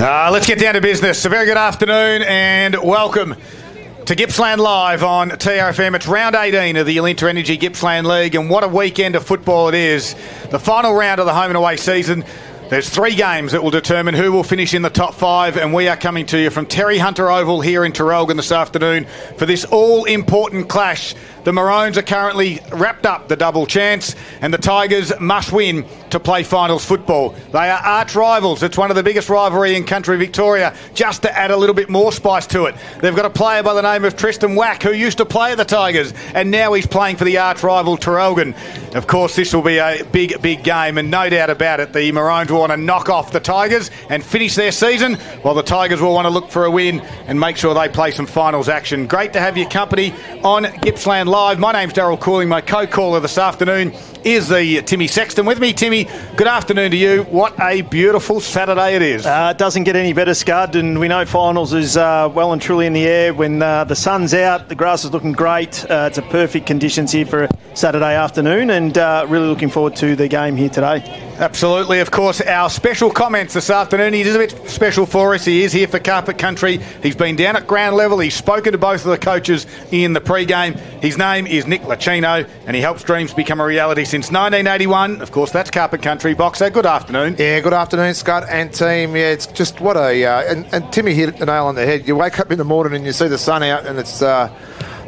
Let's get down to business. A very good afternoon and welcome to Gippsland Live on TRFM. It's round 18 of the Alinta Energy Gippsland League, and what a weekend of football it is. The final round of the home and away season. There's 3 games that will determine who will finish in the top 5, and we are coming to you from Terry Hunter Oval here in Traralgon this afternoon for this all-important clash. The Maroons are currently wrapped up the double chance, and the Tigers must win to play finals football. They are arch rivals. It's one of the biggest rivalry in country Victoria, just to add a little bit more spice to it. They've got a player by the name of Tristan Wack, who used to play at the Tigers, and now he's playing for the arch rival Traralgon. Of course, this will be a big, big game, and no doubt about it, the Maroons will want to knock off the Tigers and finish their season, while the Tigers will want to look for a win and make sure they play some finals action. Great to have your company on Gippsland Live. My name's Daryl Cooling. My co-caller this afternoon is the Timmy Sexton with me. Timmy, good afternoon to you. What a beautiful Saturday it is. It doesn't get any better, Scud, and we know finals is well and truly in the air. When the sun's out, the grass is looking great. It's a perfect conditions here for a Saturday afternoon, and really looking forward to the game here today. Absolutely. Of course, our special comments this afternoon. He is a bit special for us. He is here for Carpet Country. He's been down at ground level. He's spoken to both of the coaches in the pre-game. His name is Nick Lacino, and he helps dreams become a reality since 1981. Of course, that's Carpet Country. Boxer, good afternoon. Yeah, good afternoon, Scott and team. Yeah, it's just what a... and Timmy hit the nail on the head. You wake up in the morning and you see the sun out and it's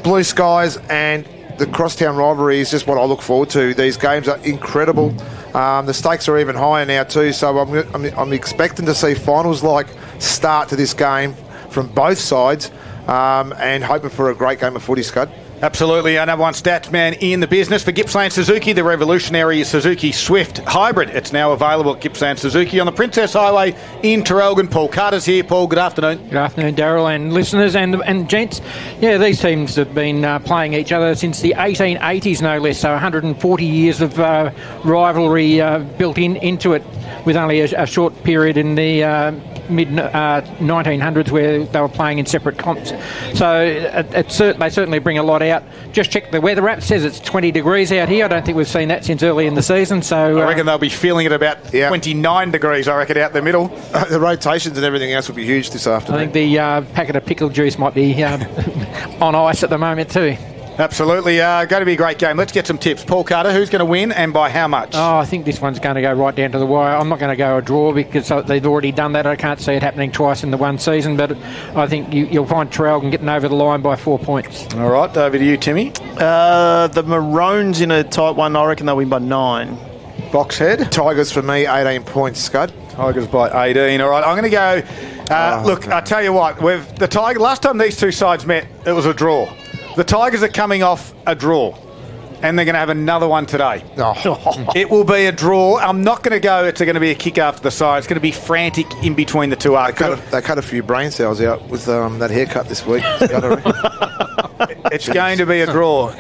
blue skies, and the crosstown rivalry is just what I look forward to. These games are incredible. The stakes are even higher now too, so I'm expecting to see finals-like start to this game from both sides, and hoping for a great game of footy, Scud. Absolutely. Our number one stats man in the business for Gippsland Suzuki, the revolutionary Suzuki Swift Hybrid. It's now available at Gippsland Suzuki on the Princess Highway in Traralgon. Paul Carter's here. Paul, good afternoon. Good afternoon, Daryl, and listeners and gents. Yeah, these teams have been playing each other since the 1880s, no less, so 140 years of rivalry built into it, with only a short period in the mid-1900s where they were playing in separate comps. So they certainly bring a lot out. Just check the weather app. It says it's 20 degrees out here. I don't think we've seen that since early in the season. So I reckon they'll be feeling it about 29 degrees, I reckon, out the middle. The rotations and everything else will be huge this afternoon. I think the packet of pickle juice might be on ice at the moment too. Absolutely. Going to be a great game. Let's get some tips. Paul Carter, who's going to win and by how much? Oh, I think this one's going to go right down to the wire. I'm not going to go a draw because they've already done that. I can't see it happening twice in the one season, but I think you'll find Traralgon getting over the line by 4 points. All right, over to you, Timmy. The Maroons in a tight one, I reckon they'll win by 9. Boxhead. Tigers for me, 18 points, Scud. Tigers by 18. All right, I'm going to go... look, I tell you what, the Tiger. Last time these two sides met, it was a draw. The Tigers are coming off a draw, and they're going to have another one today. Oh. It will be a draw. I'm not going to go it's going to be a kick after the side. It's going to be frantic in between the two arcs. They cut a few brain cells out with that haircut this week. It's going to be a draw.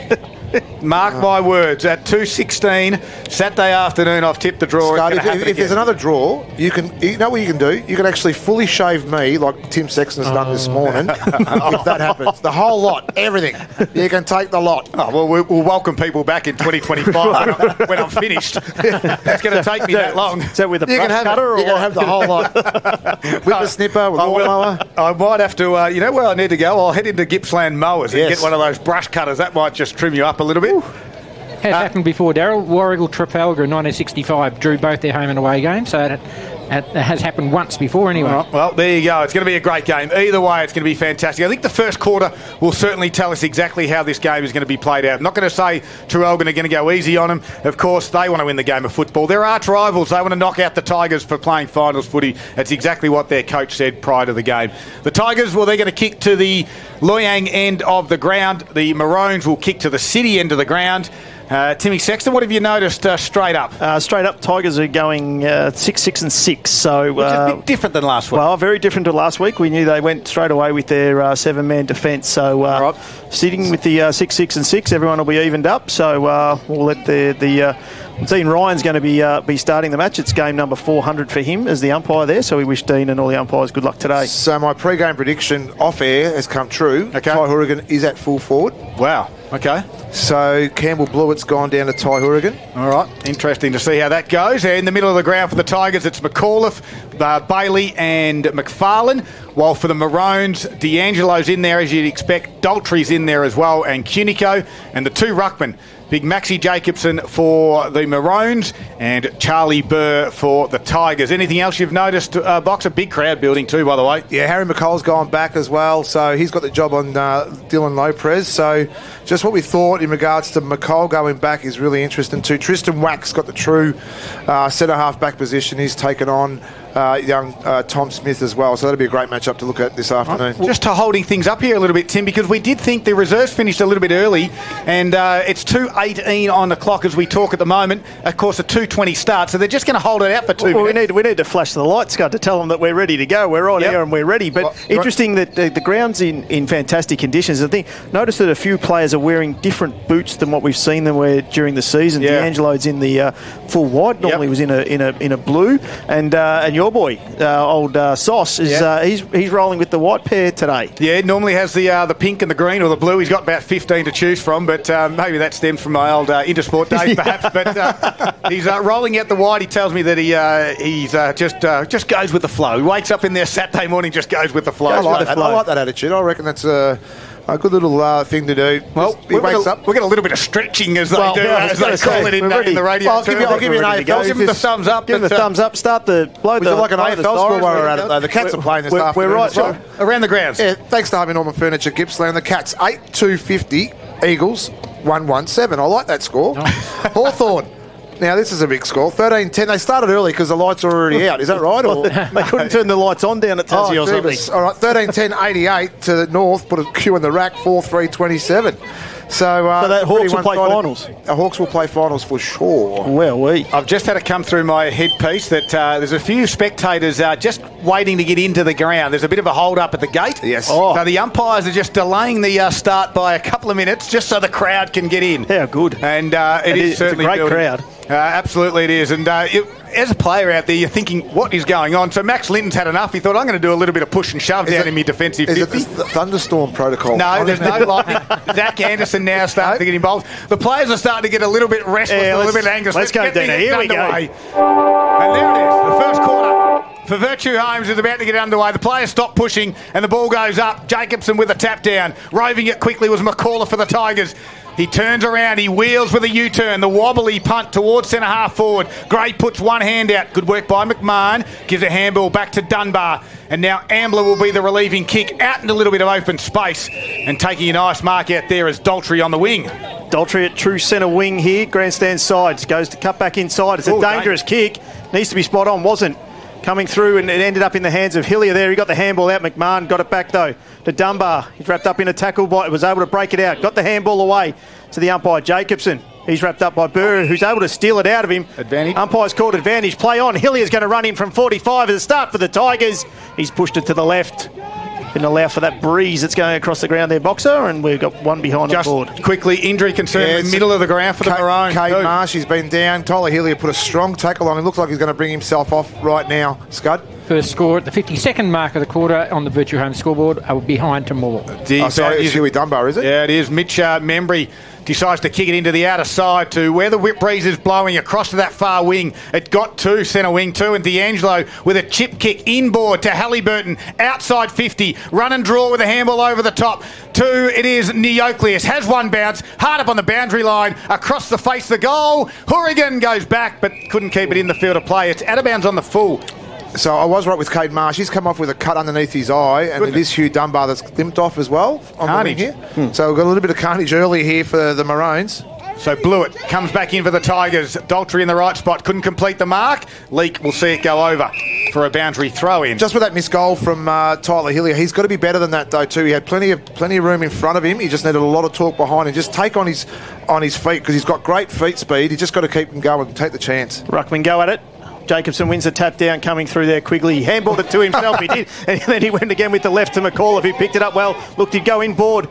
Mark my words, at 2:16 Saturday afternoon, I've tipped the draw. Scott, if there's another draw, you know what you can do? You can actually fully shave me like Tim Sexton has done this morning. If that happens, the whole lot, everything, you can take the lot. Oh, well, we'll welcome people back in 2025 when I'm finished. It's going to take me that long. Is that with a brush cutter or you can have the whole lot with the snipper, with lawnmower. I might have to. You know where I need to go? I'll head into Gippsland Mowers and get one of those brush cutters. That might just trim you up a little bit. Has happened before, Daryl. Warragul Trafalgar in 1965 drew both their home and away games, so it has happened once before anyway. Right, well, there you go. It's going to be a great game. Either way, it's going to be fantastic. I think the first quarter will certainly tell us exactly how this game is going to be played out. I'm not going to say Traralgon are going to go easy on them. Of course, they want to win the game of football. They're arch rivals. They want to knock out the Tigers for playing finals footy. That's exactly what their coach said prior to the game. The Tigers, well, they're going to kick to the Loyang end of the ground. The Maroons will kick to the City end of the ground. Timmy Sexton, what have you noticed straight up? Straight up, Tigers are going 6-6-6. So, which is a bit different than last week. Well, very different to last week. We knew they went straight away with their 7-man defence. So, sitting with the 6-6-6, everyone will be evened up. So, we'll let Dean Ryan's going to be starting the match. It's game number 400 for him as the umpire there. So, we wish Dean and all the umpires good luck today. So, my pre-game prediction off air has come true. Okay. Ty Hourigan is at full forward. Wow. Okay. So Campbell Blewett's gone down to Ty Hourigan. All right. Interesting to see how that goes. In the middle of the ground for the Tigers, it's McAuliffe, Bailey and McFarlane. While for the Maroons, D'Angelo's in there, as you'd expect. Daltrey's in there as well, and Cunico. And the two ruckmen, Big Maxi Jacobson for the Maroons and Charlie Burr for the Tigers. Anything else you've noticed, Box? A big crowd building too, by the way. Yeah, Harry McColl's gone back as well, so he's got the job on Dylan Lopez. So just what we thought in regards to McColl going back is really interesting too. Tristan Wack's got the true centre-half back position. He's taken on young Tom Smith as well, so that'll be a great matchup to look at this afternoon. Just to holding things up here a little bit, Tim, because we did think the reserves finished a little bit early, and it's 2:18 on the clock as we talk at the moment. Of course, a 2:20 start, so they're just going to hold it out for 2 minutes. We need to flash the lights, Scott, to tell them that we're ready to go. We're on air and we're ready. But interesting that the ground's in fantastic conditions. I think notice that a few players are wearing different boots than what we've seen them wear during the season. D'Angelo's in the full white. Normally was in a blue, and your boy, old Sauce, is he's rolling with the white pair today. Yeah, normally has the pink and the green or the blue. He's got about 15 to choose from, but maybe that stems from my old Intersport days, perhaps. But he's rolling out the white. He tells me that he's just goes with the flow. He wakes up in there Saturday morning, just goes with the flow. I like that attitude. I reckon that's a good little thing to do. Well, we get a little bit of stretching as they call it in the radio. I'll give you an AFL. Give him the thumbs up. Give him the thumbs up. Start the blow. Was it like an AFL score while we're at it though? The Cats are playing this afternoon. We're right around the grounds. Yeah, thanks to Harvey Norman Furniture, Gippsland. The Cats 8-2-50, Eagles 1-1-7. I like that score. Hawthorn. Now, this is a big score. 13-10. They started early because the lights are already out. Is that right? Or they couldn't turn the lights on down at Tassie or something. All right, 13-10, 88 to the North. Put a Q in the rack, 4-3-27. So that Hawks will play finals. Hawks will play finals for sure. Well, I've just had it come through my headpiece that there's a few spectators just waiting to get into the ground. There's a bit of a hold up at the gate. Yes. So the umpires are just delaying the start by a couple of minutes just so the crowd can get in. How good. And it is certainly a great crowd. Absolutely it is. And as a player out there, you're thinking, what is going on? So Max Linton's had enough. He thought, I'm going to do a little bit of push and shove down in my defensive 50. Is it the thunderstorm protocol? No, there's no lightning. Zach Anderson now starting to get involved. The players are starting to get a little bit restless, a little bit anxious. Let's go, Dina. Here we go. And there it is. The first quarter for Virtue Homes is about to get underway. The players stop pushing and the ball goes up. Jacobson with a tap down. Roving it quickly was McCauliffe for the Tigers. He turns around, he wheels with a U-turn, the wobbly punt towards centre-half forward. Gray puts one hand out. Good work by McMahon. Gives a handball back to Dunbar. And now Ambler will be the relieving kick out in a little bit of open space. And taking a nice mark out there is Daltrey on the wing. Daltrey at true centre wing here, grandstand sides. Goes to cut back inside. It's a dangerous kick. Needs to be spot on, wasn't. Coming through and it ended up in the hands of Hillier there. He got the handball out. McMahon got it back though to Dunbar. He's wrapped up in a tackle, but was able to break it out. Got the handball away to the umpire, Jacobson. He's wrapped up by Burr, who's able to steal it out of him. Advantage. Umpire's called advantage. Play on. Hillier's going to run in from 45 as a start for the Tigers. He's pushed it to the left. Didn't allow for that breeze that's going across the ground there, Boxer, and we've got one behind on board. Quickly, injury concern in the middle of the ground for the Maroons. Cade Marsh, he's been down. Tyler Hillier put a strong tackle on him. Looks like he's going to bring himself off right now. Scud? First score at the 52nd mark of the quarter on the Virtue Home scoreboard, behind to Morwell. Sorry, it's Huey Dunbar, is it? Yeah, it is. Mitch Membry decides to kick it into the outer side to where the whip breeze is blowing across to that far wing. It got to centre wing too, and D'Angelo with a chip kick inboard to Halliburton, outside 50, run and draw with a handball over the top. Two, it is Neocleus, has one bounce, hard up on the boundary line, across the face of the goal. Hourigan goes back, but couldn't keep it in the field of play. It's out of bounds on the full. So I was right with Cade Marsh. He's come off with a cut underneath his eye, and it is Hugh Dunbar that's limped off as well on the wing here. So we've got a little bit of carnage early here for the Maroons. So Blewett comes back in for the Tigers. Daltrey in the right spot, couldn't complete the mark. Leake will see it go over for a boundary throw in. Just with that missed goal from Tyler Hillier, he's got to be better than that though too. He had plenty of room in front of him. He just needed a lot of talk behind him. Just take on his feet because he's got great feet speed. He's just got to keep him going and take the chance. Ruckman go at it. Jacobson wins the tap down coming through there quickly. He handballed it to himself, he did. And then he went again with the left to McCauliffe, who picked it up well. Looked, he'd go inboard.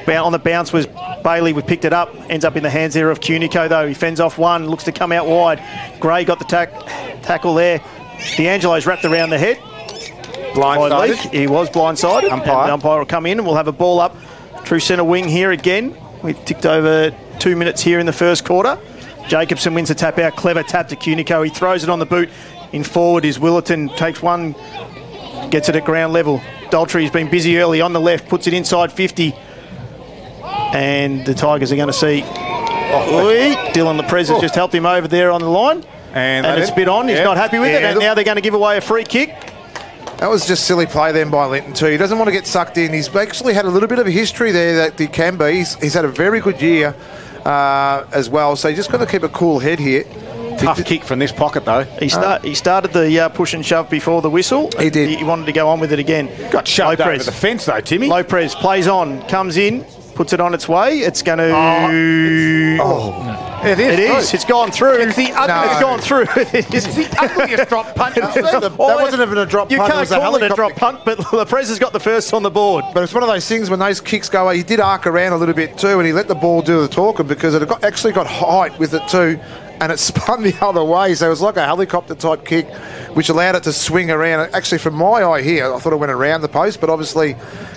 On the bounce was Bailey, who picked it up. Ends up in the hands there of Cunico, though. He fends off one, looks to come out wide. Gray got the tackle there. D'Angelo's wrapped around the head. Blindsided. He was blindsided. The umpire will come in and we'll have a ball up. True centre wing here again. We've ticked over 2 minutes here in the first quarter. Jacobson wins the tap out. Clever tap to Cunico. He throws it on the boot. In forward is Willerton. Takes one, gets it at ground level. Daltry's been busy early on the left, puts it inside 50. And the Tigers are going to see Dylan Leprez has just helped him over there on the line. And it's bit on. He's not happy with it. And now they're going to give away a free kick. That was just silly play then by Linton too. He doesn't want to get sucked in. He's actually had a little bit of a history there that he can be. He's had a very good year as well. So he's just got to keep a cool head here. Tough kick from this pocket though. He started the push and shove before the whistle. He did. He wanted to go on with it again. Got shoved over the fence though, Timmy. Lopez plays on, comes in, puts it on its way. It's going to... It is. It's gone through. It's the ugliest. It's gone through. It's the ugliest drop punt. That wasn't even a drop punt. You can't it was call it a helicopter drop punt, but Leprez has got the first on the board. But it's one of those things when those kicks go away. He did arc around a little bit too, and he let the ball do the talking because it actually got height with it too, and it spun the other way. So it was like a helicopter type kick, which allowed it to swing around. Actually, from my eye here, I thought it went around the post, but obviously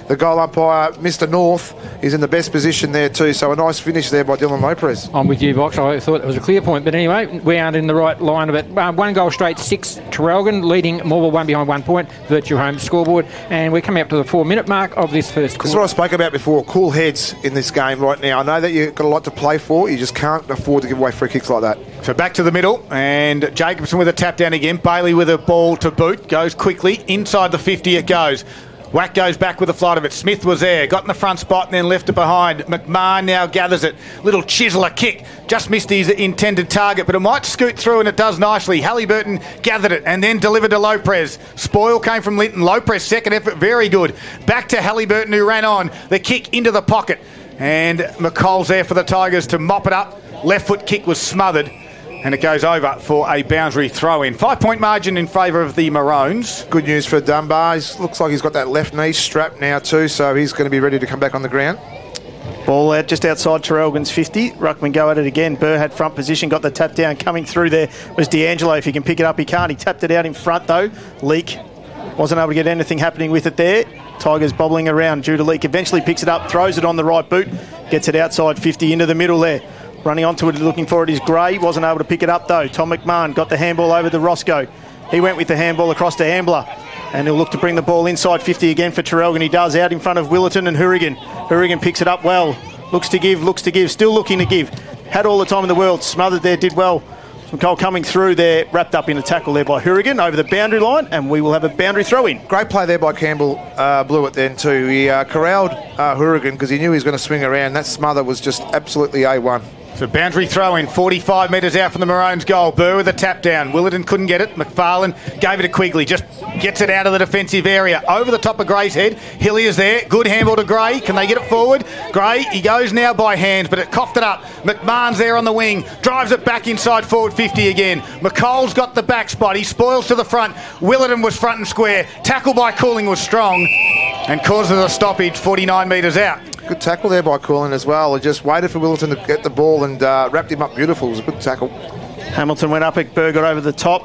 the goal umpire, Mr. North, is in the best position there too. So a nice finish there by Dylan Lopez. I'm with you, Box. I thought it was a clear point, but anyway, we aren't in the right line of it. 1 goal straight, 6 Traralgon, leading Morwell 1 behind 1 point, virtual home scoreboard, and we're coming up to the 4-minute mark of this first quarter. That's what I spoke about before, cool heads in this game right now. I know that you've got a lot to play for, you just can't afford to give away free kicks like that. So back to the middle, and Jacobson with a tap down again. Bailey with a ball to boot, goes quickly, inside the 50 it goes. Whack goes back with a flight of it. Smith was there, got in the front spot and then left it behind. McMahon now gathers it. Little chiseler kick. Just missed his intended target, but it might scoot through and it does nicely. Halliburton gathered it and then delivered to Lopez. Spoil came from Linton. Lopez, second effort, very good. Back to Halliburton who ran on. The kick into the pocket. And McCall's there for the Tigers to mop it up. Left foot kick was smothered. And it goes over for a boundary throw-in. 5-point margin in favour of the Maroons. Good news for Dunbar. Looks like he's got that left knee strapped now too, so he's going to be ready to come back on the ground. Ball out just outside Traralgon's 50. Ruckman go at it again. Burr had front position, got the tap down. Coming through there was D'Angelo. If he can pick it up, he can't. He tapped it out in front though. Leak wasn't able to get anything happening with it there. Tigers bobbling around. Judah Leak eventually picks it up, throws it on the right boot, gets it outside 50 into the middle there. Running onto it, looking for it is Gray. Wasn't able to pick it up though. Tom McMahon got the handball over to Roscoe. He went with the handball across to Ambler. And he'll look to bring the ball inside 50 again for Traralgon. He does, out in front of Willerton and Hourigan. Hourigan picks it up well. Looks to give, still looking to give. Had all the time in the world. Smothered there, did well. McCall coming through there, wrapped up in a tackle there by Hourigan over the boundary line, and we will have a boundary throw-in. Great play there by Campbell Blewett then too. He corralled Hourigan because he knew he was going to swing around. That smother was just absolutely A1. So boundary throw-in, 45 metres out from the Maroons' goal. Burr with a tap down. Willerton couldn't get it. McFarlane gave it to Quigley. Just gets it out of the defensive area. Over the top of Gray's head. Hilliers there. Good handball to Gray. Can they get it forward? Gray, he goes now by hands, but it coughed it up. McMahon's there on the wing. Drives it back inside forward 50 again. McCall's got the back spot. He spoils to the front. Willerton was front and square. Tackle by Cooling was strong and causes a stoppage 49 metres out. Good tackle there by Cooling as well. He just waited for Willerton to get the ball and wrapped him up beautiful. It was a good tackle. Hamilton went up, Burr got over the top.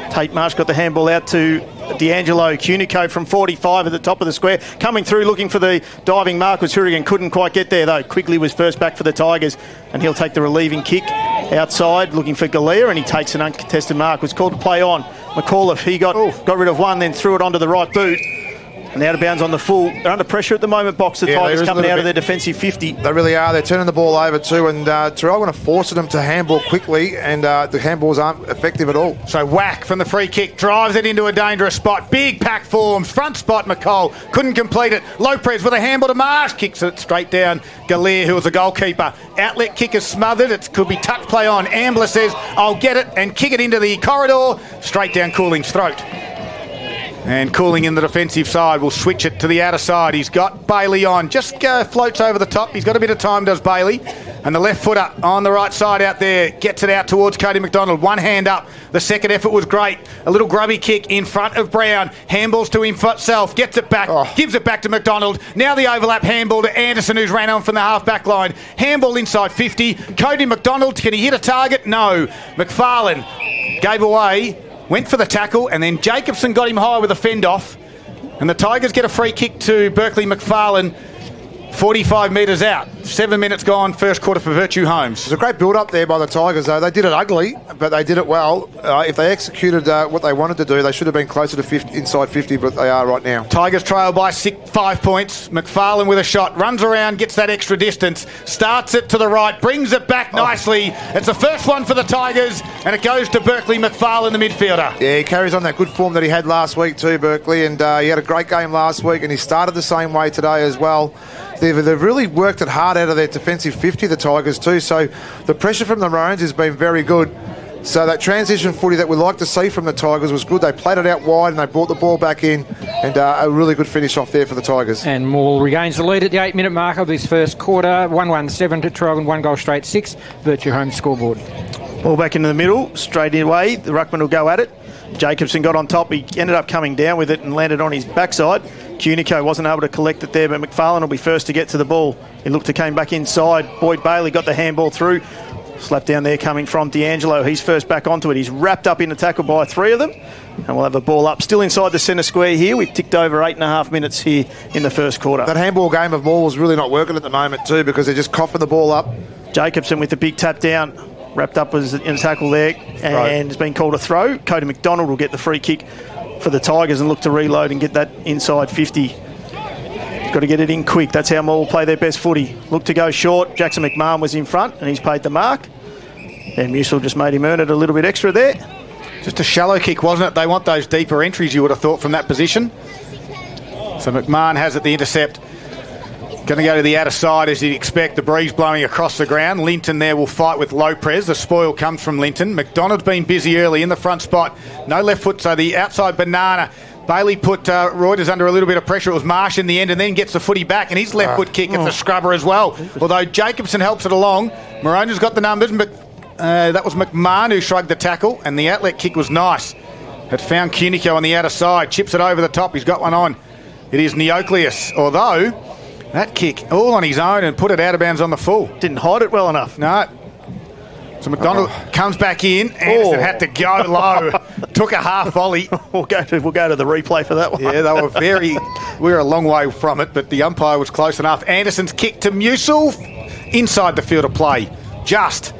Tate Marsh got the handball out to D'Angelo. Cunico from 45 at the top of the square. Coming through looking for the diving mark was Hourigan. Couldn't quite get there though. Quigley was first back for the Tigers and he'll take the relieving kick outside looking for Galea, and he takes an uncontested mark. Was called to play on. McAuliffe, he got rid of one, then threw it onto the right boot. And out of bounds on the full. They're under pressure at the moment, Box. The Tigers coming out of their defensive 50. They really are. They're turning the ball over too, and Traralgon are forcing them to handball quickly, and the handballs aren't effective at all. So Whack from the free kick drives it into a dangerous spot. Big pack forms. Front spot, McCall. Couldn't complete it. Lopez with a handball to Marsh. Kicks it straight down. Galea, who was the goalkeeper. Outlet kick is smothered. It could be touch play on. Ambler says, I'll get it, and kick it into the corridor. Straight down Cooling's throat. And Cooling in the defensive side will switch it to the outer side. He's got Bailey on. Just floats over the top. He's got a bit of time, does Bailey. And the left footer on the right side out there gets it out towards Cody McDonald. One hand up. The second effort was great. A little grubby kick in front of Brown. Handballs to himself. Gets it back. Gives it back to McDonald. Now the overlap handball to Anderson, who's ran on from the half-back line. Handball inside 50. Cody McDonald, can he hit a target? No. McFarlane gave away. Went for the tackle, and then Jacobson got him high with a fend off. And the Tigers get a free kick to Berkeley McFarlane. 45 metres out. 7 minutes gone, first quarter for Virtue Homes. There's a great build-up there by the Tigers, though. They did it ugly, but they did it well. If they executed what they wanted to do, they should have been closer to 50, inside 50, but they are right now. Tigers trail by 5 points. McFarlane with a shot, runs around, gets that extra distance, starts it to the right, brings it back nicely. It's the first one for the Tigers, and it goes to Berkeley McFarlane, the midfielder. Yeah, he carries on that good form that he had last week too, Berkeley, and he had a great game last week, and he started the same way today as well. They've really worked it hard out of their defensive 50, the Tigers too, so the pressure from the Maroons has been very good. So that transition footy that we like to see from the Tigers was good. They played it out wide and they brought the ball back in, and a really good finish off there for the Tigers. And Morwell regains the lead at the 8-minute mark of this first quarter. 1-1-7 to Traralgon, 1 goal straight 6. Virtue Homes scoreboard. Ball back into the middle, straight away. The ruckman will go at it. Jacobson got on top. He ended up coming down with it and landed on his backside. Cunico wasn't able to collect it there, but McFarlane will be first to get to the ball. He looked to came back inside. Boyd Bailey got the handball through. Slap down there coming from D'Angelo. He's first back onto it. He's wrapped up in the tackle by 3 of them. And we'll have a ball up. Still inside the centre square here. We've ticked over 8.5 minutes here in the first quarter. That handball game of Morwell's really not working at the moment too, because they're just coughing the ball up. Jacobson with the big tap down. Wrapped up was in a tackle there. And has been called a throw. Cody McDonald will get the free kick for the Tigers and look to reload and get that inside 50. Got to get it in quick. That's how Morwell play their best footy. Look to go short. Jackson McMahon was in front and he's paid the mark. And Musil just made him earn it a little bit extra there. Just a shallow kick, wasn't it? They want those deeper entries, you would have thought, from that position. So McMahon has it, the intercept. Going to go to the outer side as you'd expect. The breeze blowing across the ground. Linton there will fight with Lopez. The spoil comes from Linton. McDonald's been busy early in the front spot. No left foot, so the outside banana. Bailey put Reuters under a little bit of pressure. It was Marsh in the end and then gets the footy back and his left foot kick. It's a scrubber as well. Although Jacobson helps it along. Morona's got the numbers, but that was McMahon who shrugged the tackle and the outlet kick was nice. It found Cunico on the outer side. Chips it over the top. He's got one on. It is Neocleus. Although that kick all on his own and put it out of bounds on the full. Didn't hide it well enough. No. So McDonald comes back in. Anderson had to go low. Took a half volley. We'll go to the replay for that one. Yeah, they were we were a long way from it, but the umpire was close enough. Anderson's kick to Musil. Inside the field of play. Just.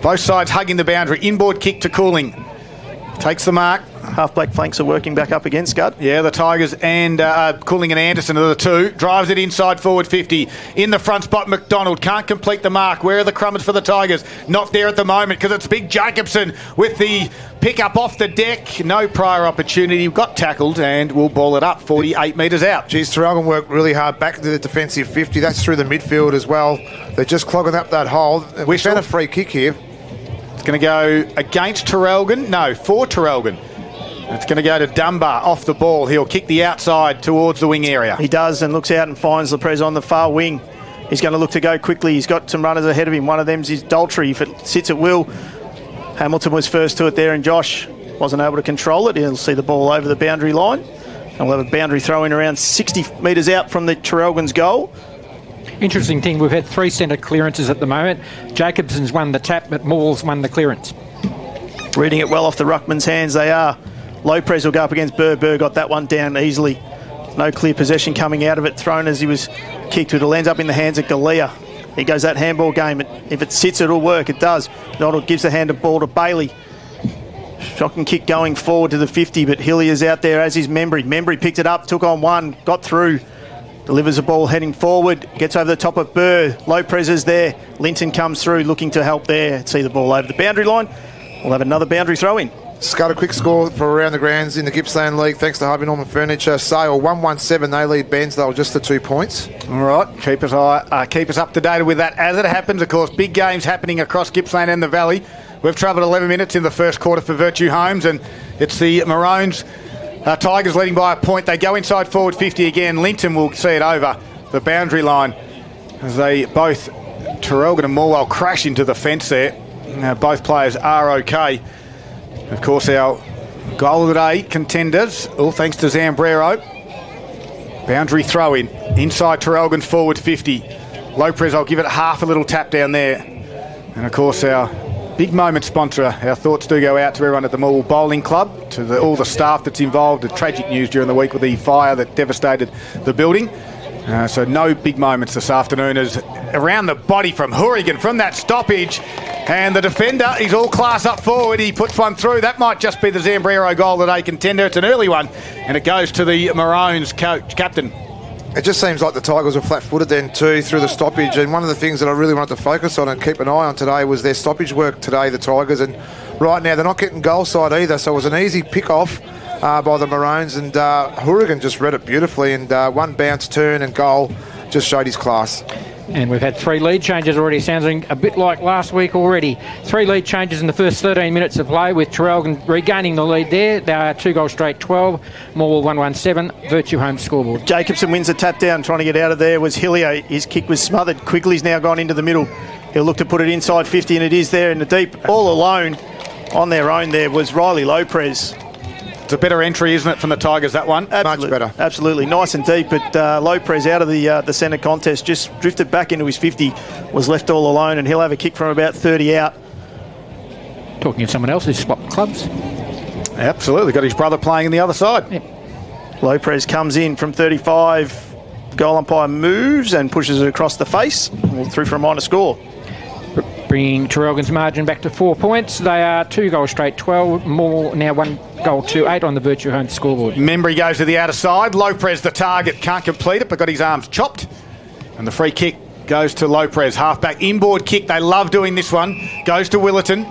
Both sides hugging the boundary. Inboard kick to Cooling. Takes the mark. Half-back flanks are working back up again, Scud. Yeah, the Tigers and Cooling and Anderson are the two. Drives it inside forward 50. In the front spot, McDonald can't complete the mark. Where are the crummers for the Tigers? Not there at the moment because it's Big Jacobson with the pick up off the deck. No prior opportunity. Got tackled and will ball it up 48 metres out. Geez, Traralgon worked really hard back into the defensive 50. That's through the midfield as well. They're just clogging up that hole. We found a free kick here. It's going to go against Traralgon. No, for Traralgon. It's going to go to Dunbar off the ball. He'll kick the outside towards the wing area. He does and looks out and finds Leprez on the far wing. He's going to look to go quickly. He's got some runners ahead of him. One of them's is Daltrey. If it sits at will, Hamilton was first to it there and Josh wasn't able to control it. He'll see the ball over the boundary line. And we'll have a boundary throw in around 60 metres out from the Traralgon's goal. Interesting thing, we've had 3 centre clearances at the moment. Jacobson's won the tap, but Morwell's won the clearance. Reading it well off the ruckman's hands, they are. Lopez will go up against Burr. Burr got that one down easily. No clear possession coming out of it. Thrown as he was kicked. It'll end up in the hands of Galea. He goes that handball game. If it sits, it'll work. It does. Donald gives the handball to Bailey. Shocking kick going forward to the 50, but Hillier's out there as is Membry. Membry picked it up, took on one, got through. Delivers the ball heading forward. Gets over the top of Burr. Lopez is there. Linton comes through looking to help there. See the ball over the boundary line. We'll have another boundary throw in. Scott, a quick score for around the grounds in the Gippsland League thanks to Harvey Norman Furniture. Sale 1-1-7. They lead Bairnsdale just the 2 points. All right, keep us up to date with that as it happens. Of course, big games happening across Gippsland and the Valley. We've travelled 11 minutes in the first quarter for Virtue Homes, and it's the Maroons. Tigers leading by a point. They go inside forward 50 again. Linton will see it over the boundary line as they both, Traralgon and Morwell, crash into the fence there. Both players are okay. Of course, our goal of the day contenders, all thanks to Zambrero. Boundary throw in. Inside Traralgon's forward 50. Lopez, I'll give it half a little tap down there. And of course, our big moment sponsor, our thoughts do go out to everyone at the Morwell Bowling Club, to all the staff that's involved. The tragic news during the week with the fire that devastated the building. So no big moments this afternoon as around the body from Hourigan from that stoppage. And the defender, he's all class up forward. He puts one through. That might just be the Zambrero goal today contender. It's an early one. And it goes to the Maroons captain. It just seems like the Tigers were flat-footed then too through the stoppage. And one of the things that I really wanted to focus on and keep an eye on today was their stoppage work today, the Tigers. And right now they're not getting goal side either. So it was an easy pick-off by the Maroons. And Hourigan just read it beautifully. And one bounce, turn and goal just showed his class. And we've had 3 lead changes already, sounding a bit like last week already. 3 lead changes in the first 13 minutes of play with Traralgon regaining the lead there. They are 2 goals straight, 12. Morwell 117, Virtue Home scoreboard. Jacobson wins a tap down, trying to get out of there was Hillier. His kick was smothered. Quigley's now gone into the middle. He'll look to put it inside 50, and it is there in the deep. All alone on their own there was Riley Lopez. It's a better entry, isn't it, from the Tigers, that one? Absolutely, much better. Absolutely. Nice and deep, but Lopez out of the centre contest, just drifted back into his 50, was left all alone, and he'll have a kick from about 30 out. Talking of someone else who's swapped clubs. Absolutely. Got his brother playing on the other side. Yep. Lopez comes in from 35. Goal umpire moves and pushes it across the face. Through for a minor score. Bringing Traralgon's margin back to 4 points. They are 2 goals straight, 12. More now 1 goal to 8 on the Virtue Home scoreboard. Membry goes to the outer side. Lopez, the target, can't complete it, but got his arms chopped. And the free kick goes to Lopez. Halfback inboard kick. They love doing this one. Goes to Willerton.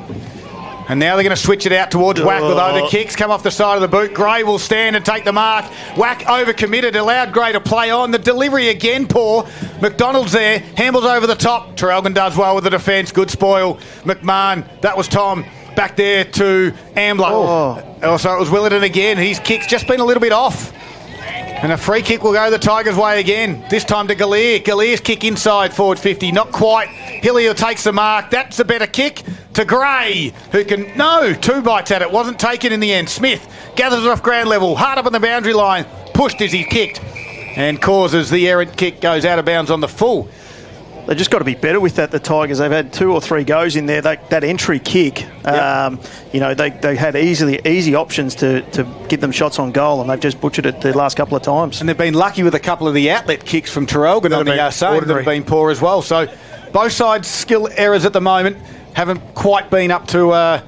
And now they're going to switch it out towards Wack, although the kicks come off the side of the boot. Gray will stand and take the mark. Wack overcommitted, allowed Gray to play on. The delivery again poor. McDonald's there, handles over the top. Traralgon does well with the defence. Good spoil. McMahon, that was Tom. Back there to Ambler. So it was Willerton again. His kick's just been a little bit off. And a free kick will go the Tigers' way again. This time to Gallier. Gallier's kick inside forward 50. Not quite. Hillier takes the mark. That's a better kick to Gray, who can... No, 2 bites at it. Wasn't taken in the end. Smith gathers it off ground level. Hard up on the boundary line. Pushed as he kicked. And causes the errant kick goes out of bounds on the full. They've just got to be better with that, the Tigers. They've had 2 or 3 goes in there. That entry kick, Yep. They had easy options to get them shots on goal, and they've just butchered it the last couple of times. And they've been lucky with a couple of the outlet kicks from Traralgon on the side that have been poor as well. So both sides' skill errors at the moment haven't quite been up to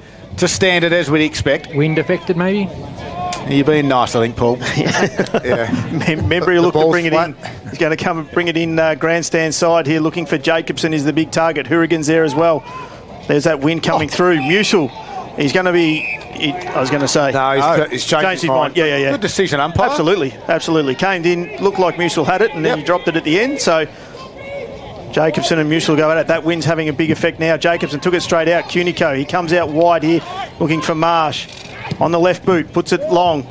standard as we'd expect. Wind affected, maybe? You're being nice, I think, Paul. Membry will look to bring it in. He's going to come and bring it in grandstand side here, looking for Jacobson is the big target. Hourigan's there as well. There's that wind coming through. Musil, he's going to be... I was going to say... No, he's changed his mind. Yeah. Good decision, umpire. Absolutely. Came in, looked like Musil had it, and then he dropped it at the end, so... Jacobson and Musil go at it. That wind's having a big effect now. Jacobson took it straight out. Cunico, he comes out wide here, looking for Marsh. On the left boot, puts it long.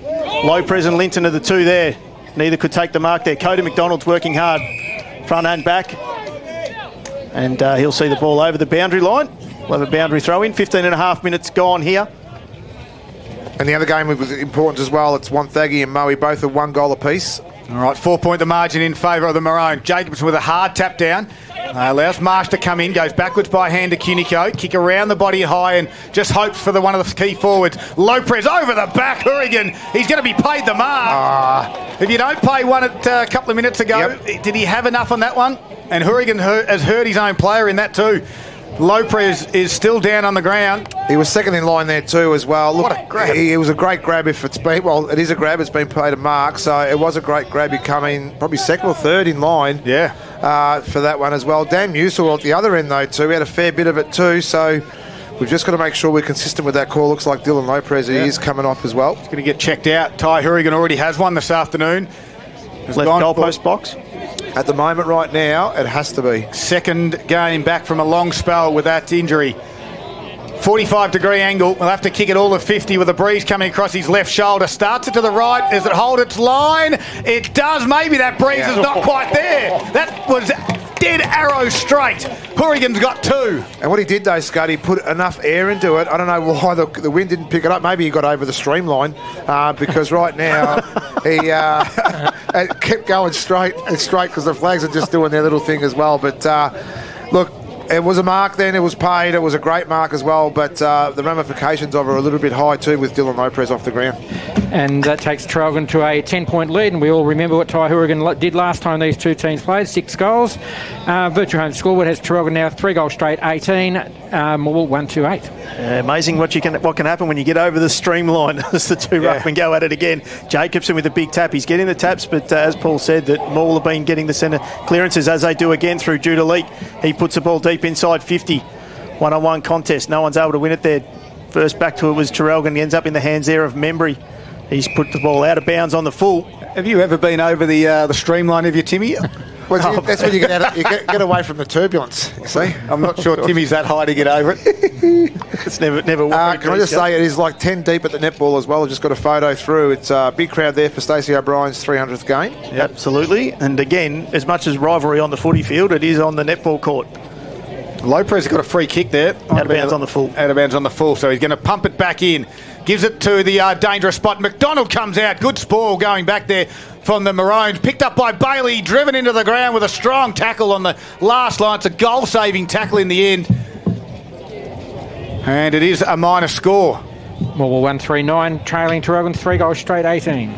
Lopez and Linton are the 2 there. Neither could take the mark there. Cody McDonald's working hard. Front and back. And he'll see the ball over the boundary line. We'll have a boundary throw in. 15 and a half minutes gone here. And the other game was important as well. It's Wonthaggi and Moe, both are 1 goal apiece. All right, 4 point the margin in favour of the Maroon. Jacobson with a hard tap down. Allows Marsh to come in, goes backwards by hand to Cunico, kick around the body high and just hopes for one of the key forwards. Lopez over the back, Hourigan. He's going to be paid the mark. If you don't pay one a couple of minutes ago, Did he have enough on that one? And Hourigan has hurt his own player in that too. Lopez is still down on the ground. He was second in line there too as well. Look, what a grab. It was a great grab if it's been... Well, it is a grab. It's been paid a mark. So it was a great grab. He come in probably second or third in line for that one as well. Dan Musil at the other end though too. We had a fair bit of it too. So we've just got to make sure we're consistent with that call. Looks like Dylan Lopez is coming off as well. He's going to get checked out. Ty Hourigan already has one this afternoon. Left goalpost box. At the moment right now, it has to be. Second game back from a long spell with that injury. 45-degree angle. We'll have to kick it all to 50 with a breeze coming across his left shoulder. Starts it to the right. Does it hold its line? It does. Maybe that breeze is not quite there. That was dead arrow straight. Hourigan's got 2. And what he did though, Scott, he put enough air into it. I don't know why the wind didn't pick it up. Maybe he got over the streamline because right now he it kept going straight because the flags are just doing their little thing as well. But look, It was a mark then, it was paid, it was a great mark as well, but the ramifications of it are a little bit high too with Dylan Lopez off the ground. And that takes Traralgon to a 10-point lead, and we all remember what Traralgon did last time these two teams played, 6 goals. Virtual home scoreboard has Traralgon now 3 goals straight, 18, Morwell 1-2-8. Amazing what can happen when you get over the streamline as the two ruckmen go at it again. Jacobson with a big tap. He's getting the taps, but as Paul said, that Morwell have been getting the centre clearances as they do again through Judah Leak. He puts the ball deep inside 50. One-on-one contest. No one's able to win it there. First back to it was Traralgon. He ends up in the hands there of Membry. He's put the ball out of bounds on the full. Have you ever been over the streamline of your Timmy? Well, that's when you get away from the turbulence, you see. I'm not sure Timmy's that high to get over it. It's never worked. Can I just say it is like 10 deep at the netball as well. I've just got a photo through. It's a big crowd there for Stacey O'Brien's 300th game. Yep. Absolutely. And again, as much as rivalry on the footy field, it is on the netball court. Lopez got a free kick there. Out of bounds on the full. Out of bounds on the full, so he's going to pump it back in. Gives it to the dangerous spot. McDonald comes out. Good spoil going back there from the Maroons. Picked up by Bailey, driven into the ground with a strong tackle on the last line. It's a goal-saving tackle in the end. And it is a minor score. Morwell 1-3-9, trailing Traralgon 3 goals straight, 18.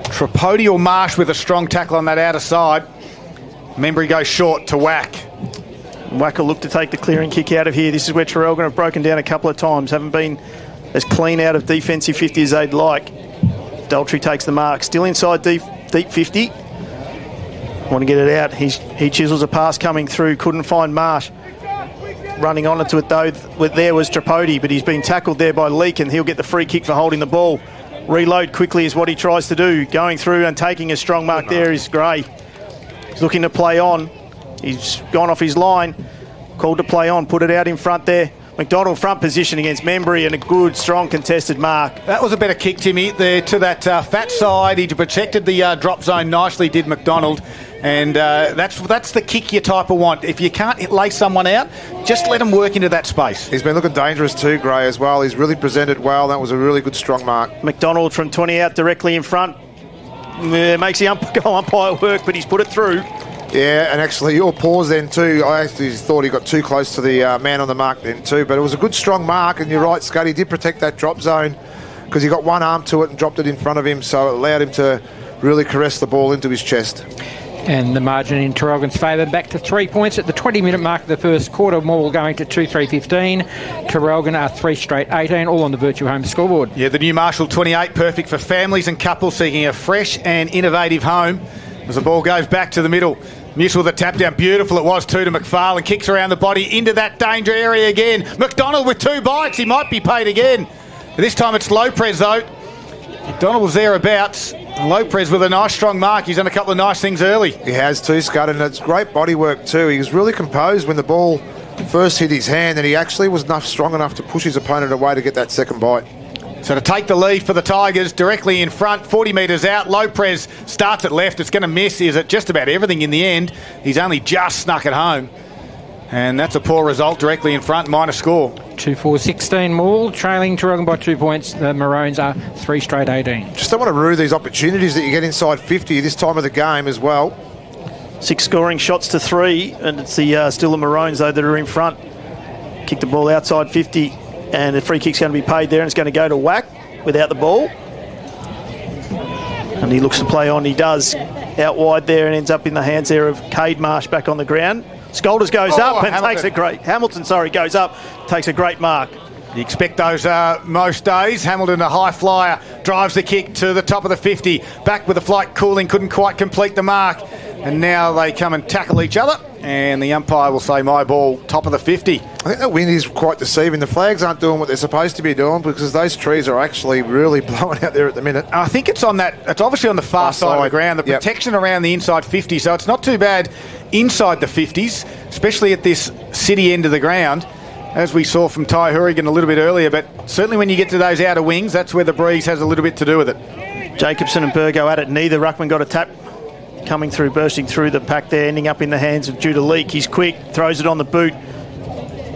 Tripodi or Marsh with a strong tackle on that outer side. Membry goes short to Whack. Whack will look to take the clearing kick out of here. This is where Traralgon have broken down a couple of times. Haven't been as clean out of defensive 50 as they'd like. Daltrey takes the mark. Still inside deep 50. Want to get it out. He chisels a pass coming through. Couldn't find Marsh. Running onto it though, there was Tripodi, but he's been tackled there by Leak, and he'll get the free kick for holding the ball. Reload quickly is what he tries to do. Going through and taking a strong mark there is Gray. He's looking to play on. He's gone off his line. Called to play on. Put it out in front there. McDonald front position against Membry, and a good, strong contested mark. That was a better kick, Timmy, there to that fat side. He protected the drop zone nicely, did McDonald. And that's the kick you type of want. If you can't lay someone out, just let them work into that space. He's been looking dangerous too, Gray, as well. He's really presented well. That was a really good, strong mark. McDonald from 20 out directly in front. Makes the goal umpire work, but he's put it through. Yeah, and actually your pause then too, I actually thought he got too close to the man on the mark then too, but it was a good strong mark, and you're right, Scott, he did protect that drop zone because he got one arm to it and dropped it in front of him, so it allowed him to really caress the ball into his chest. And the margin in Traralgon's favour back to 3 points at the 20-minute mark of the first quarter. Morwell going to 2-3-15. Traralgon are 3 straight 18, all on the virtual home scoreboard. Yeah, the new Marshall 28, perfect for families and couples seeking a fresh and innovative home. As the ball goes back to the middle. Mutual with the tap down. Beautiful it was too to McFarlane. Kicks around the body into that danger area again. McDonald with 2 bites. He might be paid again. This time it's Lopez though. McDonald was thereabouts. Lopez with a nice strong mark. He's done a couple of nice things early. He has too, Scott, and it's great body work too. He was really composed when the ball first hit his hand, and he actually was strong enough to push his opponent away to get that second bite. So to take the lead for the Tigers, directly in front, 40 metres out. Lopez starts at left. It's going to miss. Is it just about everything in the end? He's only just snuck it home. And that's a poor result, directly in front, minor score. 2-4-16 Morwell, trailing Traralgon by 2 points. The Maroons are 3 straight 18. Just don't want to rue these opportunities that you get inside 50 this time of the game as well. 6 scoring shots to 3, and it's still the Maroons though that are in front. Kick the ball outside 50, and the free kick's going to be paid there, and it's going to go to Whack without the ball. And he looks to play on. He does out wide there, and ends up in the hands there of Cade Marsh back on the ground. Scolders goes up and takes a great... Hamilton, goes up, takes a great mark. You expect those most days. Hamilton, a high flyer, drives the kick to the top of the 50. Back with the flight cooling, couldn't quite complete the mark. And now they come and tackle each other. And the umpire will say, my ball, top of the 50. I think that wind is quite deceiving. The flags aren't doing what they're supposed to be doing because those trees are actually really blowing out there at the minute. I think it's on that, it's obviously on the far side of the ground, the protection around the inside 50, so it's not too bad inside the 50s, especially at this city end of the ground, as we saw from Ty Hurrigan a little bit earlier, but certainly when you get to those outer wings, that's where the breeze has a little bit to do with it. Jacobson and Burgo at it, neither ruckman got a tap. Coming through, bursting through the pack there, ending up in the hands of Judah Leak. He's quick, throws it on the boot.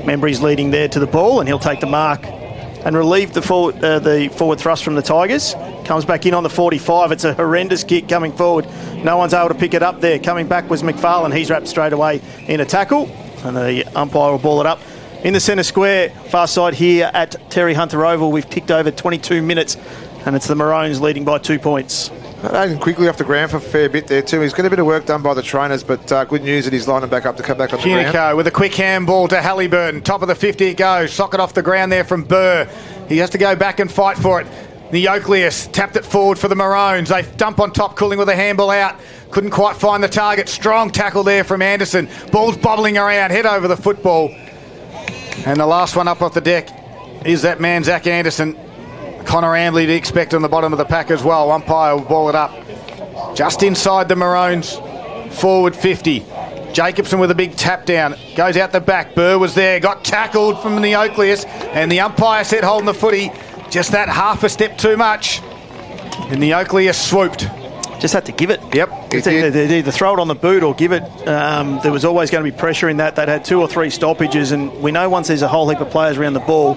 Membry's leading there to the ball, and he'll take the mark and relieve the forward thrust from the Tigers. Comes back in on the 45. It's a horrendous kick coming forward. No one's able to pick it up there. Coming back was McFarlane. He's wrapped straight away in a tackle. and the umpire will ball it up. In the centre square, far side here at Terry Hunter Oval, we've ticked over 22 minutes, and it's the Maroons leading by 2 points. And quickly off the ground for a fair bit there too. He's got a bit of work done by the trainers, but good news that he's lining back up to come back on the ground. Cunico with a quick handball to Halliburton. Top of the 50 it goes. Socket off the ground there from Burr. He has to go back and fight for it. Nucleus tapped it forward for the Maroons. They dump on top, Cooling with a handball out. Couldn't quite find the target. Strong tackle there from Anderson. Ball's bobbling around. Head over the football. And the last one up off the deck is that man, Zach Anderson. Connor Ambley to expect on the bottom of the pack as well. Umpire will ball it up. Just inside the Maroons. Forward 50. Jacobson with a big tap down. Goes out the back. Burr was there. Got tackled from the Nucleus. And the umpire said holding the footy. Just that half a step too much. And the Nucleus swooped. Just had to give it. Yep. They'd either throw it on the boot or give it. There was always going to be pressure in that. They'd had 2 or 3 stoppages, and we know once there's a whole heap of players around the ball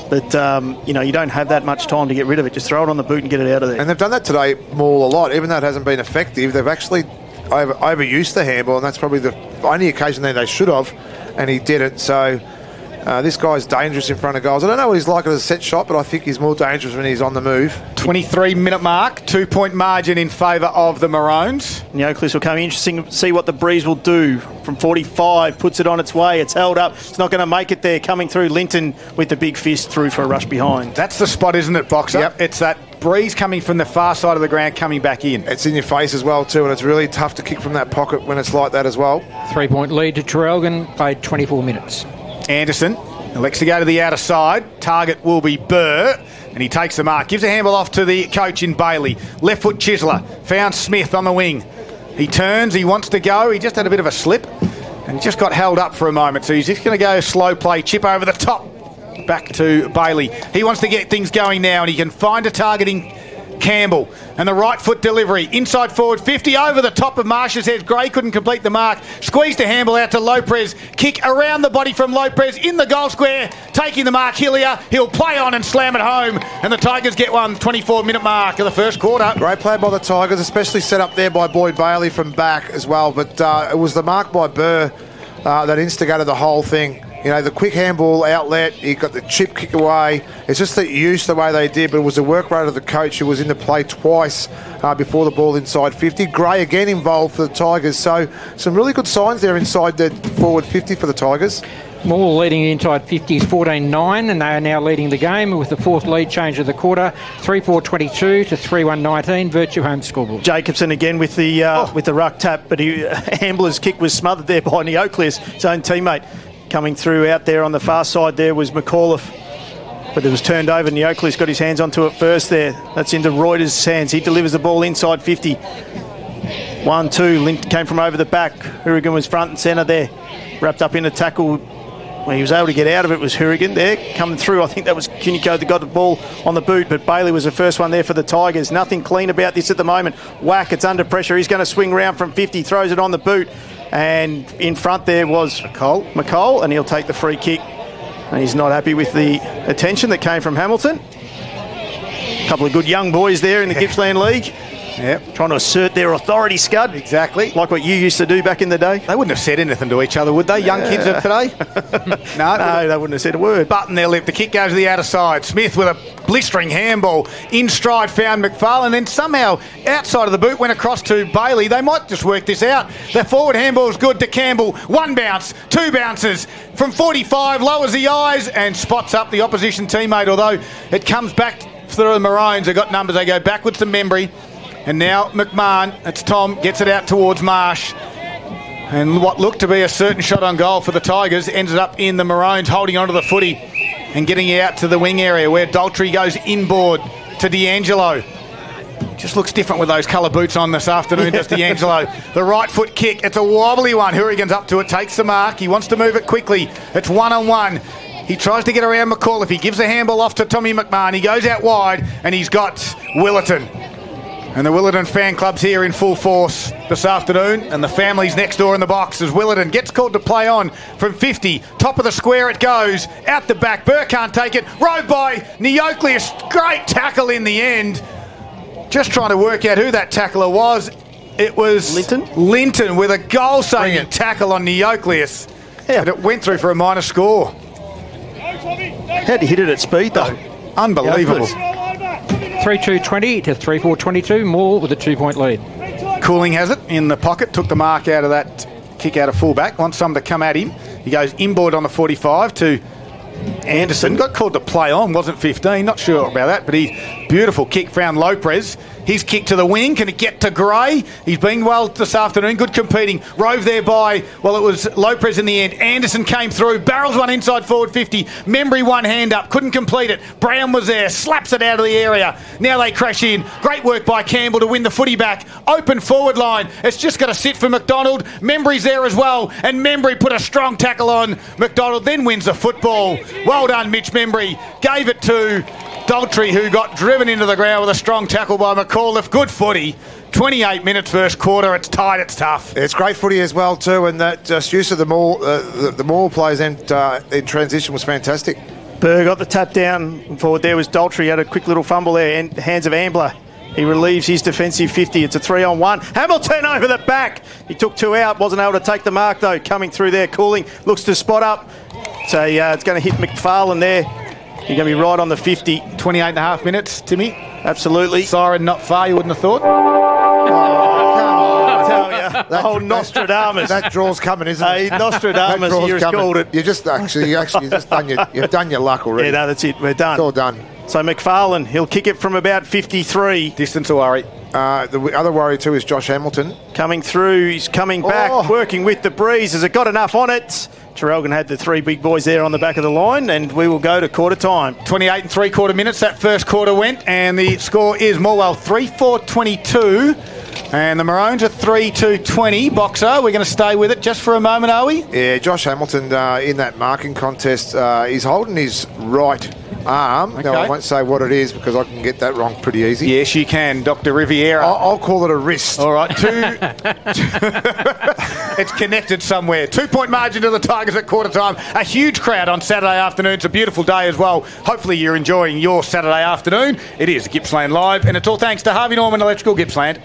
that you don't have that much time to get rid of it. Just throw it on the boot and get it out of there. And they've done that today, Maul, a lot. Even though it hasn't been effective, they've actually overused the handball, and that's probably the only occasion that they should have, and he didn't. So this guy's dangerous in front of goals. I don't know what he's like as a set shot, but I think he's more dangerous when he's on the move. 23-minute mark, 2-point margin in favour of the Maroons. Nucleus will come interesting to see what the breeze will do. From 45, puts it on its way. It's held up. It's not going to make it there. Coming through, Linton with the big fist through for a rush behind. That's the spot, isn't it, Boxer? Yep. It's that breeze coming from the far side of the ground coming back in. It's in your face as well too, and it's really tough to kick from that pocket when it's like that as well. 3-point lead to Traralgon, played 24 minutes. Anderson elects to go to the outer side. Target will be Burr, and he takes the mark. Gives a handball off to the coach in Bailey. Left foot Chisler. Found Smith on the wing. He turns. He wants to go. He just had a bit of a slip and just got held up for a moment. So he's just going to go slow play. Chip over the top. Back to Bailey. He wants to get things going now, and he can find a targeting Campbell. And the right foot delivery. Inside forward 50 over the top of Marsh's head. Gray couldn't complete the mark. Squeezed a handball out to Lopez. Kick around the body from Lopez in the goal square. Taking the mark, Hillier. He'll play on and slam it home. And the Tigers get one. 24-minute mark of the first quarter. Great play by the Tigers, especially set up there by Boyd Bailey from back as well. But it was the mark by Burr that instigated the whole thing. You know, the quick handball outlet, he got the chip kick away. It's just the use the way they did, but it was the work rate of the coach who was in the play twice before the ball inside 50. Gray again involved for the Tigers, so some really good signs there inside the forward 50 for the Tigers. Morwell leading the inside 50 is 14-9, and they are now leading the game with the fourth lead change of the quarter, 3-4-22 to 3-1-19, Virtue home scoreboard. Jacobson again with the ruck tap, but Ambler's kick was smothered there by Nucleus, his own teammate. Coming through out there on the far side there was McAuliffe, but it was turned over. Nucleus got his hands onto it first there. That's into Reuters' hands. He delivers the ball inside 50. 1-2. Lint came from over the back. Hourigan was front and centre there. Wrapped up in a tackle. When he was able to get out of it was Hourigan there. Coming through, I think that was Cunico that got the ball on the boot, but Bailey was the first one there for the Tigers. Nothing clean about this at the moment. Whack, it's under pressure. He's going to swing round from 50, throws it on the boot. And in front there was McCole, and he'll take the free kick. And he's not happy with the attention that came from Hamilton. A couple of good young boys there in the Gippsland League. Yep. Trying to assert their authority, Scud. Exactly. Like what you used to do back in the day. They wouldn't have said anything to each other, would they? Young kids of today? No, they wouldn't have said a word. Button their lip. The kick goes to the outer side. Smith with a blistering handball. In stride found McFarlane. Then somehow outside of the boot went across to Bailey. They might just work this out. Their forward handball is good to Campbell. 1 bounce, 2 bounces. From 45, lowers the eyes and spots up the opposition teammate. Although it comes back through the Maroons. They've got numbers. They go backwards to Membry. And now McMahon, it's Tom, gets it out towards Marsh. And what looked to be a certain shot on goal for the Tigers ends up in the Maroons holding onto the footy and getting it out to the wing area where Daltrey goes inboard to D'Angelo. Just looks different with those colour boots on this afternoon, does D'Angelo. The right foot kick, it's a wobbly one. Hourigan's up to it, takes the mark. He wants to move it quickly. It's 1-on-1. He tries to get around McAuliffe. He gives a handball off to Tommy McMahon. He goes out wide and he's got Willerton. And the Willerton fan club's here in full force this afternoon, and the family's next door in the box as Willerton gets called to play on from 50. Top of the square it goes, out the back. Burr can't take it. Rode by Nucleus. Great tackle in the end. Just trying to work out who that tackler was. It was Linton with a goal-saving tackle on Nucleus. Yeah. And it went through for a minor score. Had to hit it at speed, though. Unbelievable. 3-2-20 to 3-4-22. Moore with a 2-point lead. Cooling has it in the pocket, took the mark out of that kick out of fullback, wants someone to come at him. He goes inboard on the 45 to Anderson. Got called to play on, wasn't 15, not sure about that, but beautiful kick, found Lopez. His kick to the wing, can it get to Gray? He's been well this afternoon, good competing. Rove there by, well, it was Lopez in the end. Anderson came through, barrels one inside forward 50. Membry one hand up, couldn't complete it. Brown was there, slaps it out of the area. Now they crash in. Great work by Campbell to win the footy back. Open forward line. It's just got to sit for McDonald. Membry's there as well, and Membry put a strong tackle on McDonald, then wins the football. Well done, Mitch Membry. Gave it to Daltrey, who got driven into the ground with a strong tackle by McAuliffe. Good footy. 28 minutes first quarter. It's tight. It's tough. It's great footy as well too, and that use of the Morwell plays in transition was fantastic. Burr got the tap down forward. There was Daltrey, had a quick little fumble there, and hands of Ambler. He relieves his defensive 50. It's a 3-on-1. Hamilton over the back. He took 2 out. Wasn't able to take the mark though. Coming through there, Cooling looks to spot up. So it's going to hit McFarlane there. You're going to be right on the 50. 28 and a half minutes, Timmy. Absolutely. Siren not far, you wouldn't have thought. Oh, come on. I tell you, the whole Nostradamus. That draw's coming, isn't it? Nostradamus, you just called it. You just you've done your luck already. Yeah, no, that's it. We're done. It's all done. So McFarlane, he'll kick it from about 53. Distance a worry. The other worry too is Josh Hamilton. Coming through, he's coming back, working with the breeze. Has it got enough on it? Traralgon had the 3 big boys there on the back of the line, and we will go to quarter time. 28 and 3/4 minutes, that first quarter went, and the score is Morwell 3-4-22, and the Maroons are 3-2-20. Boxer, we're going to stay with it just for a moment, are we? Yeah, Josh Hamilton in that marking contest, he's holding his right arm. Okay. Now, I won't say what it is because I can get that wrong pretty easy. Yes, you can, Dr. Riviera. I'll call it a wrist. All right, it's connected somewhere. 2-point margin to the Tigers at quarter time. A huge crowd on Saturday afternoon. It's a beautiful day as well. Hopefully you're enjoying your Saturday afternoon. It is Gippsland Live, and it's all thanks to Harvey Norman Electrical Gippsland.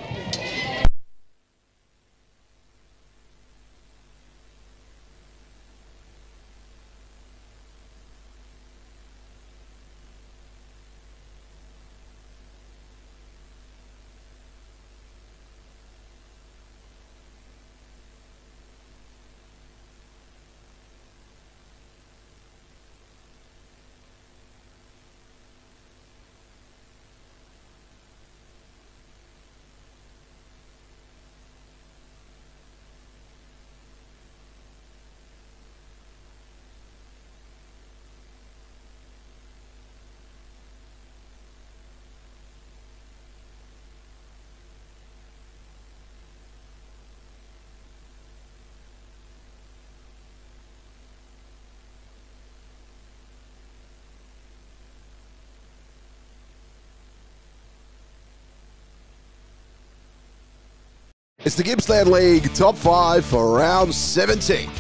It's the Gippsland League Top 5 for round 17.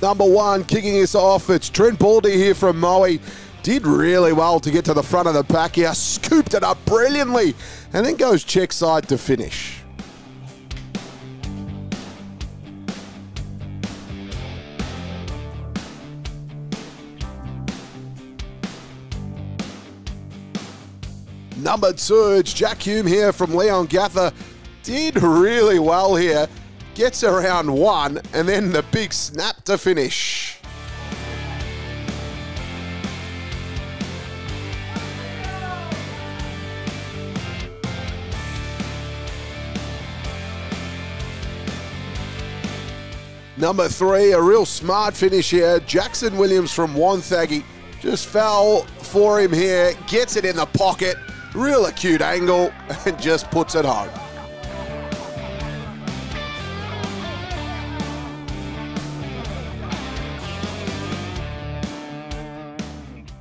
Number 1, kicking us off, it's Trent Baldy here from Moe. Did really well to get to the front of the pack here, scooped it up brilliantly, and then goes check side to finish. Number 2, it's Jack Hume here from Leon Gather. Did really well here. Gets around 1, and then the big snap to finish. Number 3, a real smart finish here. Jackson Williams from Wonthaggi. Just fell for him here. Gets it in the pocket. Real acute angle, and just puts it home.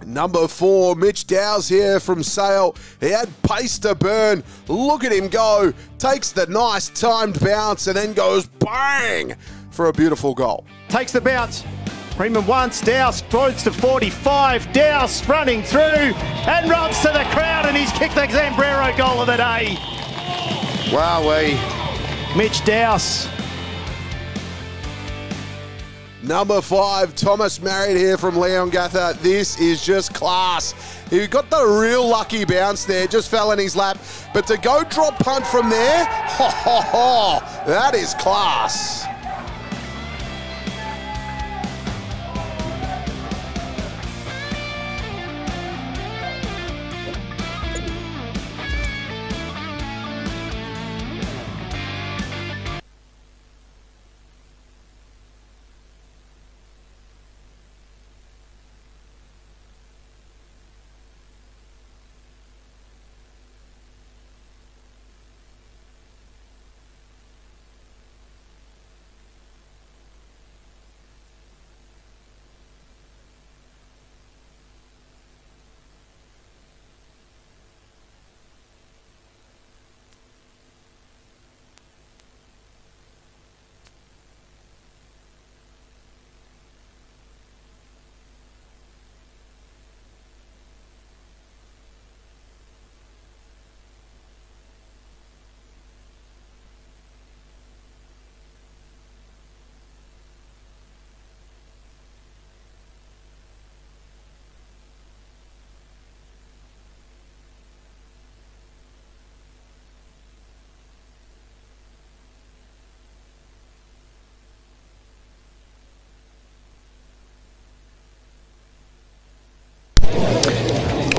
Number 4, Mitch Dowse here from Sale. He had pace to burn. Look at him go. Takes the nice timed bounce and then goes bang for a beautiful goal. Takes the bounce. Freeman once, Dowse throws to 45, Dowse running through and runs to the crowd, and he's kicked the Zambrero goal of the day. Wowee. Mitch Dowse. Number 5, Thomas Marriott here from Leongatha. This is just class. He got the real lucky bounce there, just fell in his lap. But to go drop punt from there, that is class.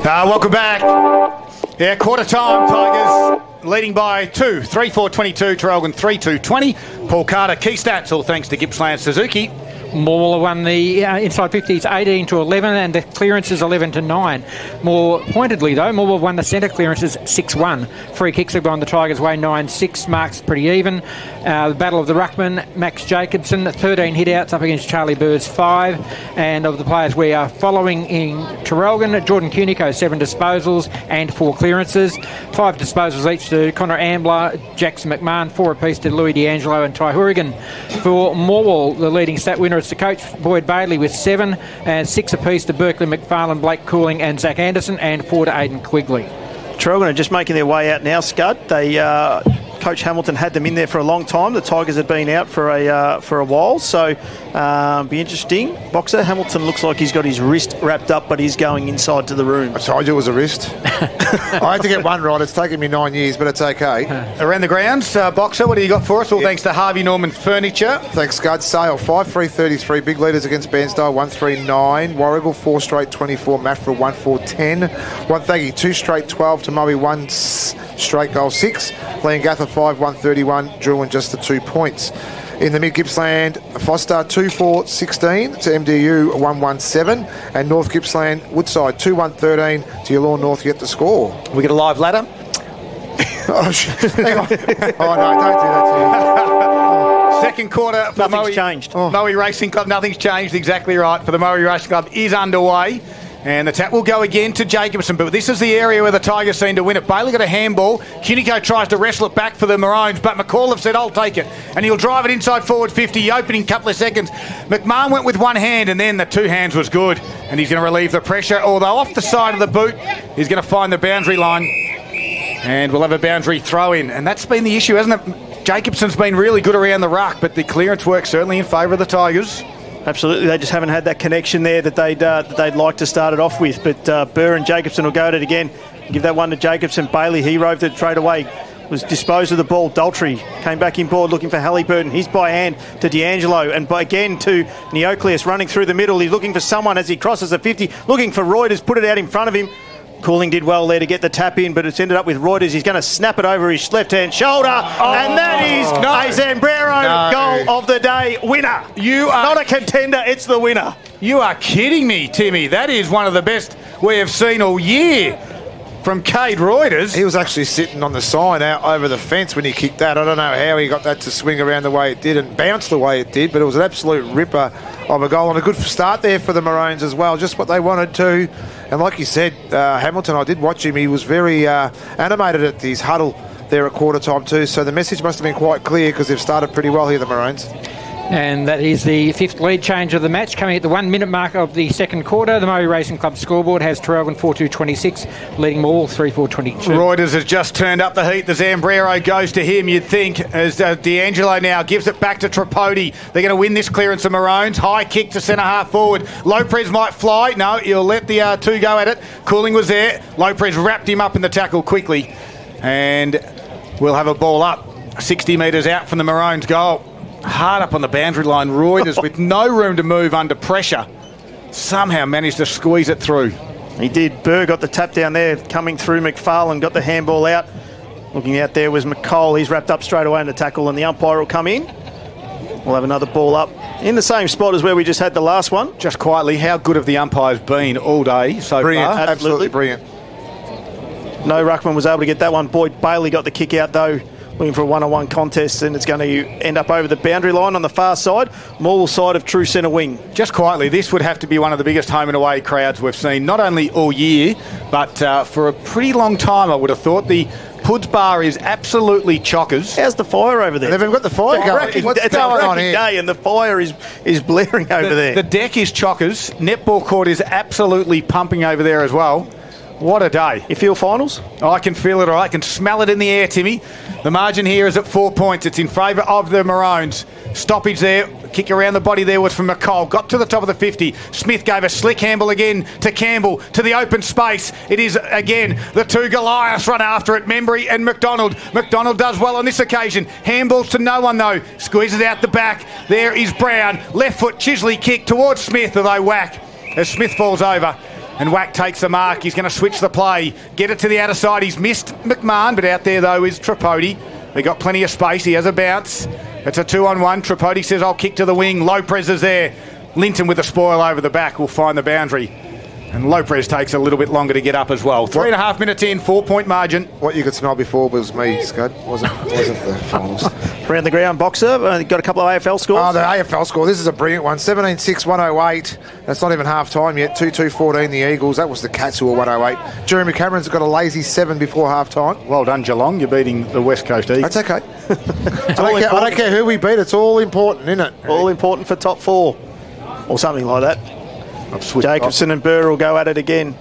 Welcome back. Yeah, quarter time. Tigers leading by 2. 3-4-22. Traralgon 3-2-20. Paul Carter, key stats, all thanks to Gippsland Suzuki. Morwell won the inside 50s 18-11 and the clearances 11-9. More pointedly though, Morwell won the centre clearances 6-1. Free kicks have gone the Tigers' way 9-6. Marks pretty even. The Battle of the Ruckman, Max Jacobson 13 hit-outs up against Charlie Bird's 5. And of the players we are following in Traralgon, Jordan Cunico 7 disposals and 4 clearances. 5 disposals each to Connor Ambler, Jackson McMahon, 4 apiece to Louis D'Angelo and Ty Hourigan. For Morwell, the leading stat winner is the coach Boyd Bailey with 7 and 6 apiece to Berkeley McFarlane, Blake Cooling and Zach Anderson, and 4 to Aidan Quigley. Traralgon are just making their way out now, Scud. They Coach Hamilton had them in there for a long time. The Tigers had been out for a while, so be interesting. Boxer Hamilton looks like he's got his wrist wrapped up, but he's going inside to the room. I told you it was a wrist. I had to get one right. It's taken me 9 years, but it's okay. Around the grounds, Boxer, what do you got for us? All thanks to Harvey Norman Furniture. Thanks, Scud. Sale 5-3-33. Big leaders against Bairnsdale 1-3-9. Warragul 4 straight 24. Maffra 1-4-10. Wonthaggi 2 straight 12. Tamoe 1 straight goal 6. Leongatha 5-1-31. Druin just the 2 points. In the mid-Gippsland, Foster 2-4-16 to MDU 1-1-7, and North Gippsland Woodside 2-1-13 to Yallourn North yet to score. We get a live ladder. Oh, hang on. Oh, no, don't do that to me. Second quarter for Nothing's the changed. Moe Racing Club. Nothing's changed. Exactly right. For the Moe Racing Club is underway. And the tap will go again to Jacobson. But this is the area where the Tigers seem to win it. Bailey got a handball. Cunico tries to wrestle it back for the Maroons. But McCall said, I'll take it. And he'll drive it inside forward 50. Opening couple of seconds. McMahon went with one hand. And then the 2 hands was good. And he's going to relieve the pressure. Although off the side of the boot, he's going to find the boundary line. And we'll have a boundary throw in. And that's been the issue, hasn't it? Jacobson's been really good around the ruck. But the clearance work certainly in favour of the Tigers. Absolutely, they just haven't had that connection there that they'd like to start it off with. But Burr and Jacobson will go at it again. Give that one to Jacobson. Bailey, he roved it straight away. Was disposed of the ball. Daltrey came back in board looking for Halliburton. He's by hand to D'Angelo. And again to Neocleus running through the middle. He's looking for someone as he crosses the 50. Looking for Reuters. Put it out in front of him. Cooling did well there to get the tap in, but it's ended up with Reuters. He's going to snap it over his left-hand shoulder, and that is a Zambrero goal of the day winner. You are not a contender, it's the winner. You are kidding me, Timmy. That is one of the best we have seen all year from Cade Reuters. He was actually sitting on the sign out over the fence when he kicked that. I don't know how he got that to swing around the way it did and bounce the way it did, but it was an absolute ripper of a goal and a good start there for the Maroons as well. Just what they wanted to. And like you said, Hamilton, I did watch him. He was very animated at his huddle there at quarter time too. So the message must have been quite clear because they've started pretty well here, the Maroons. And that is the 5th lead change of the match, coming at the 1 minute mark of the second quarter. The Murray Racing Club scoreboard has Traralgon 4-2-26, leading Morwell 3-4-22. Reuters has just turned up the heat. The Zambrero goes to him, you'd think, as D'Angelo now gives it back to Tripodi. They're going to win this clearance of Maroons. High kick to centre half forward. Lopez might fly. No, he'll let the two go at it. Cooling was there. Lopez wrapped him up in the tackle quickly. And we'll have a ball up 60 metres out from the Maroons' goal. Hard up on the boundary line. Reuters with no room to move under pressure somehow managed to squeeze it through. He did. Burr got the tap down there coming through. McFarlane got the handball out. Looking out there was McCole. He's wrapped up straight away in the tackle and the umpire will come in. We'll have another ball up in the same spot as where we just had the last one. Just quietly, how good have the umpires been all day so Brilliant. far? Absolutely brilliant. No ruckman was able to get that one. Boyd Bailey got the kick out though, looking for a one-on-one contest, and it's going to end up over the boundary line on the far side, Morwell side of true centre wing. Just quietly, this would have to be one of the biggest home and away crowds we've seen, not only all year, but for a pretty long time, I would have thought. The Puds Bar is absolutely chockers. How's the fire over there? They've even got the fire going. What's it's going a on cracking here? day and the fire is blaring over there. The deck is chockers. Netball court is absolutely pumping over there as well. What a day. You feel finals? I can feel it all right. I can smell it in the air, Timmy. The margin here is at 4 points. It's in favour of the Maroons. Stoppage there. Kick around the body there was from McCall. Got to the top of the 50. Smith gave a slick handball again to Campbell to the open space. It is again the two Goliaths run after it. Membry and McDonald. McDonald does well on this occasion. Handballs to no one though. Squeezes out the back. There is Brown. Left foot Chisley kick towards Smith, although Whack as Smith falls over. And Whack takes the mark. He's going to switch the play. Get it to the outer side. He's missed McMahon, but out there, though, is Tripodi. They got plenty of space. He has a bounce. It's a 2-on-1. Tripodi says, I'll kick to the wing. Lopez is there. Linton with a spoil over the back will find the boundary. And Lopez takes a little bit longer to get up as well. 3.5 minutes in, 4-point margin. What you could smell before was me, Scud. Wasn't the finals. Around the ground boxer, got a couple of AFL scores. Oh, the AFL score. This is a brilliant one. 17-6, 108. That's not even half time yet. 2-2-14, the Eagles. That was the Cats who were 108. Jeremy Cameron's got a lazy 7 before half time. Well done, Geelong. You're beating the West Coast Eagles. That's okay. I don't care who we beat. It's all important, isn't it? All important for top 4. Or something like that. Jacobson and Burr will go at it again.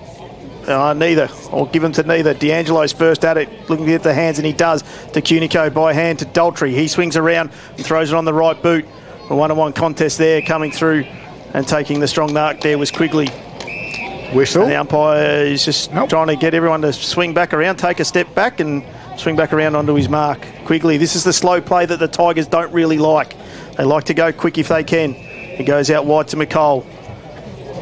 Neither. I'll give them to neither. D'Angelo's first at it, looking to get the hands, and he does. To Cunico by hand to Daltrey. He swings around and throws it on the right boot. A one-on-one contest there coming through, and taking the strong mark there was Quigley. Whistle. And the umpire is just trying to get everyone to swing back around, take a step back and swing back around onto his mark. Quigley, this is the slow play that the Tigers don't really like. They like to go quick if they can. He goes out wide to McCole.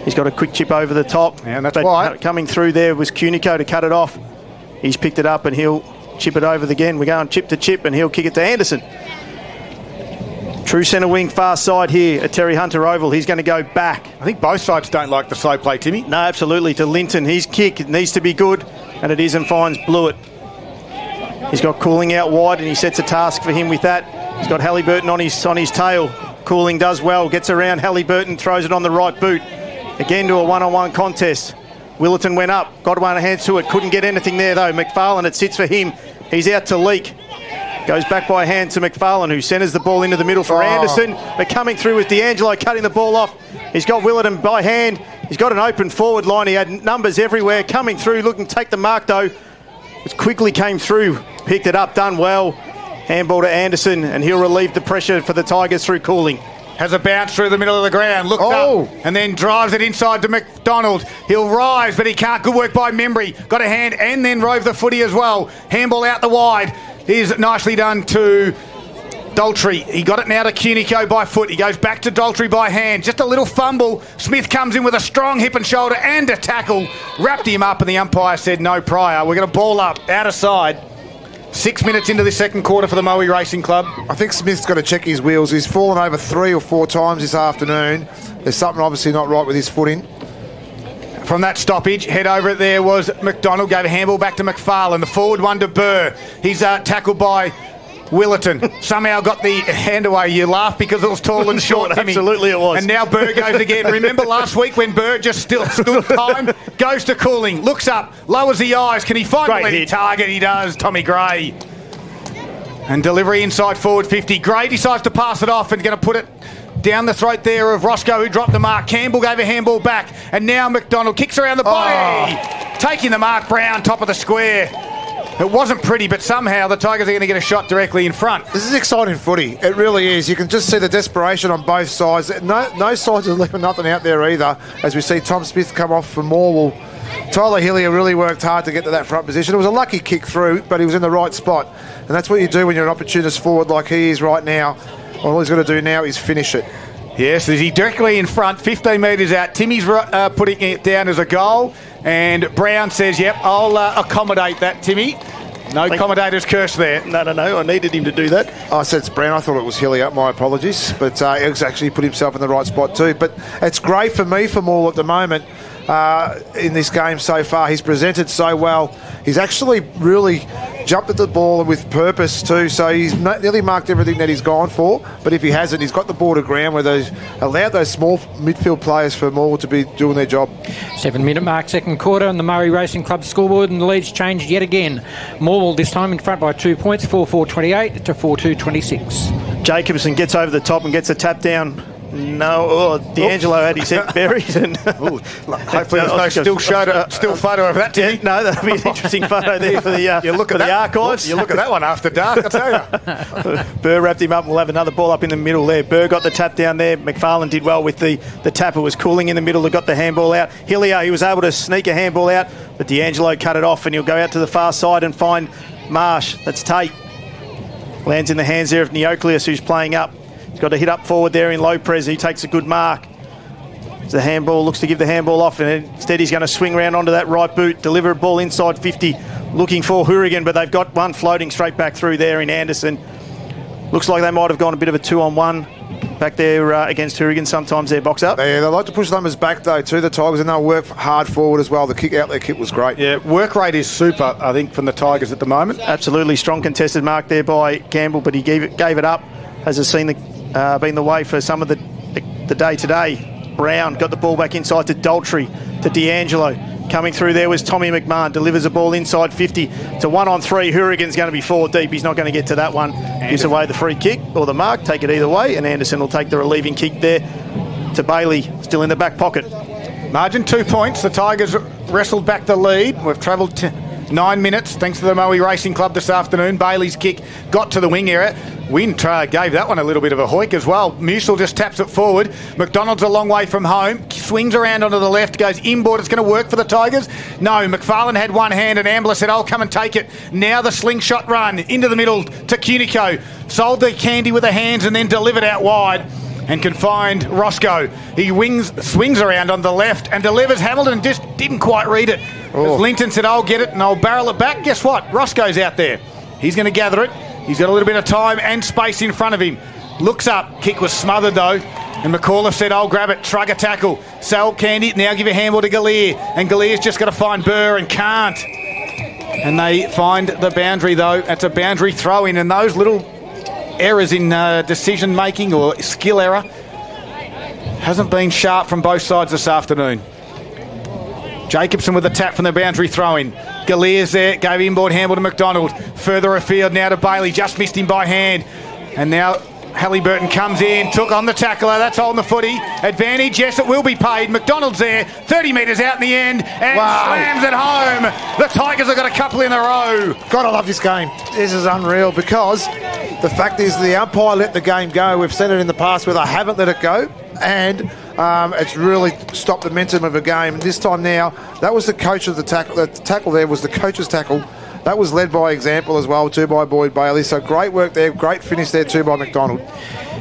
He's got a quick chip over the top. Yeah, and that's why. Coming through there was Cunico to cut it off. He's picked it up and he'll chip it over again. We're going chip to chip and he'll kick it to Anderson. True centre wing, far side here at Terry Hunter Oval. He's going to go back. I think both sides don't like the slow play, Timmy. No, absolutely. To Linton. His kick needs to be good, and it is, and finds Blewett. He's got Cooling out wide, and he sets a task for him with that. He's got Halliburton on his tail. Cooling does well, gets around Halliburton, throws it on the right boot. Again to a one-on-one contest. Willerton went up, got one hand to it, couldn't get anything there though. McFarlane, it sits for him. He's out to Leak. Goes back by hand to McFarlane, who centres the ball into the middle for Anderson. But coming through with D'Angelo, cutting the ball off. He's got Willerton by hand. He's got an open forward line. He had numbers everywhere. Coming through, looking to take the mark though. It quickly came through, picked it up, done well. Handball to Anderson, and he'll relieve the pressure for the Tigers through Cooling. Has a bounce through the middle of the ground, looks up, and then drives it inside to McDonald. He'll rise, but he can't. Good work by Membry. Got a hand and then rove the footy as well. Handball out the wide. Is nicely done to Daltrey. He got it now to Cunico by foot. He goes back to Daltrey by hand. Just a little fumble. Smith comes in with a strong hip and shoulder and a tackle. Wrapped him up, and the umpire said no prior. We're going to ball up, out of side. 6 minutes into the second quarter for the Moe Racing Club. I think Smith's got to check his wheels. He's fallen over 3 or 4 times this afternoon. There's something obviously not right with his footing. From that stoppage, head over it there was McDonald, gave a handball back to McFarlane. The forward one to Burr. He's tackled by Willerton. Somehow got the hand away. You laugh because it was tall and short, Timmy. Absolutely it was. And now Burr goes again. Remember last week when Burr just still stood time? Goes to Cooling, looks up, lowers the eyes. Can he find a target? He does, Tommy Gray. And delivery inside forward 50. Gray decides to pass it off and going to put it down the throat there of Roscoe, who dropped the mark. Campbell gave a handball back. And now McDonald kicks around the body. Taking the mark. Brown, top of the square. It wasn't pretty, but somehow the Tigers are going to get a shot directly in front. This is exciting footy. It really is. You can just see the desperation on both sides. No sides are leaving nothing out there either, as we see Tom Smith come off from Morwell. Tyler Hillier really worked hard to get to that front position. It was a lucky kick through, but he was in the right spot. And that's what you do when you're an opportunist forward like he is right now. All he's got to do now is finish it. Yes, he's directly in front, 15 metres out. Timmy's putting it down as a goal. And Brown says, yep, I'll accommodate that, Timmy. No commentator's curse there. No, I needed him to do that. I said it's Brown. I thought it was Hillier. My apologies. But he's actually put himself in the right spot too. But it's great for me for Morwell at the moment in this game so far. He's presented so well. He's actually really jumped at the ball with purpose too. So he's nearly marked everything that he's gone for. But if he hasn't, he's got the ball to ground where they've allowed those small midfield players for Morwell to be doing their job. 7-minute mark, second quarter, on the Murray Racing Club scoreboard, and the lead's changed yet again. Morwell this time in front by 2 points, 4-4-28 to 4-2-26. Jacobson gets over the top and gets a tap down. No, D'Angelo had his head buried. And hopefully there's no still photo of that, Timmy. No, that'll be an interesting photo there for the, the archives. You look at that one after dark, I tell you. Burr wrapped him up. We'll have another ball up in the middle there. Burr got the tap down there. McFarlane did well with the tap. It was cooling in the middle. They got the handball out. Hillier, he was able to sneak a handball out, but D'Angelo cut it off, and he'll go out to the far side and find Marsh. That's Tate. Lands in the hands there of Neocleus, who's playing up. He's got to hit up forward there in low press. He takes a good mark. The handball looks to give the handball off, and instead he's going to swing around onto that right boot, deliver a ball inside 50, looking for Hourigan, but they've got one floating straight back through there in Anderson. Looks like they might have gone a bit of a 2-on-1 back there against Hourigan. Sometimes they box up. Yeah, they like to push numbers back though too, the Tigers, and they'll work hard forward as well. The kick out there kick was great. Yeah, work rate is super, I think, from the Tigers at the moment. Absolutely strong contested mark there by Campbell, but he gave it up. Has it been the way for some of the day today. Brown got the ball back inside to Daltrey, to D'Angelo. Coming through there was Tommy McMahon, delivers a ball inside 50 to 1-on-3. Hourigan's going to be 4 deep. He's not going to get to that one. Gives away the free kick or the mark. Take it either way, and Anderson will take the relieving kick there to Bailey, still in the back pocket. Margin 2 points. The Tigers wrestled back the lead. We've travelled 9 minutes thanks to the Moe Racing Club this afternoon. Bailey's kick got to the wing area. Winter gave that one a little bit of a hoik as well. Musil just taps it forward. McDonald's a long way from home. Swings around onto the left, goes inboard. It's going to work for the Tigers. No, McFarlane had one hand and Ambler said, I'll come and take it. Now the slingshot run into the middle to Cunico. Sold the candy with the hands and then delivered out wide. And can find Roscoe. He swings around on the left and delivers. Hamilton just didn't quite read it. As Linton said, I'll get it and I'll barrel it back. Guess what? Roscoe's out there. He's going to gather it. He's got a little bit of time and space in front of him. Looks up. Kick was smothered though. And McCauliffe said, I'll grab it. Shrug a tackle. Sell Candy. Now give a handball to Gallier. And Gallier's just got to find Burr and can't. And they find the boundary though. That's a boundary throw in. And those little errors in decision making or skill error hasn't been sharp from both sides this afternoon. Jacobson with a tap from the boundary throw-in. Gallier's there, gave inboard handball to McDonald. Further afield now to Bailey, just missed him by hand. And now Halliburton comes in, took on the tackler, that's holding the footy. Advantage, yes, it will be paid. McDonald's there, 30 metres out in the end, and slams it home. The Tigers have got a couple in a row. God, I love this game. This is unreal because the fact is the umpire let the game go. We've seen it in the past where they haven't let it go, and it's really stopped the momentum of a game. This time now, that was the coach of the tackle. The tackle there was the coach's tackle. That was led by example as well, too, by Boyd Bailey. So great work there, great finish there too by McDonald.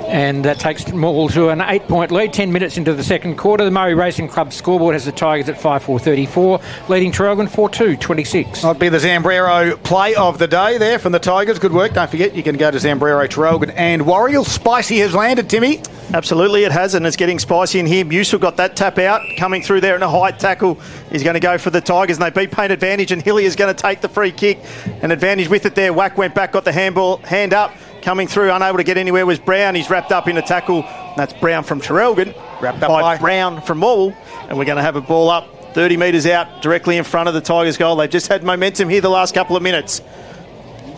And that takes Morwell to an 8-point lead, 10 minutes into the second quarter. The Murray Racing Club scoreboard has the Tigers at 5-4-34, leading Traralgon 4-2-26. That'd be the Zambrero play of the day there from the Tigers. Good work. Don't forget, you can go to Zambrero, Traralgon and Warrigal. Spicy has landed, Timmy. Absolutely, it has, and it's getting spicy in here. Musil got that tap out, coming through there in a high tackle. He's going to go for the Tigers, and they beat paint advantage, and Hillier is going to take the free kick. An advantage with it there. Whack went back, got the handball, hand up. Coming through, unable to get anywhere was Brown. He's wrapped up in a tackle. That's Brown from Traralgon. Wrapped up by Brown from Morwell. And we're going to have a ball up 30 metres out, directly in front of the Tigers' goal. They've just had momentum here the last couple of minutes.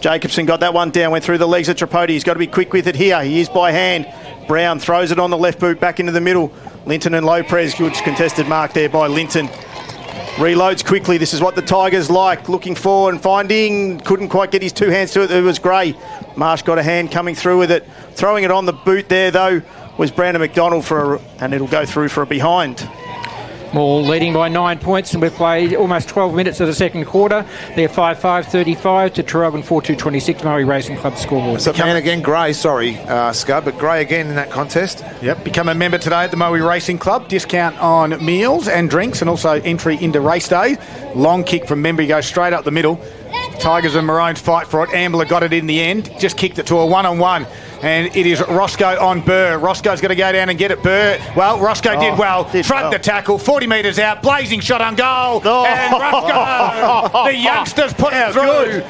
Jacobson got that one down, went through the legs of Tripodi. He's got to be quick with it here. He is by hand. Brown throws it on the left boot back into the middle. Linton and Lopez, good contested mark there by Linton. Reloads quickly. This is what the Tigers like. Looking for and finding. Couldn't quite get his two hands to it. It was Gray. Marsh got a hand coming through with it. Throwing it on the boot there, though, was Brandon McDonald and it'll go through for a behind. Morwell leading by 9 points, and we've played almost 12 minutes of the second quarter. They're 5-5-35 to Traralgon 4-2-26. Murray Racing Club scoreboard. So man again, Gray, sorry, Scud, but Gray again in that contest. Yep, become a member today at the Murray Racing Club. Discount on meals and drinks, and also entry into race day. Long kick from member, goes straight up the middle. Tigers and Maroons fight for it. Ambler got it in the end, just kicked it to a one-on-one. And it is Roscoe on Burr. Roscoe's going to go down and get it. Burr, well, Roscoe did well. Shrugged the tackle, 40 metres out, blazing shot on goal. And Roscoe, the youngsters put it through.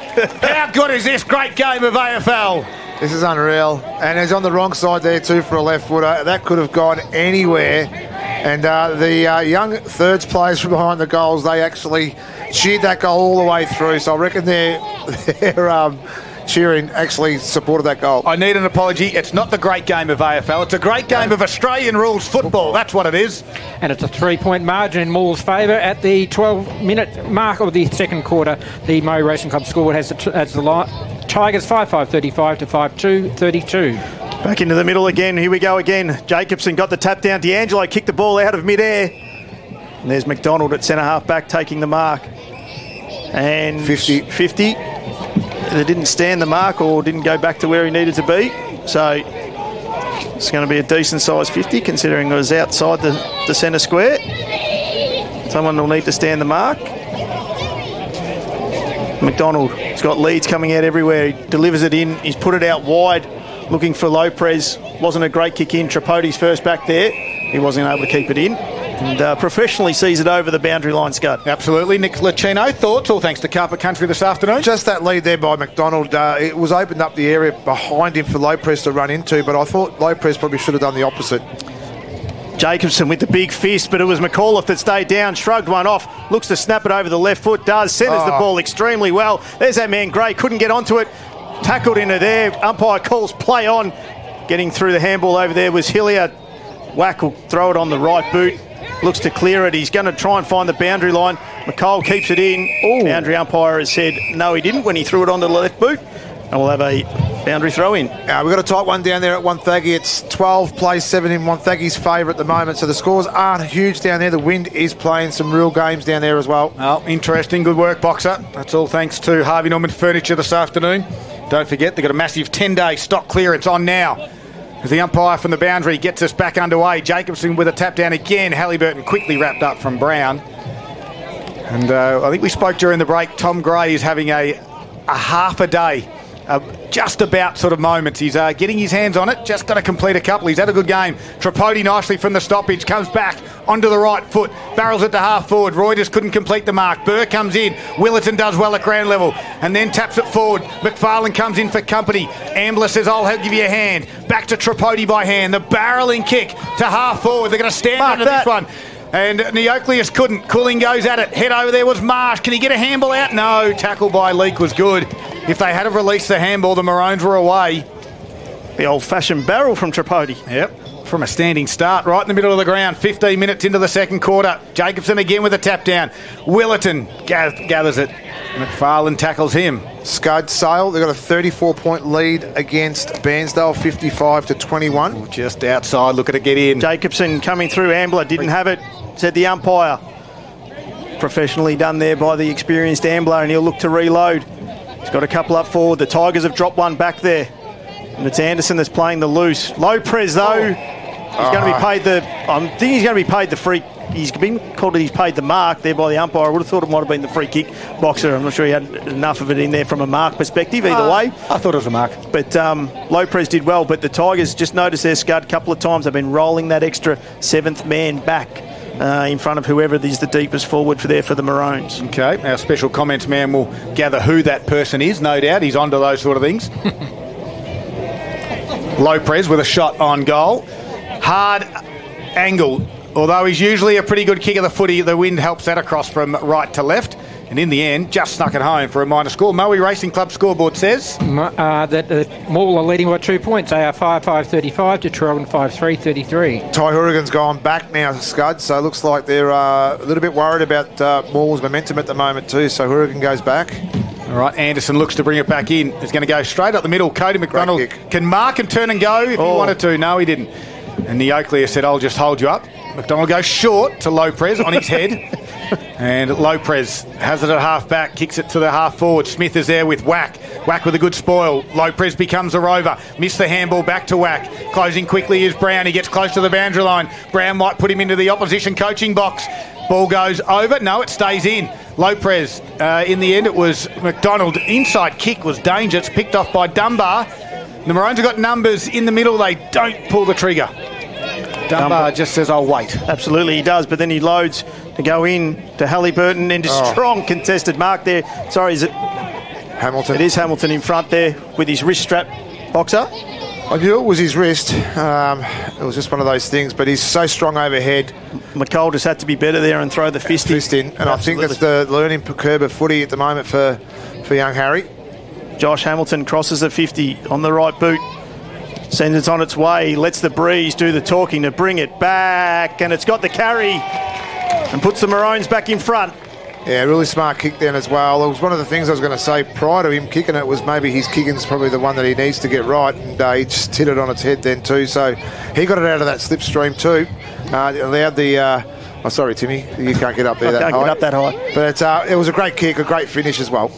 How good is this great game of AFL? This is unreal. And he's on the wrong side there too for a left footer. That could have gone anywhere. And the young thirds players from behind the goals, they actually cheered that goal all the way through. So I reckon their cheering actually supported that goal. I need an apology. It's not the great game of AFL. It's a great game of Australian rules football. That's what it is. And it's a 3-point margin in Morwell's favour at the 12-minute mark of the second quarter. The Murray Racing Club scoreboard has the Tigers 5-5-35 to 5-2-32. Back into the middle again. Here we go again. Jacobson got the tap down. D'Angelo kicked the ball out of mid-air. And there's McDonald at centre half back taking the mark. And 50. They didn't stand the mark or didn't go back to where he needed to be. So it's going to be a decent size 50 considering it was outside the centre square. Someone will need to stand the mark. McDonald has got leads coming out everywhere. He delivers it in. He's put it out wide looking for Lopez. Wasn't a great kick in. Tripodi's first back there. He wasn't able to keep it in. And professionally sees it over the boundary line, Scud. Absolutely. Nick Licino, thoughts? All thanks to Carpet Country this afternoon. Just that lead there by McDonald. It was opened up the area behind him for Lopez to run into, but I thought Lopez probably should have done the opposite. Jacobson with the big fist, but it was McAuliffe that stayed down, shrugged one off, looks to snap it over the left foot, does, centres the ball extremely well. There's that man Gray, couldn't get onto it, tackled into there, umpire calls play on. Getting through the handball over there was Hilliard. Wack will throw it on the right boot. Looks to clear it. He's going to try and find the boundary line. McCall keeps it in. Ooh. Boundary umpire has said no, he didn't when he threw it on the left boot. And we'll have a boundary throw in. We've got a tight one down there at Wonthaggi. It's 12 plays 7 in Wonthaggi's favour at the moment. So the scores aren't huge down there. The wind is playing some real games down there as well. Oh, interesting. Good work, Boxer. That's all thanks to Harvey Norman Furniture this afternoon. Don't forget, they've got a massive 10-day stock clearance on now. As the umpire from the boundary gets us back underway. Jacobson with a tap down again. Halliburton quickly wrapped up from Brown. And I think we spoke during the break. Tom Gray is having a half a day, just about sort of moments. He's getting his hands on it. Just got to complete a couple. He's had a good game. Tripodi nicely from the stoppage. Comes back onto the right foot. Barrels it to half forward. Roy just couldn't complete the mark. Burr comes in. Willerton does well at ground level. And then taps it forward. McFarlane comes in for company. Ambler says, I'll give you a hand. Back to Tripodi by hand. The barrelling kick to half forward. They're going to stand under this one. And Neocleus couldn't. Cooling goes at it. Head over there was Marsh. Can he get a handball out? No. Tackle by Leake was good. If they had have released the handball, the Maroons were away. The old-fashioned barrel from Tripodi. Yep. From a standing start right in the middle of the ground. 15 minutes into the second quarter. Jacobson again with a tap down. Willerton gathers it. McFarlane tackles him. Scud Sale, they've got a 34-point lead against Bairnsdale, 55-21. Just outside, looking to get in. Jacobson coming through. Ambler didn't have it, said the umpire. Professionally done there by the experienced Ambler, and he'll look to reload. He's got a couple up forward. The Tigers have dropped one back there. And it's Anderson that's playing the loose. Lopez, though, he's going to be paid I think he's going to be paid the free. He's been called it. He's paid the mark there by the umpire. I would have thought it might have been the free kick. Boxer, I'm not sure he had enough of it in there from a mark perspective. Either way, I thought it was a mark. But Lopez did well. But the Tigers just noticed their Scud a couple of times. They've been rolling that extra seventh man back in front of whoever is the deepest forward for the Maroons. Okay, our special comments man will gather who that person is. No doubt, he's onto those sort of things. Lopez with a shot on goal. Hard angle. Although he's usually a pretty good kick of the footy, the wind helps that across from right to left. And in the end, just snuck it home for a minor score. Moe Racing Club scoreboard says that Morwell are leading by 2 points. They are 5-5-35 to Traralgon 5-3-33. Ty Hourigan's gone back now, Scud, so it looks like they're a little bit worried about Morwell's momentum at the moment too, so Hourigan goes back. All right, Anderson looks to bring it back in. He's going to go straight up the middle. Cody McDonald can mark and turn and go if he wanted to. No, he didn't. And the Oakley said, I'll just hold you up. McDonald goes short to Lopez on his head. And Lopez has it at half back, kicks it to the half forward. Smith is there with Whack. Whack with a good spoil. Lopez becomes a rover. Missed the handball back to Whack. Closing quickly is Brown. He gets close to the boundary line. Brown might put him into the opposition coaching box. Ball goes over. No, it stays in. Lopez, in the end, it was McDonald. Inside kick was danger. It's picked off by Dunbar. The Maroons have got numbers in the middle. They don't pull the trigger. Dunbar just says, I'll wait. Absolutely, he does, but then he loads to go in to Halliburton and a strong contested mark there. Sorry, is it Hamilton? It is Hamilton in front there with his wrist strap, Boxer. I knew it was his wrist. It was just one of those things, but he's so strong overhead. McCall just had to be better there and throw the fist in. And I think that's the learning curve of footy at the moment for young Harry. Josh Hamilton crosses the 50 on the right boot. Sends it on its way, lets the breeze do the talking to bring it back, and it's got the carry and puts the Maroons back in front. Yeah, really smart kick then as well. It was one of the things I was going to say prior to him kicking it was maybe his kicking's probably the one that he needs to get right, and he just hit it on its head then too. So he got it out of that slipstream too. Allowed the... sorry, Timmy, you can't get up there that high. Can't get up that high. But it was a great kick, a great finish as well.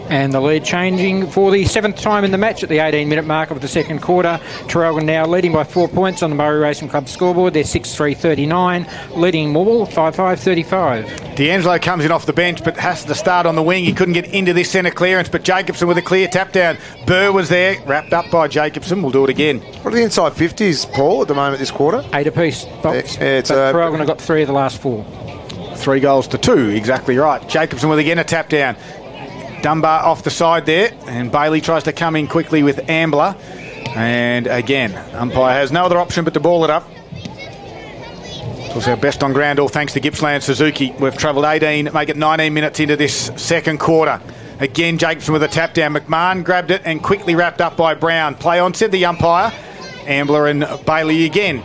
And the lead changing for the 7th time in the match at the 18-minute mark of the second quarter. Traralgon now leading by 4 points on the Murray Racing Club scoreboard. They're 6-3-39, leading Morwell 5-5-35. D'Angelo comes in off the bench but has to start on the wing. He couldn't get into this centre clearance, but Jacobson with a clear tap down. Burr was there, wrapped up by Jacobson. We'll do it again. What are the inside 50s, Paul, at the moment this quarter? 8 apiece, Box. Traralgon have got 3 of the last 4. 3 goals to 2, exactly right. Jacobson with again a tap down. Dunbar off the side there, and Bailey tries to come in quickly with Ambler. And again, umpire has no other option but to ball it up. It's our best on ground, all thanks to Gippsland Suzuki. We've travelled 18, make it 19 minutes into this second quarter. Again, Jacobson with a tap down. McMahon grabbed it and quickly wrapped up by Brown. Play on, said the umpire. Ambler and Bailey again.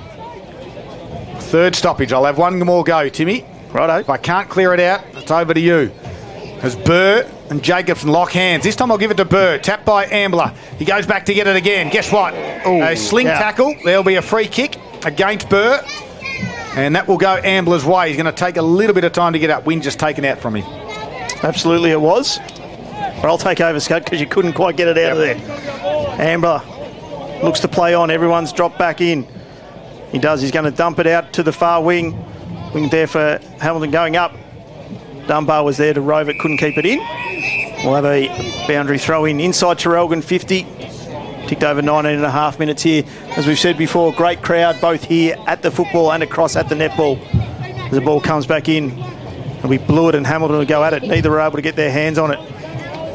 3rd stoppage. I'll have one more go, Timmy. Righto. If I can't clear it out, it's over to you. As Burr and Jacobson lock hands. This time I'll give it to Burr. Tapped by Ambler. He goes back to get it again. Guess what? A sling tackle. There'll be a free kick against Burr. And that will go Ambler's way. He's going to take a little bit of time to get up. Wind just taken out from him. Absolutely it was. But I'll take over, Scott, because you couldn't quite get it out of there. Ambler looks to play on. Everyone's dropped back in. He does. He's going to dump it out to the far wing. Wing there for Hamilton going up. Dunbar was there to rove it, couldn't keep it in. We'll have a boundary throw in inside Traralgon 50. Ticked over 19 and a half minutes here. As we've said before, great crowd both here at the football and across at the netball. As the ball comes back in, and we blew it and Hamilton will go at it. Neither were able to get their hands on it.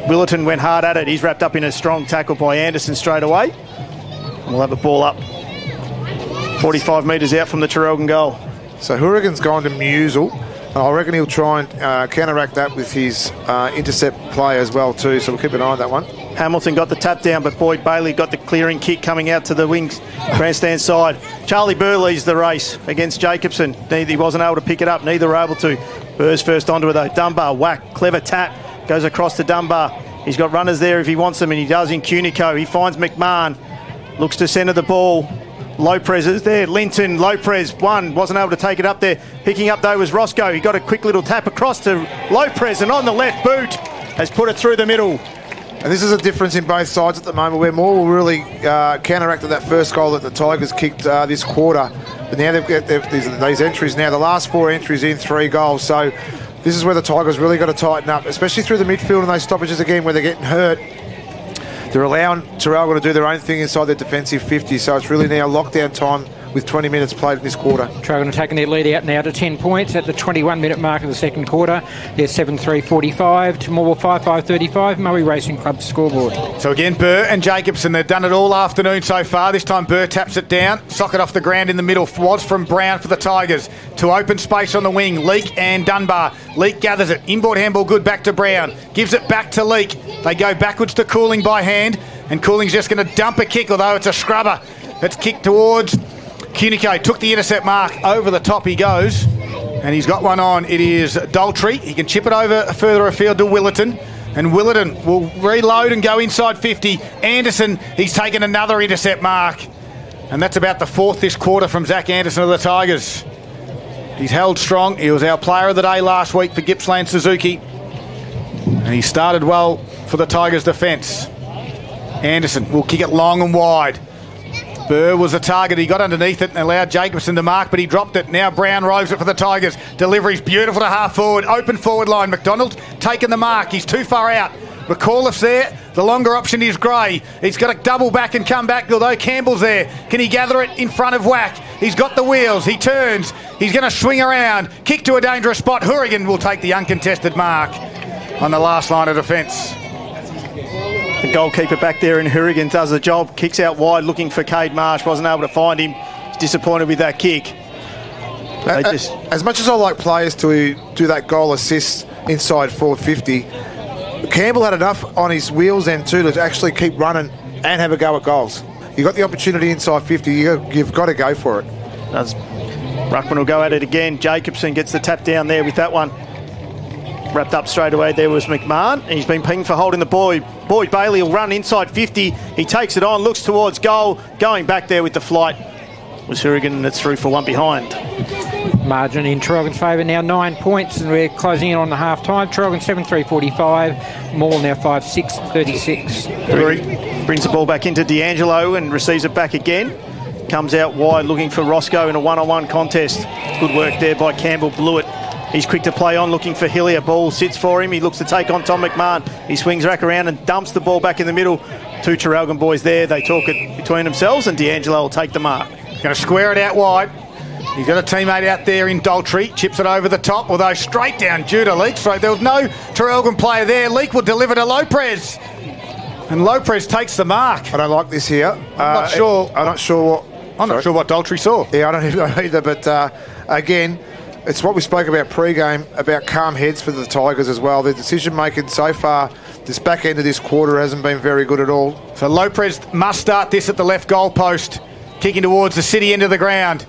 Willerton went hard at it. He's wrapped up in a strong tackle by Anderson straight away. And we'll have the ball up 45 metres out from the Traralgon goal. So Hourigan's gone to Musel. I reckon he'll try and counteract that with his intercept play as well too, so we'll keep an eye on that one. Hamilton got the tap down, but Boyd Bailey got the clearing kick coming out to the wings grandstand side. Charlie Burr leads the race against Jacobson. He wasn't able to pick it up, neither were able to. Burr's first onto it though. Dunbar, whack, clever tap, goes across to Dunbar. He's got runners there if he wants them, and he does in Cunico. He finds McMahon, looks to centre the ball. Lopez is there. Linton, Lopez, wasn't able to take it up there. Picking up though was Roscoe. He got a quick little tap across to Lopez, and on the left boot has put it through the middle. And this is a difference in both sides at the moment, where Morwell really counteracted that first goal that the Tigers kicked this quarter. But now they've got these entries now. The last 4 entries in, 3 goals. So this is where the Tigers really got to tighten up, especially through the midfield and those stoppages again where they're getting hurt. They're allowing Traralgon to do their own thing inside their defensive 50, so it's really now lockdown time with 20 minutes played in this quarter. Traralgon taking their lead out now to 10 points at the 21-minute mark of the second quarter. They're 7-3-45 to Morwell 5-5-35. Murray Racing Club scoreboard. So again, Burr and Jacobson, they've done it all afternoon so far. This time Burr taps it down. Socket off the ground in the middle. Was from Brown for the Tigers. To open space on the wing. Leake and Dunbar. Leake gathers it. Inboard handball good back to Brown. Gives it back to Leake. They go backwards to Cooling by hand. And Cooling's just going to dump a kick, although it's a scrubber. It's kicked towards Cunico. Took the intercept mark. Over the top he goes. And he's got one on. It is Daltrey. He can chip it over further afield to Willerton. And Willerton will reload and go inside 50. Anderson, he's taken another intercept mark. And that's about the fourth this quarter from Zach Anderson of the Tigers. He's held strong. He was our player of the day last week for Gippsland Suzuki. And he started well for the Tigers' defence. Anderson will kick it long and wide. Burr was the target. He got underneath it and allowed Jacobson to mark, but he dropped it. Now Brown roves it for the Tigers. Delivery's beautiful to half forward. Open forward line. McDonald's taken the mark. He's too far out. McAuliffe's there. The longer option is Gray. He's got to double back and come back, although Campbell's there. Can he gather it in front of Wack? He's got the wheels. He turns. He's going to swing around. Kick to a dangerous spot. Hourigan will take the uncontested mark on the last line of defence. The goalkeeper back there in Hourigan does the job. Kicks out wide looking for Cade Marsh. Wasn't able to find him. He's disappointed with that kick. As much as I like players to do that goal assist inside forward 50, Campbell had enough on his wheels then too to actually keep running and have a go at goals. You got the opportunity inside 50, you've got to go for it. Ruckman will go at it again. Jacobson gets the tap down there with that one. Wrapped up straight away there was McMahon. And he's been pinged for holding the boy. Boyd Bailey will run inside 50. He takes it on, looks towards goal. Going back there with the flight was Hourigan, and it's through for one behind. Margin in Traralgon's favour now 9 points, and we're closing in on the half time. Traralgon 7-3-45. Morwell now 5-6-36. Brings the ball back into D'Angelo and receives it back again. Comes out wide looking for Roscoe in a one-on-one contest. Good work there by Campbell. Blew it. He's quick to play on, looking for Hillier. Ball sits for him. He looks to take on Tom McMahon. He swings back around and dumps the ball back in the middle. Two Traralgon boys there. They talk it between themselves, and D'Angelo will take the mark. Going to square it out wide. He's got a teammate out there in Daltrey. Chips it over the top, although straight down due to Leake. Straight. There was no Traralgon player there. Leake will deliver to Lopez. And Lopez takes the mark. I don't like this here. I'm not sure what Daltrey saw. Yeah, I don't even know either, but again, it's what we spoke about pre-game, about calm heads for the Tigers as well. Their decision-making so far, this back end of this quarter hasn't been very good at all. So Lopez must start this at the left goal post, kicking towards the city end of the ground.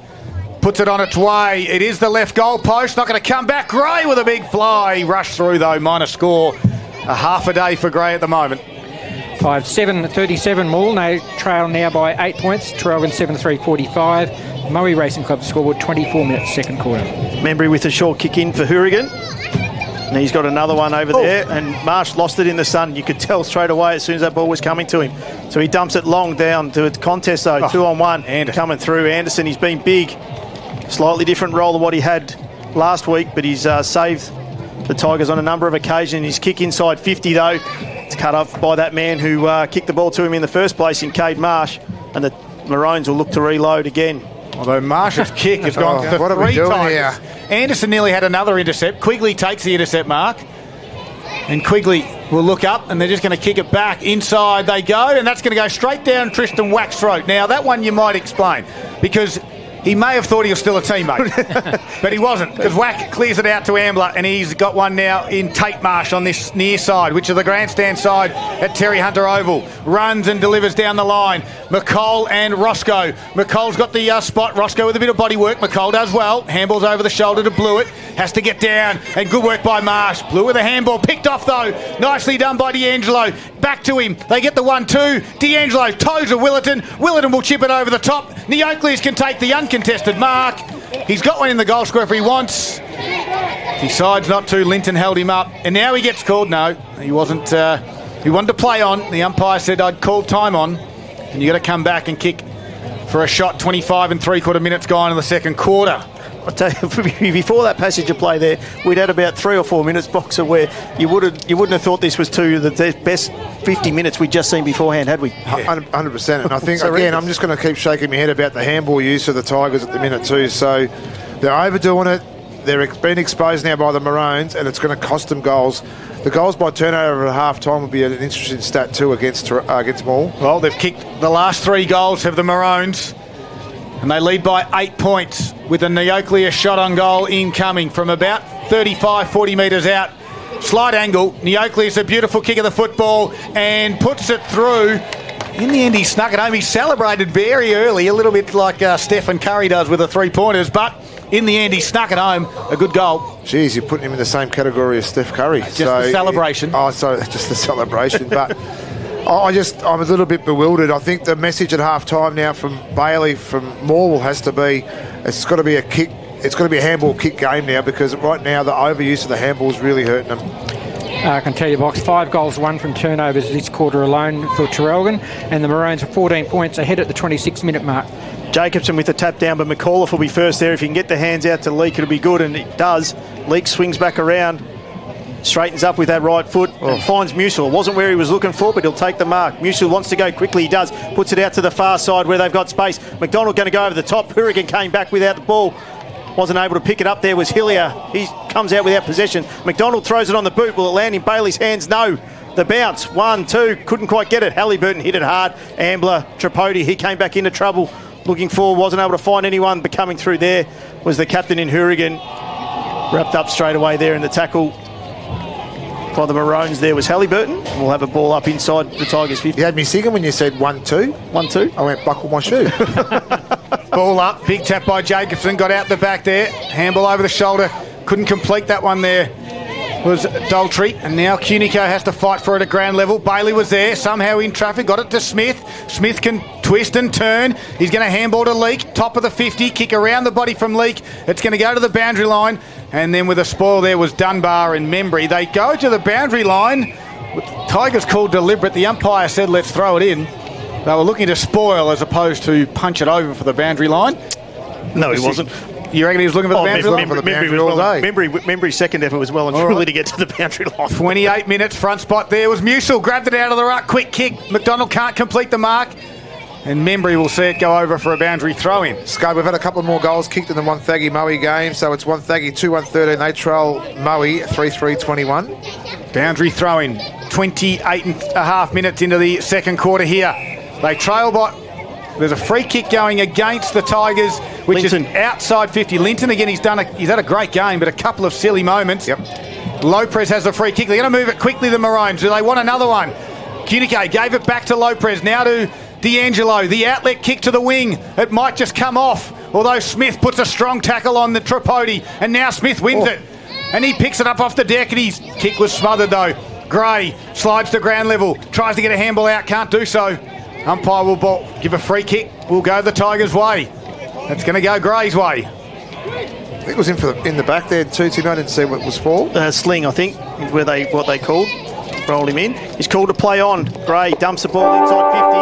Puts it on its way. It is the left goal post. Not going to come back. Gray with a big fly. Rushed through, though. Minor score. A half a day for Gray at the moment. 5-7-37 Morwell. Now trail now by 8 points. Traralgon 7-3-45. Murray Racing Club scoreboard 24 minutes second quarter. Membry with a short kick in for Hourigan. And he's got another one over there. And Marsh lost it in the sun. You could tell straight away as soon as that ball was coming to him. So he dumps it long down to a contest, though. 2-on-1. Anderson. Coming through. Anderson, he's been big. Slightly different role than what he had last week, but he's saved the Tigers on a number of occasions. His kick inside 50, though. It's cut off by that man who kicked the ball to him in the first place in Cade Marsh. And the Maroons will look to reload again. Although Marsh's kick has gone for what are we 3 doing times. here? Anderson nearly had another intercept. Quigley takes the intercept mark. And Quigley will look up, and they're just going to kick it back. Inside they go, and that's going to go straight down Tristan Wack's throat. Now, that one you might explain, because he may have thought he was still a teammate, but he wasn't, because Wack clears it out to Ambler, and he's got one now in Tate Marsh on this near side, which is the grandstand side at Terry Hunter Oval. Runs and delivers down the line. McColl and Roscoe. McColl's got the spot. Roscoe with a bit of body work. McColl does well. Handball's over the shoulder to Blewett. Has to get down, and good work by Marsh. Blewett with a handball. Picked off, though. Nicely done by D'Angelo. Back to him. They get the 1-2. D'Angelo toes to Willerton. Willerton will chip it over the top. Neocles can take the uncontested mark. He's got one in the goal square if he wants. Decides not to. Linton held him up, and now he gets called. No, he wasn't. He wanted to play on. The umpire said, I'd call time on, and you got to come back and kick for a shot. 25 3/4 minutes gone in the second quarter. I tell you, before that passage of play there, we'd had about 3 or 4 minutes, Boxer, where you wouldn't have thought this was the best 50 minutes we'd just seen beforehand, had we? 100%. And I think, again, I'm just going to keep shaking my head about the handball use of the Tigers at the minute too. So they're overdoing it. They're being exposed now by the Maroons, and it's going to cost them goals. The goals by turnover at half-time will be an interesting stat too against Morwell. Well, they've kicked the last 3 goals of the Maroons, and they lead by 8 points with a Neoclear shot on goal incoming from about 35, 40 metres out. Slight angle. Neoclear's a beautiful kick of the football and puts it through. In the end, he snuck it home. He celebrated very early, a little bit like Stephen Curry does with the 3-pointers, but in the end, he snuck it home. A good goal. Geez, you're putting him in the same category as Steph Curry. Just the celebration. Just the celebration. But I'm a little bit bewildered. I think the message at half-time now from Bailey, from Morwell, has to be, it's got to be a kick. It's got to be a handball kick game now, because right now the overuse of the handball is really hurting them. I can tell you, Box, 5 goals, 1 from turnovers this quarter alone for Traralgon, and the Maroons are 14 points ahead at the 26-minute mark. Jacobson with the tap down, but McAuliffe will be first there. If he can get the hands out to Leake, it'll be good, and it does. Leake swings back around, straightens up with that right foot, and finds Musil. It wasn't where he was looking for, but he'll take the mark. Musil wants to go quickly, he does. Puts it out to the far side where they've got space. McDonald going to go over the top. Hourigan came back without the ball. Wasn't able to pick it up. There was Hillier. He comes out without possession. McDonald throws it on the boot. Will it land in Bailey's hands? No. The bounce. 1, 2. Couldn't quite get it. Halliburton hit it hard. Ambler, Tripodi, he came back into trouble. Looking for, wasn't able to find anyone, but coming through there was the captain in Hourigan. Wrapped up straight away there in the tackle by the Maroons. There was Halliburton. We'll have a ball up inside the Tigers 50. You had me singing when you said 1, 2. 1, 2. I went, buckle my shoe. Ball up, big tap by Jacobson, got out the back there, handball over the shoulder, couldn't complete that one there. Was Daltrey, and now Cunico has to fight for it at ground level. Bailey was there, somehow in traffic, got it to Smith. Smith can twist and turn. He's going to handball to Leake, top of the 50, kick around the body from Leake. It's going to go to the boundary line, and then with a spoil there was Dunbar and Membry. They go to the boundary line. Tigers called deliberate. The umpire said, let's throw it in. They were looking to spoil as opposed to punch it over for the boundary line. No, he wasn't. You reckon he was looking for the boundary line? Membry's second effort was well and truly to get to the boundary line. 28 minutes, front spot there was Musil, grabbed it out of the ruck, quick kick. McDonald can't complete the mark, and Membry will see it go over for a boundary throw-in. Scud, we've had a couple more goals kicked in the Wonthaggi Moe game, so it's Wonthaggi 2-1-13, they trail Moe 3-3-21. Boundary throw-in, 28 and a half minutes into the second quarter here. They trail by... There's a free kick going against the Tigers, which Linton is outside 50. Linton, again, he's had a great game, but a couple of silly moments. Yep. Lopez has the free kick. They're going to move it quickly, the Maroons. Do they want another one? Cunico gave it back to Lopez. Now to D'Angelo. The outlet kick to the wing. It might just come off, although Smith puts a strong tackle on the Tripodi, and now Smith wins it. And he picks it up off the deck, and his kick was smothered, though. Gray slides to ground level, tries to get a handball out, can't do so. Umpire will give a free kick. Will go the Tigers' way. It's going to go Gray's way. I think it was in the back there too, Tim. I didn't see what it was for. Sling, I think, what they called. Rolled him in. He's called to play on. Gray dumps the ball inside 50.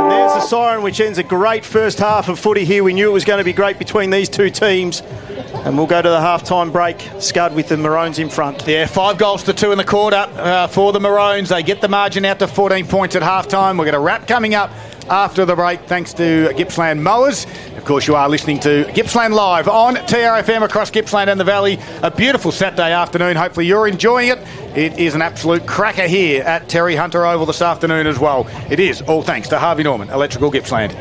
And there's the siren, which ends a great first half of footy here. We knew it was going to be great between these two teams. And we'll go to the half-time break, Scud, with the Maroons in front. Yeah, 5 goals to 2 in the quarter for the Maroons. They get the margin out to 14 points at half-time. We've got a wrap coming up after the break, thanks to Gippsland Mowers. Of course, you are listening to Gippsland Live on TRFM across Gippsland and the Valley. A beautiful Saturday afternoon. Hopefully you're enjoying it. It is an absolute cracker here at Terry Hunter Oval this afternoon as well. It is all thanks to Harvey Norman, Electrical Gippsland.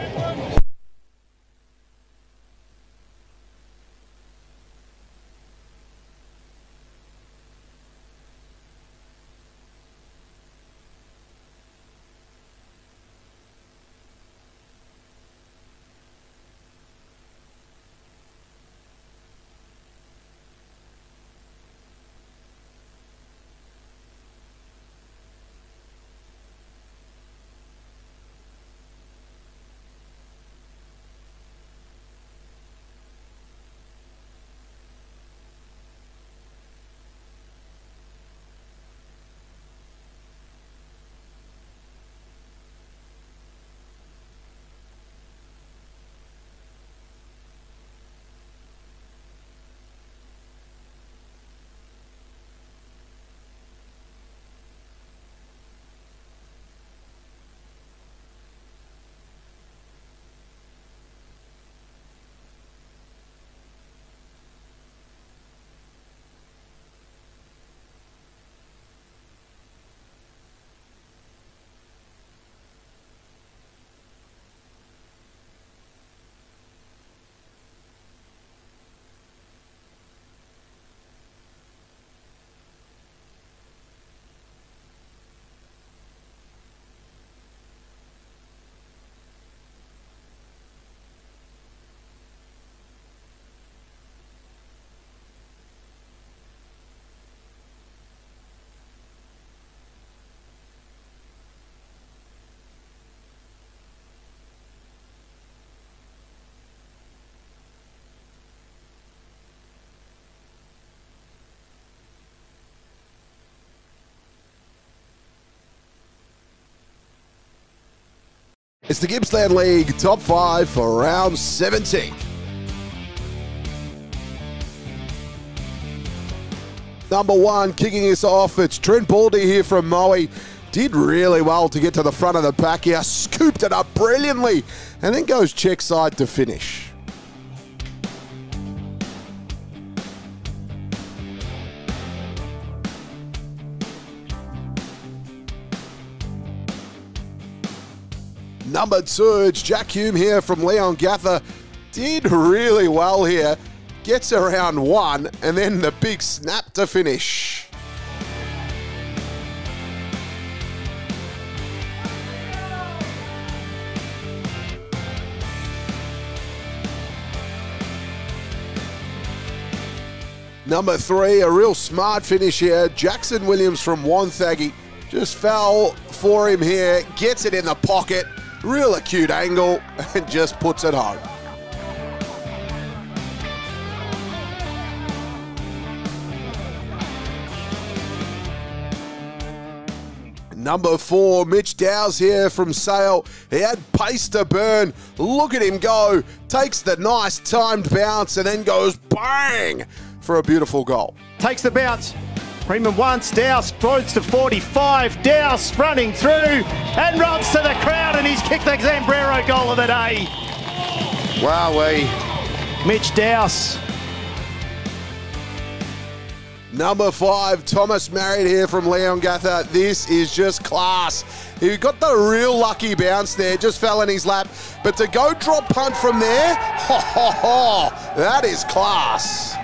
It's the Gippsland League top 5 for round 17. Number 1, kicking us off, it's Trent Baldy here from Moe. Did really well to get to the front of the pack here, scooped it up brilliantly, and then goes check side to finish. Number 2, it's Jack Hume here from Leon Gather. Did really well here. Gets around 1, and then the big snap to finish. Number 3, a real smart finish here. Jackson Williams from Wonthaggi. Just fell for him here. Gets it in the pocket. Real acute angle, and just puts it home. Number 4, Mitch Dowse here from Sale. He had pace to burn. Look at him go. Takes the nice timed bounce and then goes bang for a beautiful goal. Takes the bounce. Freeman once, Dowse throws to 45, Dowse running through and runs to the crowd, and he's kicked the Zambrero goal of the day. Wowee. Mitch Dowse. Number 5, Thomas Marriott here from Leon Gather. This is just class. He got the real lucky bounce there, just fell in his lap. But to go drop punt from there, that is class.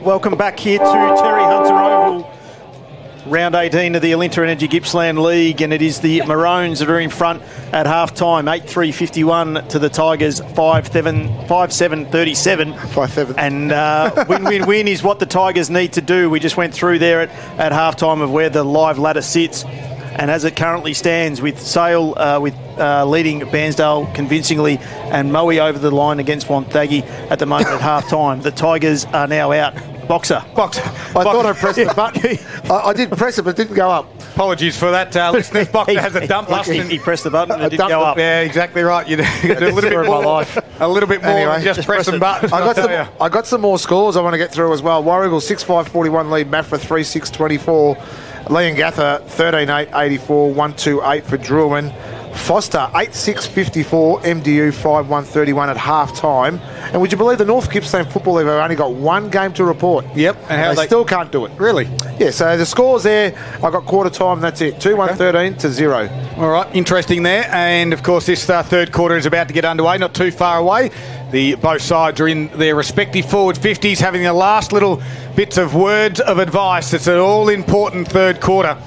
welcome back here to Terry Hunter Oval. Round 18 of the Alinta Energy Gippsland League, and it is the Maroons that are in front at half-time. 8-3-51 to the Tigers, 5-7-37. 5-7. And win is what the Tigers need to do. We just went through there at half-time of where the live ladder sits. And as it currently stands, with Sale leading Bairnsdale convincingly and Moe over the line against Wonthaggi at the moment at half-time, the Tigers are now out. Boxer. I thought I pressed the button. I did press it, but it didn't go up. Apologies for that, listeners. Boxer has a dump lust. He pressed the button and it didn't go up. Yeah, exactly right. You do a little bit more. A little bit more Anyway, than just pressing buttons. I got some more scores I want to get through as well. Warragul 6-5-41 lead Maffra 3-6-24. Leongatha 13-8-84, 1-2-8 for Druin. Foster 8-6-54, MDU 5-1-31 at half-time. And would you believe the North Gippsland Football League have only got one game to report? Yep. And how they still can't do it. Really? Yeah, so the scores there, I got quarter time, that's it. 2-1-13 to 0. All right, interesting there. And, of course, this third quarter is about to get underway, not too far away. Both sides are in their respective forward 50s, having the last little bits of words of advice. It's an all-important third quarter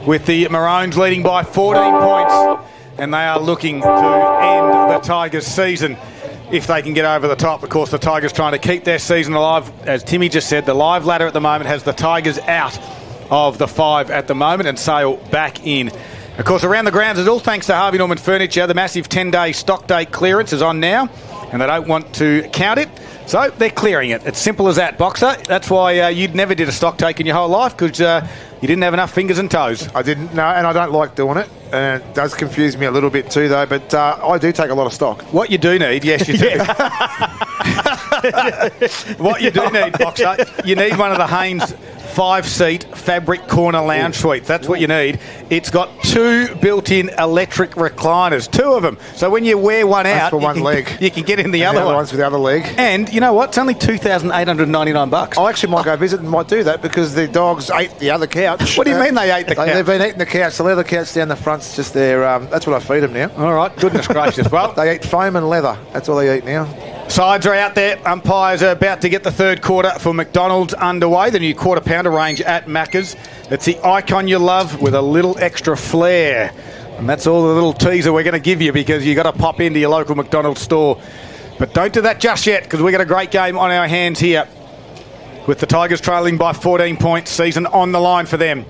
with the Maroons leading by 14 points. And they are looking to end the Tigers' season if they can get over the top. Of course, the Tigers trying to keep their season alive. As Timmy just said, the live ladder at the moment has the Tigers out of the 5 at the moment and Sale back in. Of course, around the grounds, it's all thanks to Harvey Norman Furniture. The massive 10-day stock date clearance is on now, and they don't want to count it, so they're clearing it. It's simple as that, Boxer. That's why you'd never did a stock take in your whole life, because you didn't have enough fingers and toes. I didn't, no, and I don't like doing it. And it does confuse me a little bit too, though, but I do take a lot of stock. What you do need, yes, you do. What you do need, Boxer, you need one of the Haynes 5-seat fabric corner lounge suites. That's what you need. It's got 2 built-in electric recliners, 2 of them. So when you wear one out, for one leg. You can get in the and other one. One's for the other leg. And you know what? It's only $2,899. I actually might go visit and might do that because the dogs ate the other couch. What do you mean they ate the couch? They've been eating the couch. The leather couch down the front's just there. That's what I feed them now. All right. Goodness gracious. Well, they eat foam and leather. That's all they eat now. Sides are out there. Umpires are about to get the third quarter for McDonald's underway. The new quarter-pounder range at Macca's. It's the icon you love with a little extra flair. And that's all the little teaser we're going to give you because you've got to pop into your local McDonald's store. But don't do that just yet because we've got a great game on our hands here with the Tigers trailing by 14 points. Season on the line for them.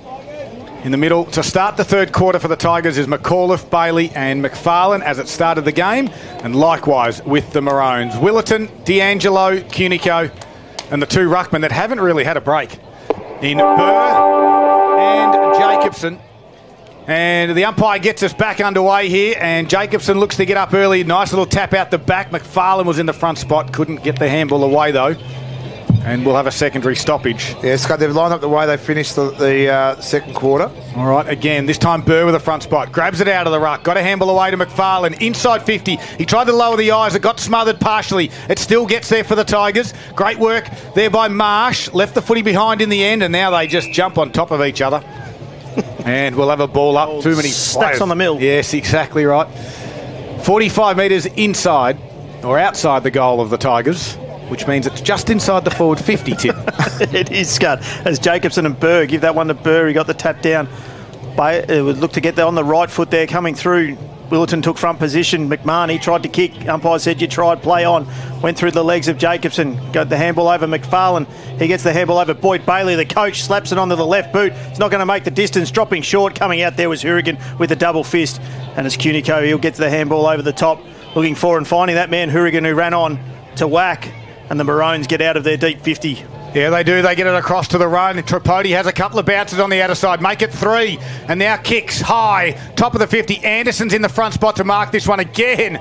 In the middle, to start the third quarter for the Tigers is McAuliffe, Bailey and McFarlane as it started the game, and likewise with the Maroons. Willerton, D'Angelo, Cunico, and the 2 ruckmen that haven't really had a break in Burr and Jacobson. And the umpire gets us back underway here, and Jacobson looks to get up early. Nice little tap out the back. McFarlane was in the front spot, couldn't get the handball away though. And we'll have a secondary stoppage. Yeah, Scott, they've lined up the way they finished the second quarter. All right, again, this time Burr with a front spot. Grabs it out of the ruck. Got a handball away to McFarlane. Inside 50. He tried to lower the eyes. It got smothered partially. It still gets there for the Tigers. Great work there by Marsh. Left the footy behind in the end, and now they just jump on top of each other. And we'll have a ball up. Too many stacks on the mill. Yes, exactly right. 45 metres inside, or outside the goal of the Tigers, which means it's just inside the forward 50, Tim. It is, Scott. As Jacobson and Burr give that one to Burr, he got the tap down. It would look to get there on the right foot there coming through. Willerton took front position. McMahon, tried to kick. Umpire said, you tried, play on. Went through the legs of Jacobson. Got the handball over McFarlane. He gets the handball over Boyd Bailey. The coach slaps it onto the left boot. It's not going to make the distance. Dropping short. Coming out there was Hourigan with a double fist. And as Cunico, he'll get the handball over the top. Looking for and finding that man, Hourigan, who ran on to whack. And the Maroons get out of their deep 50. Yeah, they do. They get it across to the run. Tripodi has a couple of bounces on the outer side. Make it 3. And now kicks high. Top of the 50. Anderson's in the front spot to mark this one again.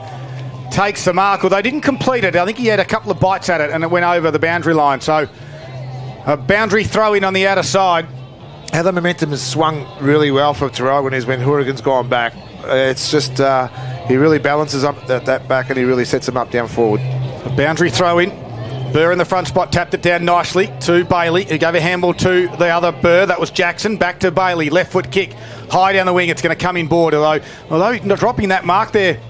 Takes the mark. Although didn't complete it. I think he had a couple of bites at it and it went over the boundary line. So a boundary throw in on the outer side. How the momentum has swung really well for Traralgon is when Hourigan's gone back. It's just he really balances up that back and he really sets him up down forward. A boundary throw in. Burr in the front spot, tapped it down nicely to Bailey. He gave a handball to the other Burr. That was Jackson. Back to Bailey. Left foot kick. High down the wing. It's going to come in board. Although dropping that mark there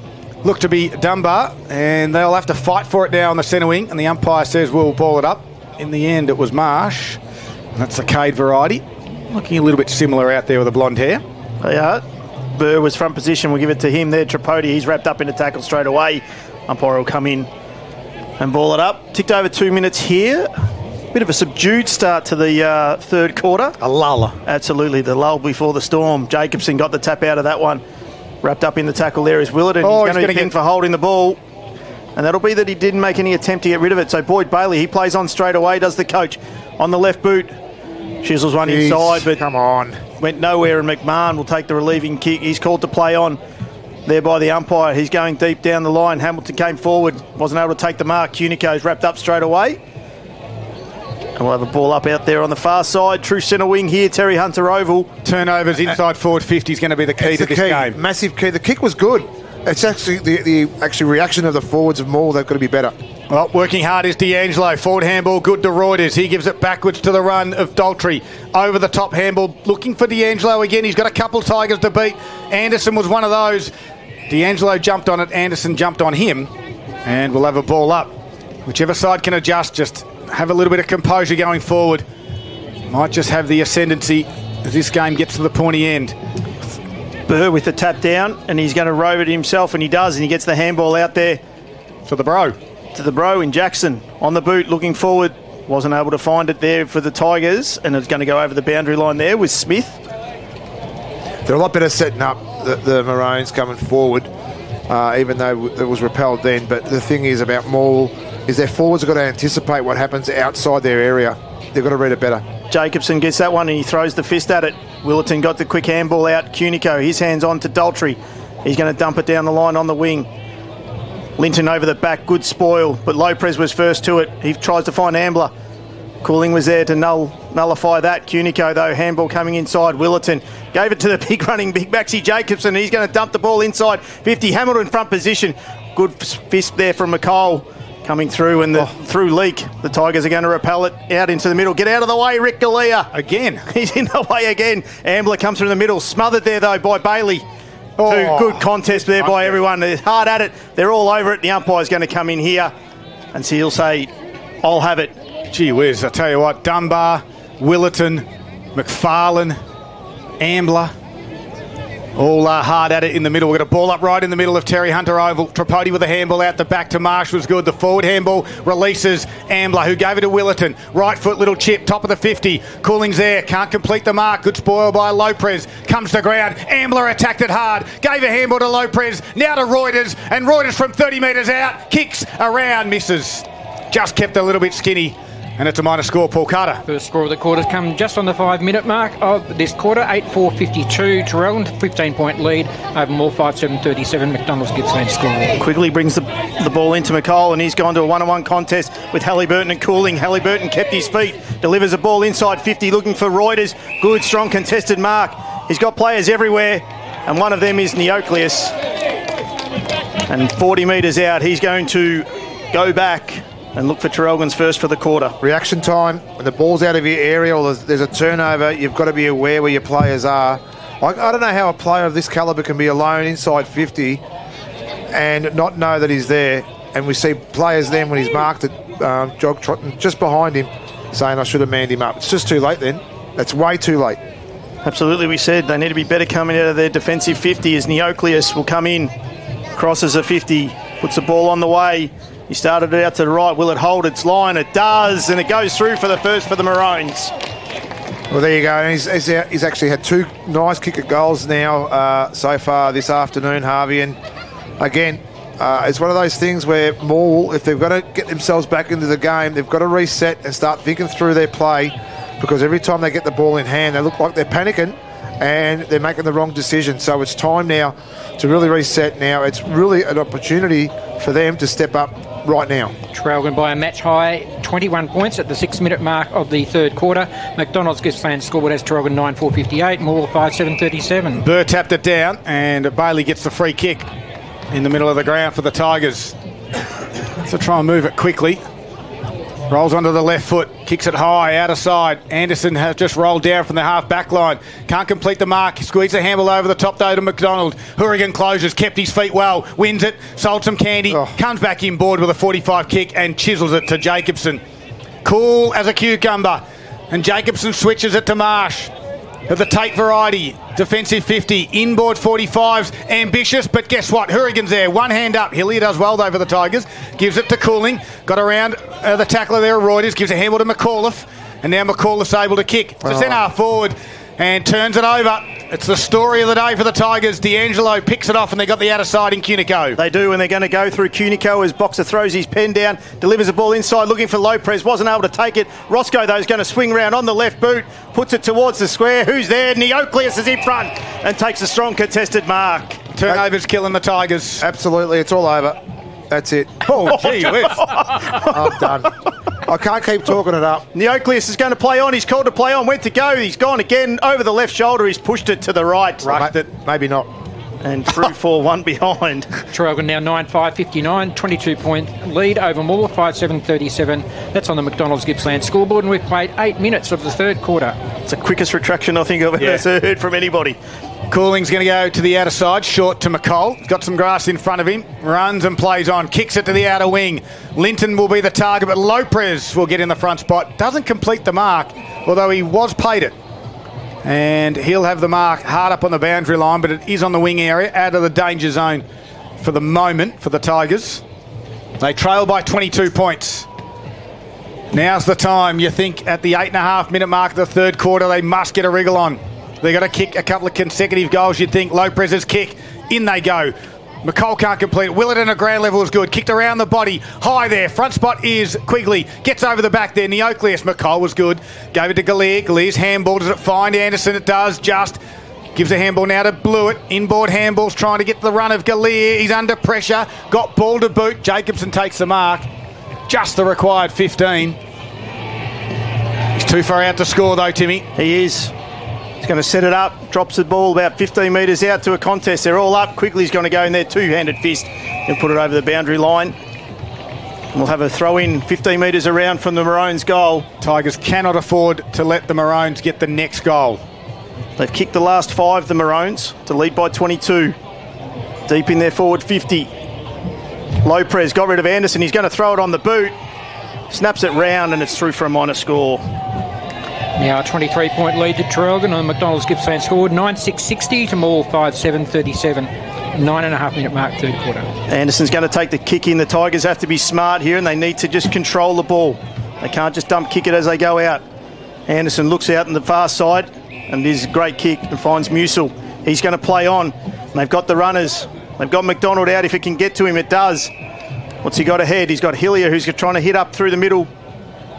looked to be Dunbar. And they'll have to fight for it now on the centre wing. And the umpire says we'll ball it up. in the end, it was Marsh. That's the Cade variety. Looking a little bit similar out there with the blonde hair. They are. Burr was front position. We'll give it to him there. Tripodi, he's wrapped up in a tackle straight away. Umpire will come in and ball it up. Ticked over 2 minutes here. Bit of a subdued start to the third quarter. A lull. Absolutely, the lull before the storm. Jacobson got the tap out of that one. Wrapped up in the tackle there is Willerton. He's going to be pinned for holding the ball. And that'll be that he didn't make any attempt to get rid of it. So Boyd Bailey, he plays on straight away, does the coach. On the left boot. Chisels one inside, but come on, went nowhere, and McMahon will take the relieving kick. He's called to play on there by the umpire. He's going deep down the line. Hamilton came forward, wasn't able to take the mark. Cunico's wrapped up straight away. And we'll have a ball up out there on the far side. True centre wing here, Terry Hunter Oval. Turnovers inside forward 50 is going to be the key to this game. Massive key. The kick was good. It's actually the reaction of the forwards of Morwell. They've got to be better. Well, working hard is D'Angelo. Forward handball, good to Reuters. He gives it backwards to the run of Daltrey. Over the top handball, looking for D'Angelo again. He's got a couple of Tigers to beat. Anderson was one of those. D'Angelo jumped on it. Anderson jumped on him. And we'll have a ball up. Whichever side can adjust, just have a little bit of composure going forward. Might just have the ascendancy as this game gets to the pointy end. Burr with the tap down, and he's going to rove it himself, and he does, and he gets the handball out there. To the bro. To the bro in Jackson. On the boot, looking forward. Wasn't able to find it there for the Tigers, and it's going to go over the boundary line there with Smith. They're a lot better setting up the Maroons coming forward, even though it was repelled then. But the thing is about Morwell is their forwards have got to anticipate what happens outside their area. They've got to read it better. Jacobson gets that one and he throws the fist at it. Willerton got the quick handball out. Cunico, his hands on to Daltrey. He's going to dump it down the line on the wing. Linton over the back, good spoil, but Lopez was first to it. He tries to find Ambler. Cooling was there to nullify that. Cunico, though, handball coming inside. Willerton gave it to the big running big Maxi Jacobson. He's going to dump the ball inside 50. Hamilton front position. Good fist there from McCall. Coming through and the through leak. The Tigers are going to repel it out into the middle. Get out of the way, Rick Galea. Again. He's in the way again. Ambler comes through the middle. Smothered there, though, by Bailey. Good contest there by everyone. They're hard at it. They're all over it. The umpire's going to come in here. And so he'll say, I'll have it. Gee whiz, I tell you what. Dunbar, Willerton, McFarlane, Ambler. All hard at it in the middle. We've got a ball up right in the middle of Terry Hunter Oval. Tripodi with a handball out the back to Marsh was good. The forward handball releases Ambler, who gave it to Willerton. Right foot, little chip, top of the 50. Cooling's there, can't complete the mark. Good spoil by Lopez. Comes to ground. Ambler attacked it hard. Gave a handball to Lopez. Now to Reuters. And Reuters from 30 metres out. Kicks around, misses. Just kept a little bit skinny. And it's a minor score, Paul Carter. First score of the quarter's come just on the 5 minute mark of this quarter, 8-4-52. Traralgon, 15-point lead over Moore, 5-7-37. McDonald's Gippsland score. Quigley brings the ball into McCall, and he's gone to a 1-on-1 contest with Halliburton and Cooling. Halliburton kept his feet, delivers a ball inside 50, looking for Reuters. Good, strong, contested mark. He's got players everywhere, and one of them is Neocleus. And 40 metres out, he's going to go back and look for Traralgon's first for the quarter. Reaction time, when the ball's out of your area or there's a turnover, you've got to be aware where your players are. I don't know how a player of this calibre can be alone inside 50 and not know that he's there. And we see players then when he's marked at jog trotting just behind him saying, I should have manned him up. It's just too late then. That's way too late. Absolutely, we said they need to be better coming out of their defensive 50 as Neocleus will come in, crosses a 50, puts the ball on the way. He started it out to the right. Will it hold its line? It does, and it goes through for the first for the Maroons. Well, there you go. He's actually had two nice kick at goals now so far this afternoon, Harvey. And again, it's one of those things where Morwell, if they've got to get themselves back into the game, they've got to reset and start thinking through their play, because every time they get the ball in hand, they look like they're panicking and they're making the wrong decision. So it's time now to really reset now. It's really an opportunity for them to step up right now. Traralgon by a match high 21 points at the 6 minute mark of the third quarter. McDonald's Gippsland scoreboard has Traralgon 9-4-58, Morwell 5-7-37. Burr tapped it down and Bailey gets the free kick in the middle of the ground for the Tigers. So try and move it quickly. Rolls onto the left foot, kicks it high, out of side. Anderson has just rolled down from the half back line. Can't complete the mark. Squeezes the handle over the top though to McDonald. Hourigan closes, kept his feet well, wins it, sold some candy, comes back inboard with a 45 kick and chisels it to Jacobson. cool as a cucumber. And Jacobson switches it to Marsh. Of the Tate variety, defensive 50, inboard 45s, ambitious, but guess what? Hourigan's there, one hand up. Hillier does well though for the Tigers, gives it to Cooling, got around the tackler there, Reuters, gives a handball to McAuliffe, and now McAuliffe's able to kick. It's a centre forward and turns it over. It's the story of the day for the Tigers. D'Angelo picks it off and they got the outer side in Cunico. They do, and they're going to go through Cunico as Boxer throws his pen down, delivers the ball inside, looking for Lopez, wasn't able to take it. Roscoe, though, is going to swing round on the left boot, puts it towards the square. Who's there? Neocleus is in front and takes a strong contested mark. Turnovers killing the Tigers. Absolutely, it's all over. That's it. Oh, gee whiz. I'm done. I can't keep talking it up. Neocleus is going to play on. He's called to play on. Went to go. He's gone again over the left shoulder. He's pushed it to the right. Rushed it. Maybe not. And through 4-1 behind. Traralgon now 9-5-59, 22-point lead over Morwell, 5-7-37. That's on the McDonald's Gippsland scoreboard, and we've played 8 minutes of the third quarter. It's the quickest retraction I think I've ever heard from anybody. Cooling's going to go to the outer side, short to McCall. He's got some grass in front of him, runs and plays on, kicks it to the outer wing. Linton will be the target, but Lopez will get in the front spot. Doesn't complete the mark, although he was paid it. And he'll have the mark hard up on the boundary line, but it is on the wing area, out of the danger zone for the moment for the Tigers. They trail by 22 points. Now's the time. You think at the 8.5-minute mark of the third quarter, they must get a wriggle on. They've got to kick a couple of consecutive goals, you'd think. Lopez's kick, in they go. McCall can't complete it. Willett at ground level is good. Kicked around the body. High there. Front spot is Quigley. Gets over the back there. Neocleus. McCall was good. Gave it to Gallier. Gallier's handball. Does it find Anderson? It does. Just gives a handball now to Blewett. Inboard handballs trying to get to the run of Gallier. He's under pressure. Got ball to boot. Jacobson takes the mark. Just the required 15. He's too far out to score though, Timmy. He is. He's going to set it up, drops the ball about 15 metres out to a contest. They're all up. Quigley's going to go in there, two-handed fist, and put it over the boundary line. And we'll have a throw-in 15 metres around from the Maroons' goal. Tigers cannot afford to let the Maroons get the next goal. They've kicked the last 5, the Maroons, to lead by 22. Deep in their forward 50. Lopez got rid of Anderson. He's going to throw it on the boot. Snaps it round, and it's through for a minor score. Now a 23-point lead to Traralgon on the McDonald's Gippsland scored, 9-6-60 to Morwell, 5-7-37. 9.5-minute mark, third quarter. Anderson's going to take the kick in. The Tigers have to be smart here, and they need to just control the ball. They can't just dump kick it as they go out. Anderson looks out on the far side, and it is a great kick and finds Musil. He's going to play on. And they've got the runners. They've got McDonald out. If it can get to him, it does. What's he got ahead? He's got Hillier, who's trying to hit up through the middle.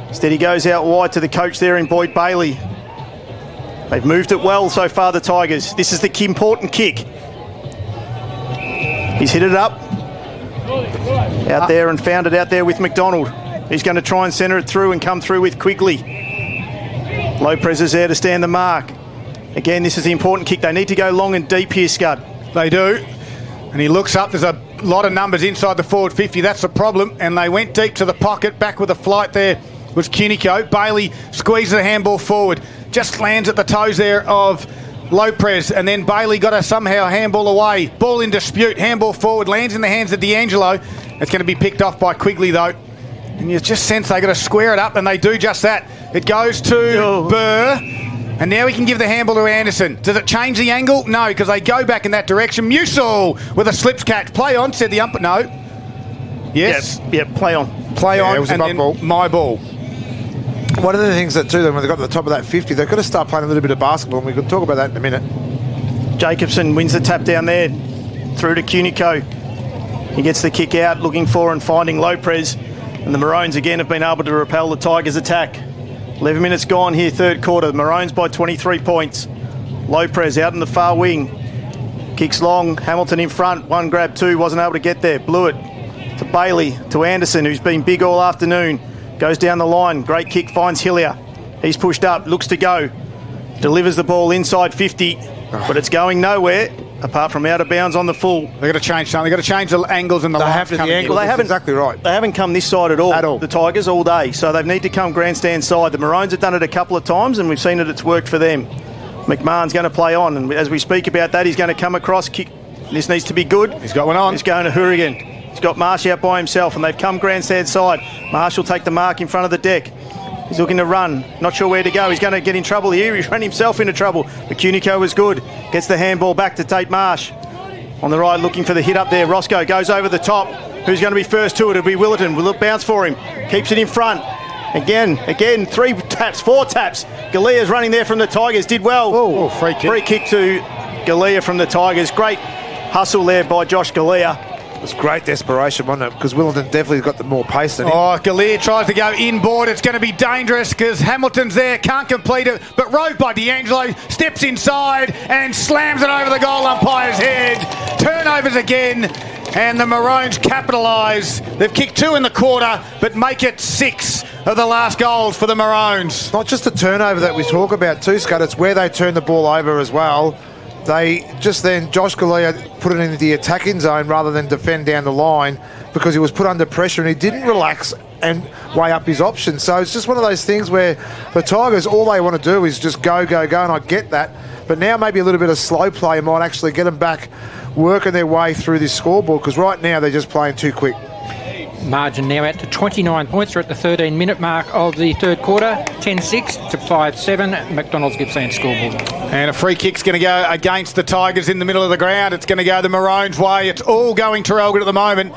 Instead, he goes out wide to the coach there in Boyd Bailey. They've moved it well so far, the Tigers. This is the important kick. He's hit it up. Out there and found it out there with McDonald. He's going to try and centre it through and come through with Quigley. Lopez is there to stand the mark. Again, this is the important kick. They need to go long and deep here, Scud. They do. And he looks up. There's a lot of numbers inside the forward 50. That's the problem. And they went deep to the pocket. Back with a flight there was Cunico. Bailey squeezes the handball forward. Just lands at the toes there of Lopez. And then Bailey got a somehow handball away. Ball in dispute. Handball forward. Lands in the hands of D'Angelo. It's going to be picked off by Quigley, though. And you just sense they got to square it up. And they do just that. It goes to Burr. And now we can give the handball to Anderson. Does it change the angle? No, because they go back in that direction. Musil with a slips catch. Play on, said the umpire. No. Yes. Yep, play on. Play on, it was and a then ball. my ball. One of the things that too, then when they got to the top of that 50, they've got to start playing a little bit of basketball, and we can talk about that in a minute. Jacobson wins the tap down there, through to Cunico. He gets the kick out, looking for and finding Lopez. And the Maroons again have been able to repel the Tigers' attack. 11 minutes gone here, third quarter. The Maroons by 23 points. Lopez out in the far wing. Kicks long, Hamilton in front. One grab, two, wasn't able to get there. Blewett to Bailey, to Anderson, who's been big all afternoon. Goes down the line, great kick, finds Hillier. He's pushed up, looks to go. Delivers the ball inside 50, but it's going nowhere, apart from out of bounds on the full. They've got to change something. They've got to change the angles and the lines coming in. Well, they haven't exactly right. They haven't come this side at all, the Tigers, all day. So they need to come grandstand side. The Maroons have done it a couple of times, and we've seen that it's worked for them. McMahon's going to play on, and as we speak about that, he's going to come across, kick. This needs to be good. He's got one on. He's going to Hourigan. He's got Marsh out by himself, and they've come grandstand side. Marsh will take the mark in front of the deck. He's looking to run. Not sure where to go. He's going to get in trouble here. He's run himself into trouble. But Cunico was good. Gets the handball back to Tate Marsh. On the right, looking for the hit up there. Roscoe goes over the top. Who's going to be first to it? It'll be Willerton. Will it bounce for him? Keeps it in front. Again, 3 taps, 4 taps. Galea's running there from the Tigers. Did well. Oh, free kick. Free kick to Galea from the Tigers. Great hustle there by Josh Galea. It was great desperation, wasn't it? Because Willerton definitely got the more pace than him. Oh, Galea tries to go inboard. It's going to be dangerous because Hamilton's there, can't complete it. But rode by D'Angelo, steps inside and slams it over the goal umpire's head. Turnovers again, and the Maroons capitalise. They've kicked 2 in the quarter, but make it 6 of the last goals for the Maroons. Not just the turnover that we talk about too, Scott, it's where they turn the ball over as well. They just then, Josh Galea put it into the attacking zone rather than defend down the line because he was put under pressure and he didn't relax and weigh up his options. So it's just one of those things where the Tigers, all they want to do is just go, and I get that. But now maybe a little bit of slow play might actually get them back working their way through this scoreboard because right now they're just playing too quick. Margin now out to 29 points. We're at the 13-minute mark of the third quarter. 10-6 to 5-7. McDonald's Gippsland scoreboard. And a free kick's going to go against the Tigers in the middle of the ground. It's going to go the Maroons' way. It's all going Traralgon at the moment.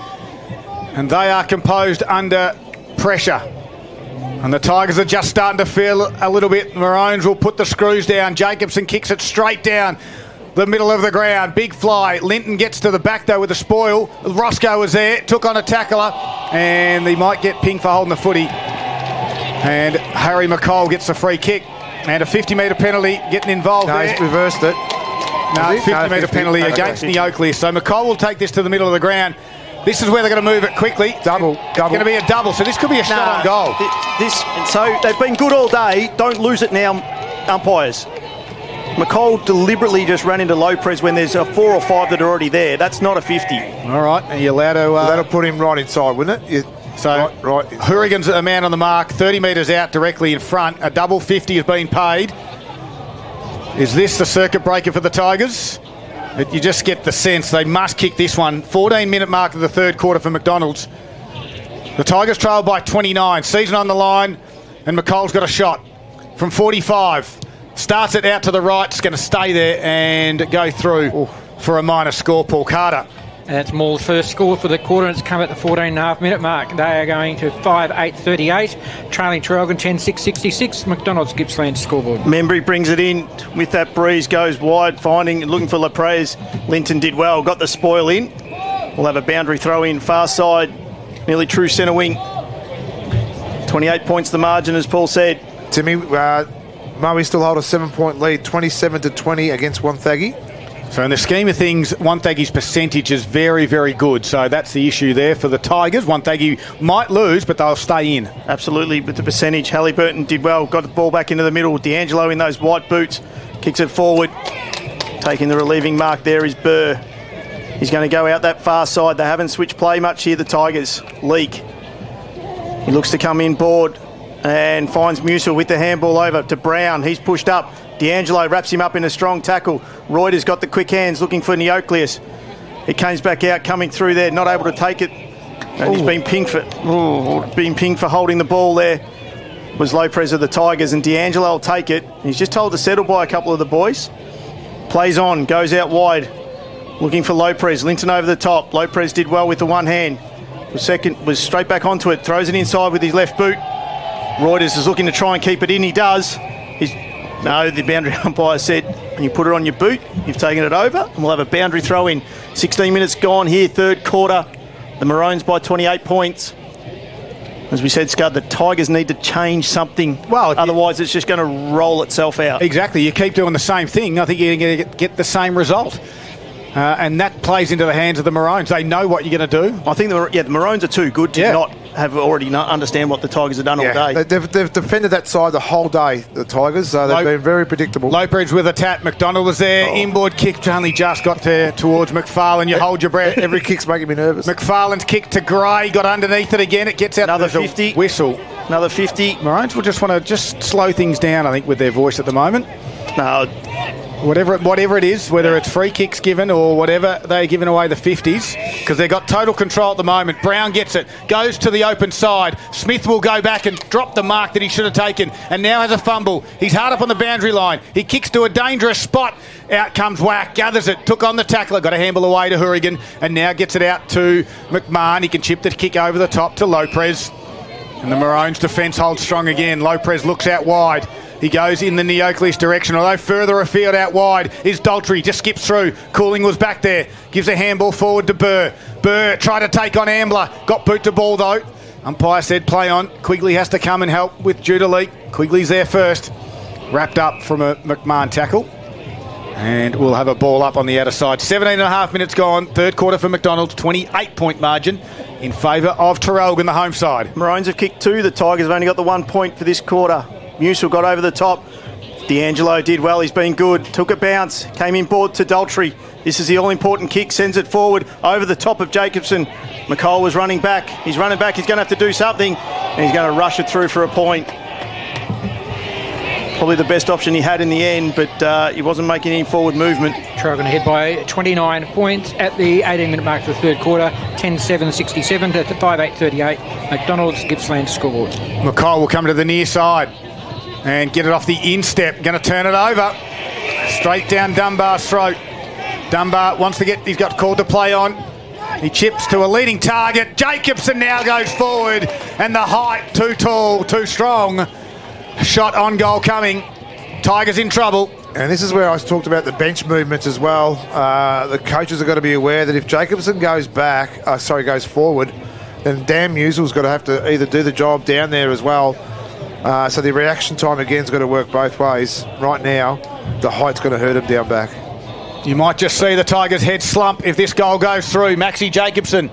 And they are composed under pressure. And the Tigers are just starting to feel a little bit. The Maroons will put the screws down. Jacobson kicks it straight down the middle of the ground. Big fly. Linton gets to the back though with the spoil. Roscoe was there, took on a tackler, and he might get pinged for holding the footy. And Harry McCall gets a free kick and a 50-metre penalty getting involved there. He's reversed it. No, 50-metre penalty against the Oakley. So McCall will take this to the middle of the ground. This is where they're going to move it quickly. Double. It's going to be a double, so this could be a shot on goal. So they've been good all day. Don't lose it now, umpires. McCall deliberately just ran into Lopez when there's a 4 or 5 that are already there. That's not a 50. All right, are you allowed to... So that'll put him right inside, wouldn't it? Right. Hourigan's a man on the mark, 30 metres out directly in front. A double 50 has been paid. Is this the circuit breaker for the Tigers? You just get the sense they must kick this one. 14-minute mark of the third quarter for McDonald's. The Tigers trail by 29. Season on the line, and McCall's got a shot from 45. Starts it out to the right. It's going to stay there and go through for a minor score. Paul Carter. That's Moore's first score for the quarter, and it's come at the 14.5-minute mark. They are going to 5-8-38, trailing Traralgon 10-6-66. McDonald's Gippsland scoreboard. Membry brings it in with that breeze, goes wide, looking for Lapres. Linton did well, got the spoil in. We'll have a boundary throw in, far side, nearly true centre wing. 28 points the margin, as Paul said. Timmy, Moe still hold a 7-point lead, 27-20 against Wonthaggi. So in the scheme of things, Wonthaggi's percentage is very, very good. So that's the issue there for the Tigers. Wonthaggi might lose, but they'll stay in. Absolutely, with the percentage. Halliburton did well, got the ball back into the middle. D'Angelo in those white boots, kicks it forward. Taking the relieving mark there is Burr. He's going to go out that far side. They haven't switched play much here, the Tigers. Leak. He looks to come in board and finds Musil with the handball over to Brown. He's pushed up. D'Angelo wraps him up in a strong tackle. Reuter's got the quick hands looking for Neocleus. It comes back out, coming through there, not able to take it. And he's been pinged for holding the ball there. Was Lopez of the Tigers, and D'Angelo will take it. He's just told to settle by a couple of the boys. Plays on, goes out wide. Looking for Lopez. Linton over the top. Lopez did well with the one hand. The second was straight back onto it. Throws it inside with his left boot. Reuters is looking to try and keep it in. He does. No, the boundary umpire said, when you put it on your boot, you've taken it over, and we'll have a boundary throw in. 16 minutes gone here, third quarter. The Maroons by 28 points. As we said, Scud, the Tigers need to change something. Well, otherwise it's just going to roll itself out. Exactly. You keep doing the same thing, I think you're going to get the same result. And that plays into the hands of the Maroons. They know what you're going to do. I think the Maroons are too good to not have already understand what the Tigers have done all day. They've defended that side the whole day, the Tigers. So they've been very predictable. Lopez with a tap. McDonald was there. Inboard kick only just got there towards McFarlane. You hold your breath. Every kick's making me nervous. McFarlane's kick to Gray. Got underneath it again. It gets out. Another 50. Whistle. Another 50. Maroons will just want to slow things down, I think, with their voice at the moment. No. whatever it is, whether it's free kicks given or whatever, they're giving away the 50s because they've got total control at the moment. Brown gets it, goes to the open side. Smith will go back and drop the mark that he should have taken and now has a fumble. He's hard up on the boundary line. He kicks to a dangerous spot. Out comes Wack, gathers it, took on the tackler, got a handball away to Hourigan and now gets it out to McMahon. He can chip the kick over the top to Lopez. And the Maroons' defence holds strong again. Lopez looks out wide. He goes in the Neoclis direction, although further afield out wide is Daltrey, just skips through. Cooling was back there, gives a handball forward to Burr. Burr tried to take on Ambler, got boot to ball though. Umpire said play on. Quigley has to come and help with Judah Leak. Quigley's there first. Wrapped up from a McMahon tackle. And we'll have a ball up on the outer side. 17 and a half minutes gone. Third quarter for McDonald's. 28-point margin in favour of Traralgon, the home side. Maroons have kicked 2. The Tigers have only got the 1 point for this quarter. Musil got over the top. D'Angelo did well. He's been good. Took a bounce. Came in board to Daltrey. This is the all-important kick. Sends it forward over the top of Jacobson. McCall was running back. He's running back. He's going to have to do something. And he's going to rush it through for a point. Probably the best option he had in the end, but he wasn't making any forward movement. Traralgon ahead by 29 points at the 18-minute mark of the third quarter. 10-7-67 to 5-8-38. McDonald's Gippsland scoreboard. McCall will come to the near side and get it off the instep. Going to turn it over. Straight down Dunbar's throat. Dunbar wants to get... He's got called to play on. He chips to a leading target. Jacobson now goes forward. And the height, too tall, too strong. Shot on goal coming. Tigers in trouble. And this is where I talked about the bench movements as well. The coaches have got to be aware that if Jacobson goes goes forward, then Dan Musil's got to have to either do the job down there as well. So the reaction time again's got to work both ways. Right now, the height's going to hurt him down back. You might just see the Tigers' head slump if this goal goes through. Maxie Jacobson,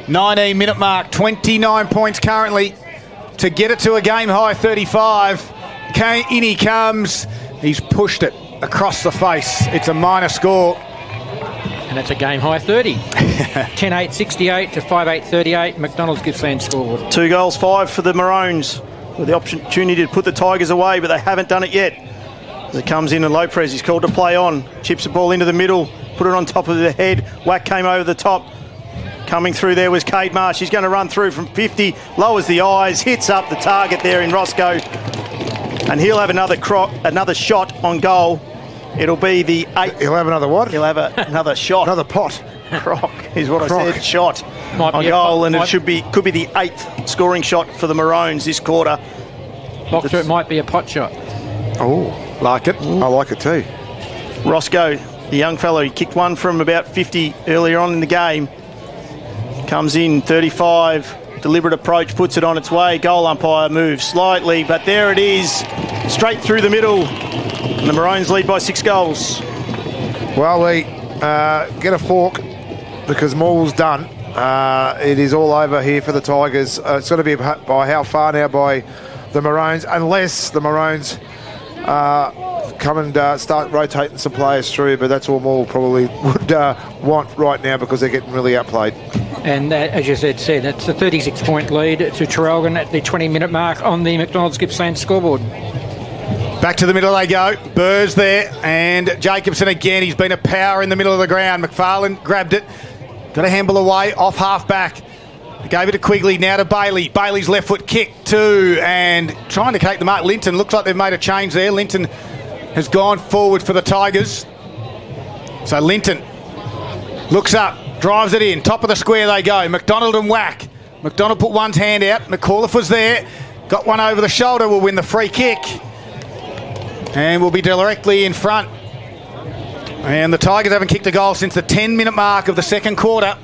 19-minute mark, 29 points currently to get it to a game-high 35. In he comes. He's pushed it across the face. It's a minor score. And it's a game-high 30. 10-8-68 to 5-8-38. McDonald's Gippsland scoreboard. 2 goals, 5 for the Maroons. With the opportunity to put the Tigers away, but they haven't done it yet. As it comes in and Lopez, he's called to play on. Chips the ball into the middle, put it on top of the head. Wack came over the top. Coming through there was Cade Marsh. He's going to run through from 50, lowers the eyes, hits up the target there in Roscoe. And he'll have another shot on goal. It'll be the 8th. He'll have another what? He'll have another shot. Another pot. Croc is what I said. Shot Might on be goal, and it could be the 8th scoring shot for the Maroons this quarter. Boxer, it might be a pot shot. Oh, like it. I like it too. Roscoe, the young fellow, he kicked one from about 50 earlier on in the game. Comes in, 35, deliberate approach, puts it on its way. Goal umpire moves slightly, but there it is, straight through the middle. And the Maroons lead by 6 goals. Well, we get a fork because Morwell's done. It is all over here for the Tigers. It's going to be by how far now by the Maroons, unless the Maroons come and start rotating some players through, but that's all Morwell probably would want right now because they're getting really outplayed. And as you said, it's a 36-point lead to Traralgon at the 20-minute mark on the McDonald's Gippsland scoreboard. Back to the middle they go. Burr's there, and Jacobson again. He's been a power in the middle of the ground. McFarlane grabbed it, got a handball away, off half-back. Gave it to Quigley, now to Bailey. Bailey's left foot kick too, and trying to take the mark. Linton, looks like they've made a change there. Linton has gone forward for the Tigers. So Linton looks up, drives it in. Top of the square they go. McDonald and Wack. McDonald put one's hand out. McAuliffe was there. Got one over the shoulder. Will win the free kick. And will be directly in front. And the Tigers haven't kicked a goal since the 10-minute mark of the second quarter.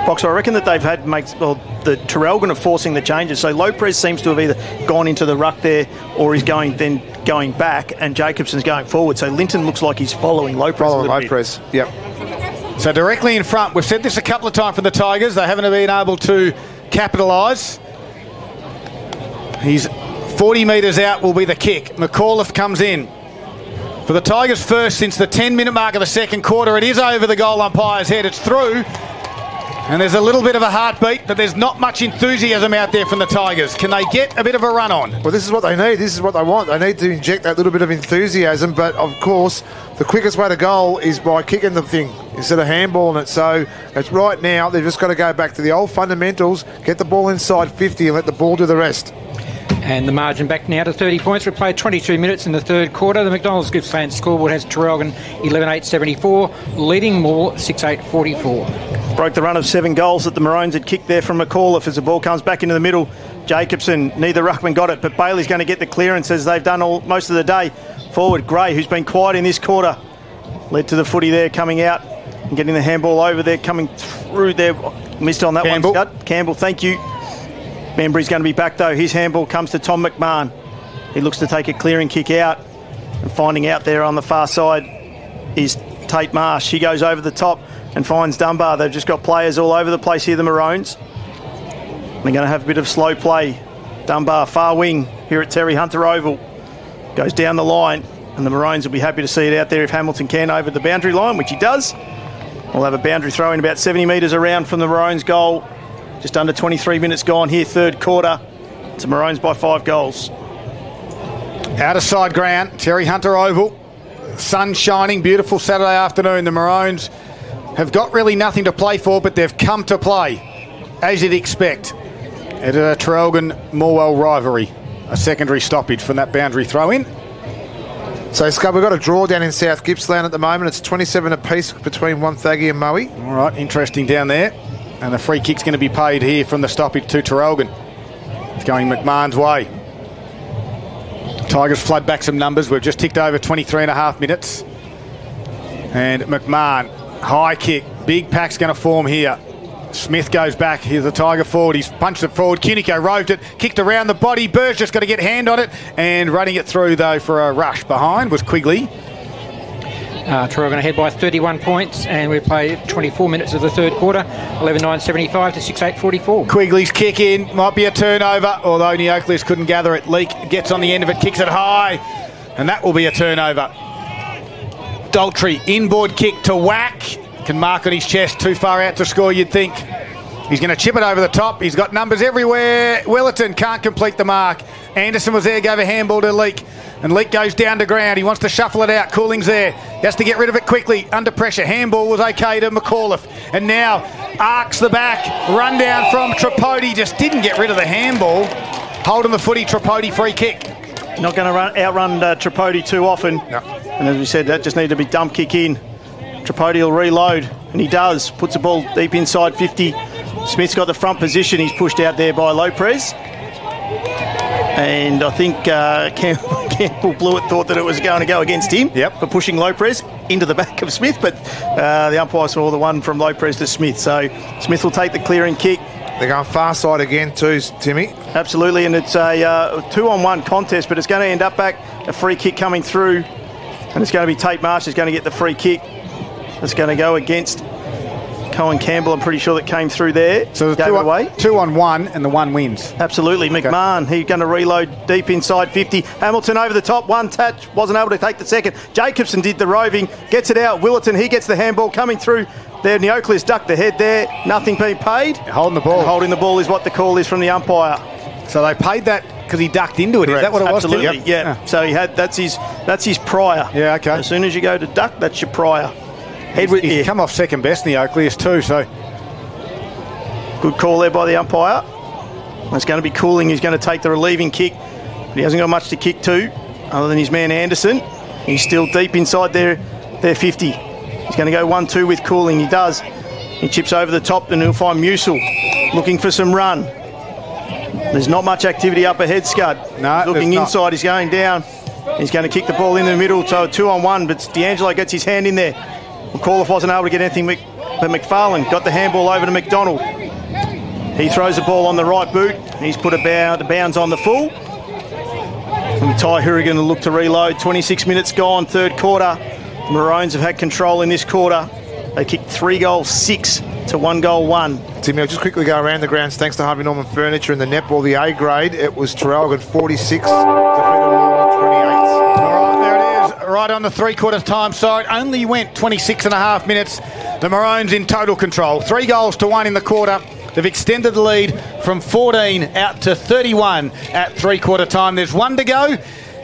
Boxer, I reckon that they've had the Traralgon are forcing the changes. So Lopez seems to have either gone into the ruck there or he's going back, and Jacobson's going forward. So Linton looks like he's following Lopez. Following Lopez, yep. So directly in front. We've said this a couple of times for the Tigers. They haven't been able to capitalise. He's 40 metres out will be the kick. McAuliffe comes in. For the Tigers first since the 10-minute mark of the second quarter. It is over the goal umpire's head. It's through. And there's a little bit of a heartbeat, but there's not much enthusiasm out there from the Tigers. Can they get a bit of a run on? Well, this is what they need. This is what they want. They need to inject that little bit of enthusiasm, but of course, the quickest way to goal is by kicking the thing instead of handballing it. So it's right now, they've just got to go back to the old fundamentals, get the ball inside 50 and let the ball do the rest. And the margin back now to 30 points. We played 22 minutes in the third quarter. The McDonald's Gippsland scoreboard has Traralgon 11-8-74, leading Morwell 6-8-44. Broke the run of 7 goals that the Maroons had kicked there from McAuliffe as the ball comes back into the middle. Jacobson, neither ruckman got it, but Bailey's going to get the clearance as they've done most of the day. Forward, Gray, who's been quiet in this quarter, led to the footy there, coming out and getting the handball over there, coming through there. Missed on that Campbell. one, Scott. Campbell, thank you. Membry's going to be back though. His handball comes to Tom McMahon. He looks to take a clearing kick out, and finding out there on the far side is Tate Marsh. She goes over the top and finds Dunbar. They've just got players all over the place here, the Maroons. They're going to have a bit of slow play. Dunbar, far wing here at Terry Hunter Oval. Goes down the line, and the Maroons will be happy to see it out there if Hamilton can over the boundary line, which he does. We'll have a boundary throw in about 70 metres around from the Maroons' goal. Just under 23 minutes gone here, third quarter. It's the Maroons by 5 goals. Out of side ground, Terry Hunter Oval. Sun shining, beautiful Saturday afternoon. The Maroons have got really nothing to play for, but they've come to play, as you'd expect, at a Traralgon-Morwell rivalry. A secondary stoppage from that boundary throw-in. So, Scub, we've got a draw down in South Gippsland at the moment. It's 27 apiece between Wonthaggi and Moe. All right, interesting down there. And the free kick's going to be paid here from the stoppage to Traralgon. It's going McMahon's way. Tigers flood back some numbers. We've just ticked over 23 and a half minutes. And McMahon, high kick. Big pack's going to form here. Smith goes back. Here's the Tiger forward. He's punched it forward. Cunico roved it, kicked around the body. Burr's just got to get hand on it. And running it through, though, for a rush behind was Quigley. Traralgon ahead by 31 points, and we play 24 minutes of the third quarter, 11-9-75 to 6-8-44. Quigley's kick in, might be a turnover, although Neocleus couldn't gather it. Leak gets on the end of it, kicks it high, and that will be a turnover. Daltrey, inboard kick to Whack. Can mark on his chest, too far out to score, you'd think. He's going to chip it over the top. He's got numbers everywhere. Willerton can't complete the mark. Anderson was there, gave a handball to Leak. And Leak goes down to ground. He wants to shuffle it out. Cooling's there. He has to get rid of it quickly. Under pressure. Handball was okay to McAuliffe. And now arcs the back. Run down from Tripodi. Just didn't get rid of the handball. Holding the footy. Tripodi free kick. Not going to outrun Tripodi too often. No. And as we said, that just needed to be dump kick in. Tripodi will reload. And he does. Puts the ball deep inside 50. Smith's got the front position. He's pushed out there by Lopez. And I think Campbell Blewett thought that it was going to go against him for pushing Lopez into the back of Smith, but the umpire saw the one from Lopez to Smith. So Smith will take the clearing kick. They're going far side again too, Timmy. Absolutely, and it's a 2-on-1 contest, but it's going to end up back a free kick coming through, and it's going to be Tate Marsh who's going to get the free kick. It's going to go against Cohen Campbell, I'm pretty sure, that came through there. So the 2-on-1 and the one wins. Absolutely. McMahon, he's going to reload deep inside 50. Hamilton over the top, one touch, wasn't able to take the second. Jacobson did the roving, gets it out. Willerton, he gets the handball coming through there. Neocleus ducked the head there, nothing being paid. Holding the ball. And holding the ball is what the call is from the umpire. So they paid that because he ducked into it. Correct. Is that what it was? Absolutely, yeah. So he had that's his prior. Yeah, okay. As soon as you go to duck, that's your prior. He's come off second best in the Oakleys too, so good call there by the umpire. It's going to be Cooling who's going to take the relieving kick, but he hasn't got much to kick to other than his man Anderson. He's still deep inside their 50. He's going to go 1-2 with Cooling. He does. He chips over the top, and he'll find Musil looking for some run. There's not much activity up ahead, Scud. No, he's looking inside. He's going down. He's going to kick the ball in the middle, so 2-on-1, but D'Angelo gets his hand in there. McAuliffe wasn't able to get anything, but McFarlane got the handball over to McDonald. He throws the ball on the right boot. He's put the bounds on the full. And Ty Hourigan will look to reload. 26 minutes gone, third quarter. The Maroons have had control in this quarter. They kicked 3 goals, 6 to 1 goal, 1. Timmy, I'll just quickly go around the grounds. Thanks to Harvey Norman Furniture and the netball, the A grade. It was Traralgon 46, defeated Morwell 28. Right on the three-quarter time side. Only went 26 and a half minutes. The Maroons in total control. 3 goals to 1 in the quarter. They've extended the lead from 14 out to 31 at three-quarter time. There's 1 to go,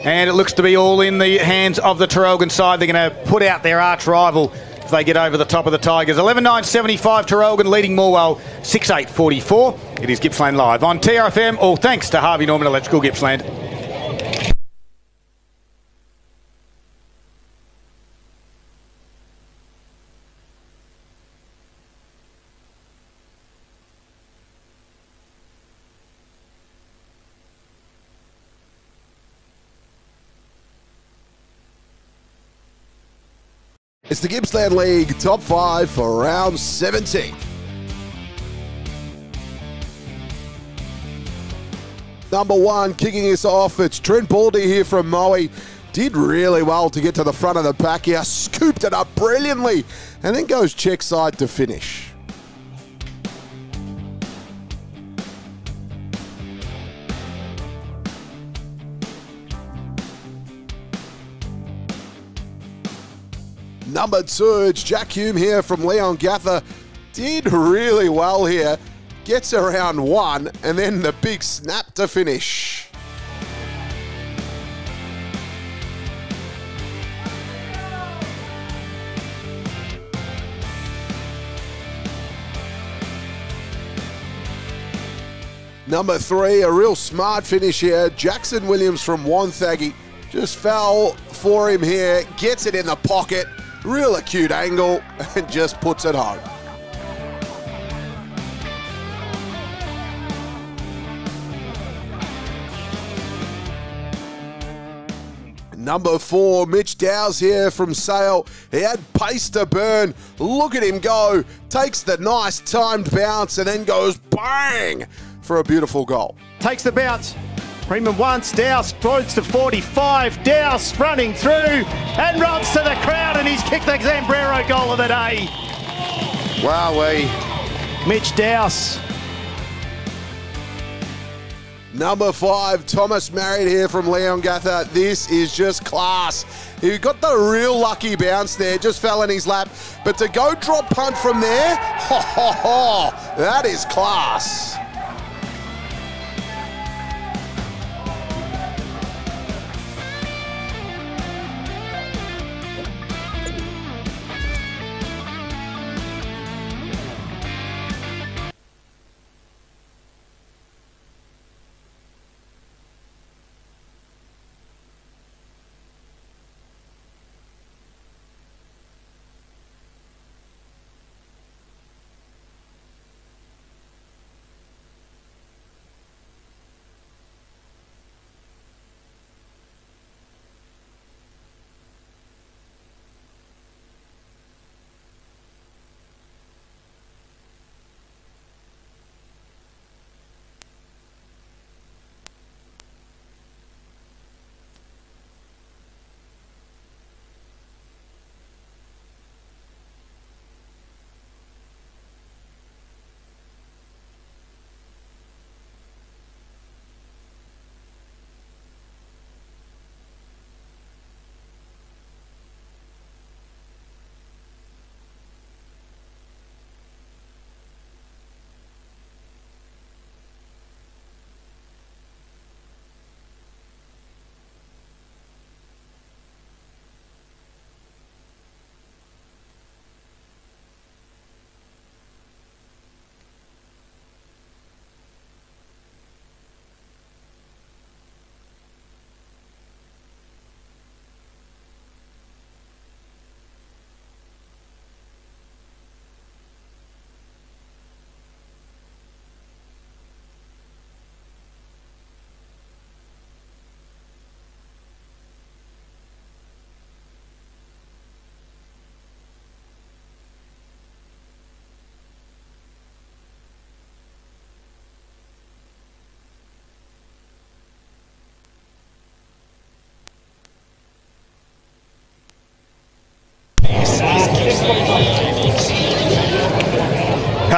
and it looks to be all in the hands of the Traralgon side. They're going to put out their arch rival if they get over the top of the Tigers. 11-9-75 Traralgon leading Morwell 6-8-44. It is Gippsland Live on TRFM, all thanks to Harvey Norman Electrical Gippsland. It's the Gippsland League top 5 for round 17. Number 1 kicking us off, it's Trent Baldy here from Moe. Did really well to get to the front of the pack here, scooped it up brilliantly, and then goes check side to finish. Number 2, it's Jack Hume here from Leon Gather. Did really well here. Gets around 1, and then the big snap to finish. Number 3, a real smart finish here. Jackson Williams from Wonthaggi. Just fell for him here. Gets it in the pocket. Real acute angle, and just puts it home. Number 4, Mitch Dow's here from Sale. He had pace to burn. Look at him go. Takes the nice timed bounce and then goes bang for a beautiful goal. Takes the bounce. Freeman once, Dowse throws to 45, Dowse running through and runs to the crowd, and he's kicked the Zambrero goal of the day. Wowee. Mitch Dowse. Number 5, Thomas Marriott here from Leon Gather. This is just class. He got the real lucky bounce there, just fell in his lap. But to go drop punt from there, that is class.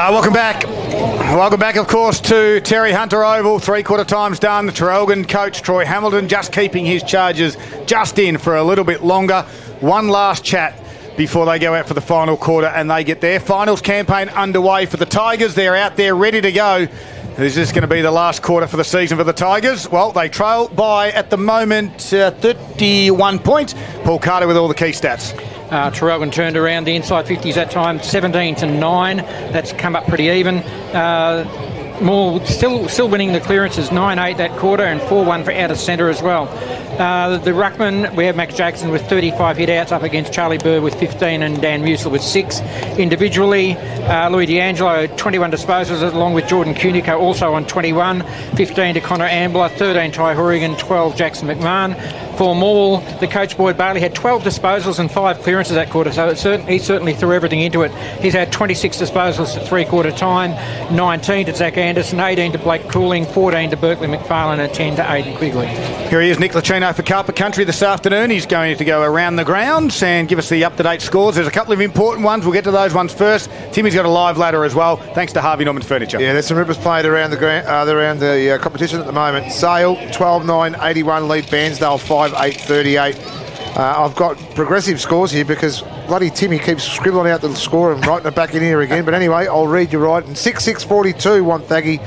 Welcome back. Welcome back, of course, to Terry Hunter Oval. Three-quarter time's done. The Traralgon coach, Troy Hamilton, just keeping his charges just in for a little bit longer. One last chat before they go out for the final quarter and they get their finals campaign underway for the Tigers. They're out there ready to go. Is this going to be the last quarter for the season for the Tigers? Well, they trail by, at the moment, 31 points. Paul Carter with all the key stats. Traralgon turned around the inside 50s that time, 17-9. That's come up pretty even. More still winning the clearances, 9-8 that quarter and 4-1 for out of centre as well. The ruckman, we have Max Jackson with 35 hit-outs up against Charlie Burr with 15 and Dan Musil with 6. Individually, Louis D'Angelo, 21 disposals, along with Jordan Cunico also on 21, 15 to Connor Ambler, 13 Ty Horrigan, 12 Jackson McMahon. For Morwell, the coach Boyd Bailey had 12 disposals and 5 clearances that quarter, so he certainly threw everything into it. He's had 26 disposals at three-quarter time, 19 to Zach Anderson, 18 to Blake Cooling, 14 to Berkeley McFarlane and 10 to Aidan Quigley. Here he is, Nick Lucchino for Carpet Country this afternoon. He's going to go around the grounds and give us the up-to-date scores. There's a couple of important ones. We'll get to those ones first. Timmy's got a live ladder as well, thanks to Harvey Norman Furniture. Yeah, there's some rippers played around the competition at the moment. Sale, 12-9, 81, lead Bairnsdale, 5-8, 38. I've got progressive scores here because bloody Timmy keeps scribbling out the score and writing it back in here again. But anyway, I'll read you right. And 6-6, 42, Wonthaggi.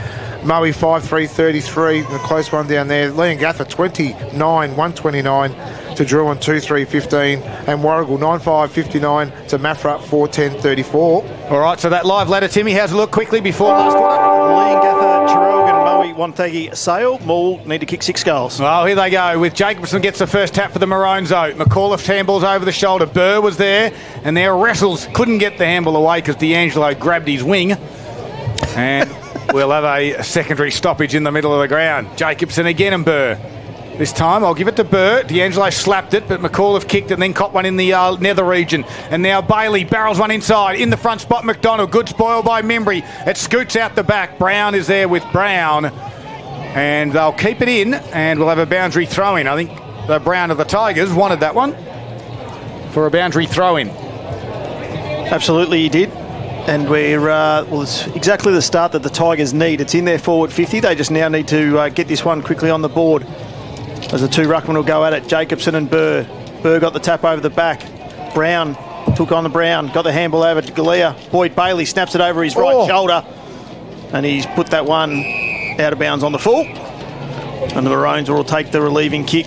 Moe 5-3, 33. The close one down there. Lee and Gaffer 29, 129 to Druin 2-3, 15. And Warrigal 9-5, 59 to Maffra 4-10, 34. All right, so that live ladder, Timmy, how's it look quickly before last quarter? Lee and Gaffer, Traralgon, Moe, Wonthaggi, Sale. Maul need to kick 6 goals. Well, here they go with Jacobson gets the first tap for the Maroons, though. McAuliffe handballs over the shoulder. Burr was there, and their wrestles couldn't get the handball away because D'Angelo grabbed his wing. And we'll have a secondary stoppage in the middle of the ground. Jacobson again and Burr. This time I'll give it to Burr. D'Angelo slapped it, but McAuliffe kicked it and then caught one in the nether region. And now Bailey barrels one inside. In the front spot, McDonald. Good spoil by Membry. It scoots out the back. Brown is there with Brown. And they'll keep it in, and we'll have a boundary throw-in. I think the Brown of the Tigers wanted that one for a boundary throw-in. Absolutely, he did. And we're, well, it's exactly the start that the Tigers need. It's in their forward 50. They just now need to get this one quickly on the board. As the two ruckmen will go at it, Jacobson and Burr. Burr got the tap over the back. Brown took on the Brown, got the handball over to Galea. Boyd Bailey snaps it over his right shoulder. And he's put that one out of bounds on the full. And the Maroons will take the relieving kick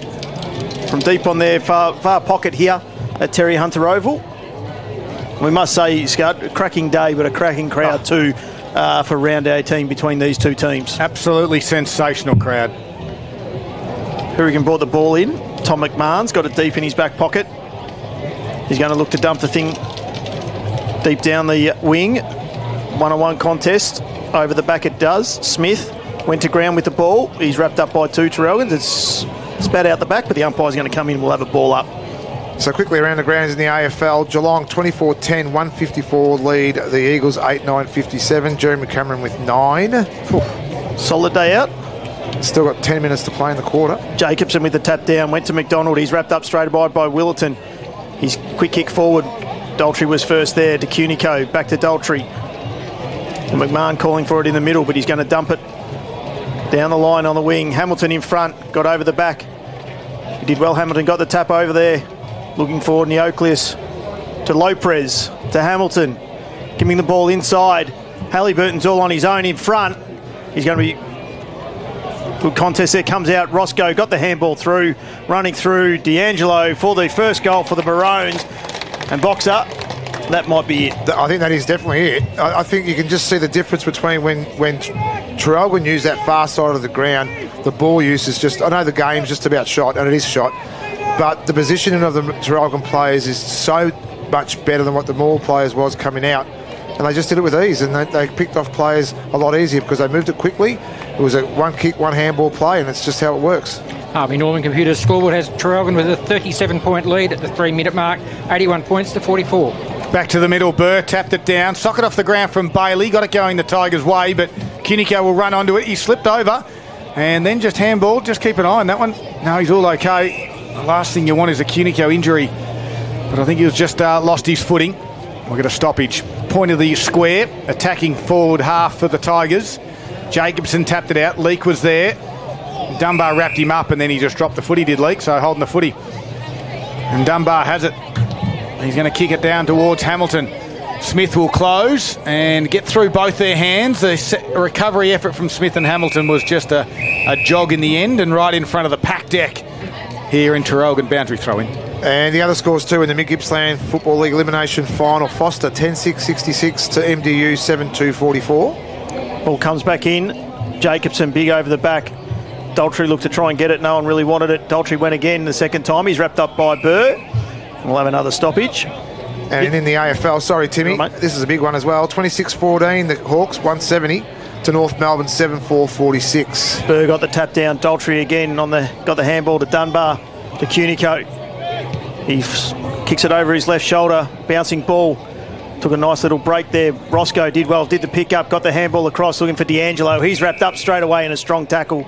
from deep on their far pocket here at Terry Hunter Oval. We must say, Scott, a cracking day, but a cracking crowd too for round 18 between these two teams. Absolutely sensational crowd. Hurricane brought the ball in. Tom McMahon's got it deep in his back pocket. He's going to look to dump the thing deep down the wing. One-on-one contest. Over the back it does. Smith went to ground with the ball. He's wrapped up by 2 Traralgons. It's spat out the back, but the umpire's going to come in and we'll have a ball up. So quickly around the grounds in the AFL, Geelong 24-10, 154 lead. The Eagles 8-9, 57. Jeremy Cameron with 9. Solid day out. Still got 10 minutes to play in the quarter. Jacobson with the tap down, went to McDonald. He's wrapped up straight by Willerton. His quick kick forward. Daltrey was first there to Cunico. Back to Daltrey. And McMahon calling for it in the middle, but he's going to dump it down the line on the wing. Hamilton in front, got over the back. He did well, Hamilton got the tap over there. Looking for Neocleus to Lopez, to Hamilton. Giving the ball inside. Halliburton's all on his own in front. He's going to be... Good contest there, comes out. Roscoe got the handball through, running through D'Angelo for the first goal for the Maroons. And Boxer, that might be it. I think that is definitely it. I think you can just see the difference between when Traralgon used that far side of the ground, the ball use is just, I know the game's just about shot, and it is shot, but the positioning of the Traralgon players is so much better than what the Morwell players was coming out. And they just did it with ease, and they picked off players a lot easier because they moved it quickly. It was a one kick, one handball play, and it's just how it works. Harvey Norman Computers scoreboard has Traralgon with a 37-point lead at the 3-minute mark, 81 points to 44. Back to the middle, Burr tapped it down, socket off the ground from Bailey, got it going the Tigers' way, but Cunico will run onto it. He slipped over and then just handball. Just keep an eye on that one. No, he's all okay. The last thing you want is a Cunico injury, but I think he was just lost his footing. We'll get a stoppage. Point of the square, attacking forward half for the Tigers. Jacobson tapped it out. Leake was there. Dunbar wrapped him up and then he just dropped the footy, did Leake, so holding the footy. And Dunbar has it. He's going to kick it down towards Hamilton. Smith will close and get through both their hands. The recovery effort from Smith and Hamilton was just a jog in the end and right in front of the pack deck here in Traralgon. Boundary throw-in. And the other scores too in the Mid-Gippsland Football League Elimination Final. Foster 10-6-66 to MDU 7-2-44. Ball comes back in. Jacobson big over the back. Daltrey looked to try and get it. No one really wanted it. Daltrey went again the second time. He's wrapped up by Burr. We'll have another stoppage. And in the AFL, sorry Timmy, this is a big one as well. 26-14, the Hawks 170 to North Melbourne 7-4-46. Burr got the tap down. Daltrey again got the handball to Dunbar, to Cunico. He kicks it over his left shoulder, bouncing ball. Took a nice little break there. Roscoe did well, did the pick up, got the handball across, looking for D'Angelo. He's wrapped up straight away in a strong tackle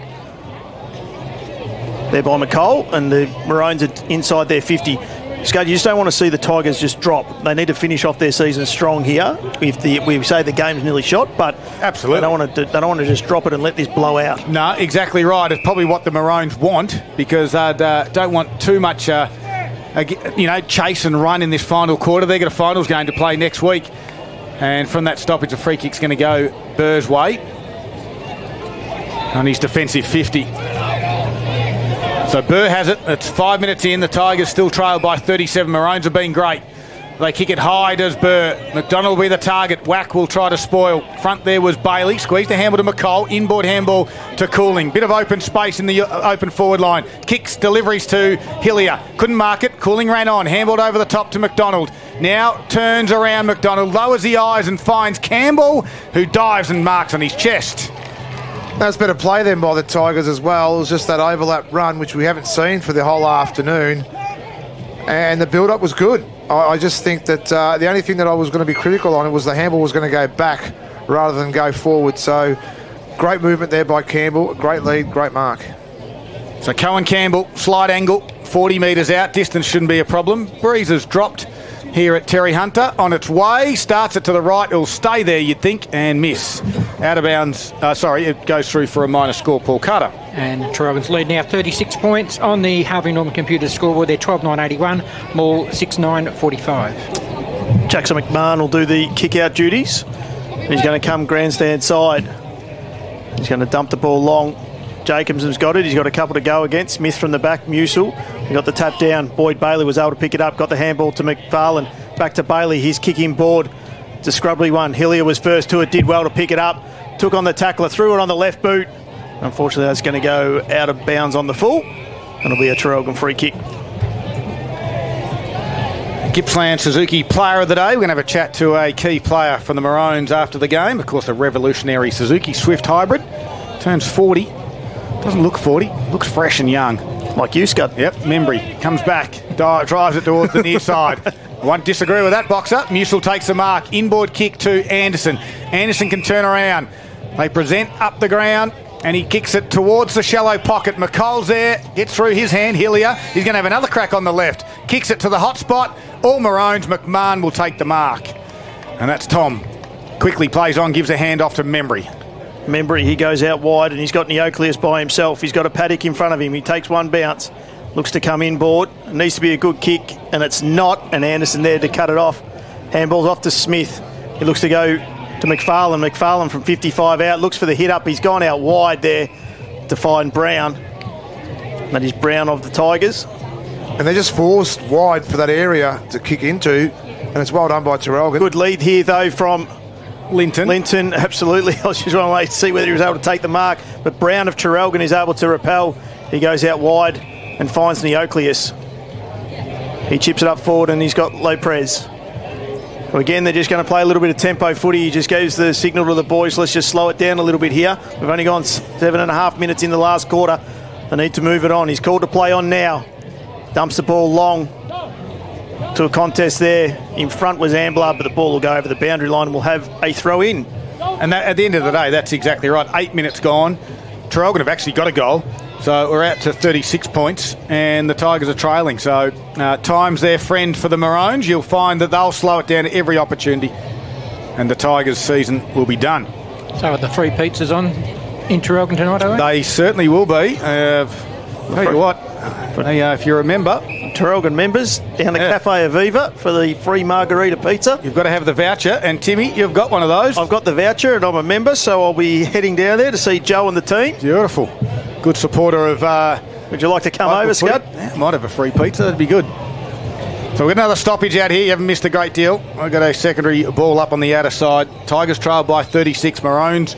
there by McCole, and the Maroons are inside their 50. Scud, you just don't want to see the Tigers just drop. They need to finish off their season strong here. If we say the game's nearly shot, but absolutely, they don't want to just drop it and let this blow out. No, exactly right. It's probably what the Maroons want, because they don't want too much, chase and run in this final quarter. They've got a finals game to play next week, and from that stoppage, a free kick's going to go Burr's way on his defensive 50. So Burr has it. It's 5 minutes in. The Tigers still trail by 37. Maroons have been great. They kick it high, does Burr. McDonald will be the target. Wack will try to spoil. Front there was Bailey. Squeezed the handball to McCall. Inboard handball to Cooling. Bit of open space in the open forward line. Kicks, deliveries to Hillier. Couldn't mark it. Cooling ran on. Handballed over the top to McDonald. Now turns around McDonald. Lowers the eyes and finds Campbell, who dives and marks on his chest. That's better play then by the Tigers as well. It was just that overlap run, which we haven't seen for the whole afternoon. And the build-up was good. I just think that the only thing that I was going to be critical on it was the handball was going to go back rather than go forward. So great movement there by Campbell. Great lead, great mark. So Cohen Campbell, slide angle, 40 metres out. Distance shouldn't be a problem. Breeze has dropped here at Terry Hunter. On its way, starts it to the right. It'll stay there, you'd think, and miss. Out of bounds. It goes through for a minor score, Paul Carter. And Traralgon's lead now 36 points on the Harvey Norman computer scoreboard. They're 12-9-81, Maul 6-9-45. Jackson McMahon will do the kick-out duties. He's going to come grandstand side. He's going to dump the ball long. Jacobson's got it. He's got a couple to go against. Smith from the back. Musil. He got the tap down. Boyd Bailey was able to pick it up. Got the handball to McFarlane. Back to Bailey. His kicking board. It's a scrubbly one. Hillier was first to it. Did well to pick it up. Took on the tackler. Threw it on the left boot. Unfortunately, that's going to go out of bounds on the full. And it'll be a Traralgon free kick. Gippsland Suzuki player of the day. We're going to have a chat to a key player from the Maroons after the game. Of course, a revolutionary Suzuki Swift hybrid. Turns 40. Doesn't look 40. Looks fresh and young. Like you, Scud. Yep, Membry comes back. Drives it towards the near side. I won't disagree with that, Boxer. Musil takes the mark. Inboard kick to Anderson. Anderson can turn around. They present up the ground, and he kicks it towards the shallow pocket. McCall's there. Gets through his hand. Hillier. He's going to have another crack on the left. Kicks it to the hot spot. All Maroons. McMahon will take the mark. And that's Tom. Quickly plays on, gives a hand off to Membry. Membry, he goes out wide, and he's got Neocleus by himself. He's got a paddock in front of him. He takes one bounce. Looks to come inboard. It needs to be a good kick, and it's not. And Anderson there to cut it off. Handball's off to Smith. He looks to go to McFarlane. McFarlane from 55 out. Looks for the hit up. He's gone out wide there to find Brown. That is Brown of the Tigers. And they're just forced wide for that area to kick into. And it's well done by Traralgon. Good lead here, though, from Linton, absolutely. I was just trying to wait to see whether he was able to take the mark. But Brown of Traralgon is able to repel. He goes out wide and finds Neocleus. He chips it up forward, and he's got Lopez. Well, again, they're just going to play a little bit of tempo footy. He just gives the signal to the boys, let's just slow it down a little bit here. We've only gone 7.5 minutes in the last quarter. They need to move it on. He's called to play on now. Dumps the ball long to a contest there. In front was Ambler, but the ball will go over the boundary line and we'll have a throw in. And that, at the end of the day, that's exactly right. 8 minutes gone. Traralgon have actually got a goal. So we're out to 36 points and the Tigers are trailing. So time's their friend for the Maroons. You'll find that they'll slow it down at every opportunity and the Tigers' season will be done. So are the three pizzas on in Traralgon tonight, are they? They certainly will be. Tell you what, if you remember, Traralgon members down to Cafe Aviva for the free margarita pizza. You've got to have the voucher, and Timmy, you've got one of those. I've got the voucher and I'm a member, so I'll be heading down there to see Joe and the team. Beautiful. Good supporter of... Would you like to come over, Scud? Yeah, might have a free pizza, that'd be good. So we've got another stoppage out here. You haven't missed a great deal. I've got a secondary ball up on the outer side. Tigers trail by 36. Maroons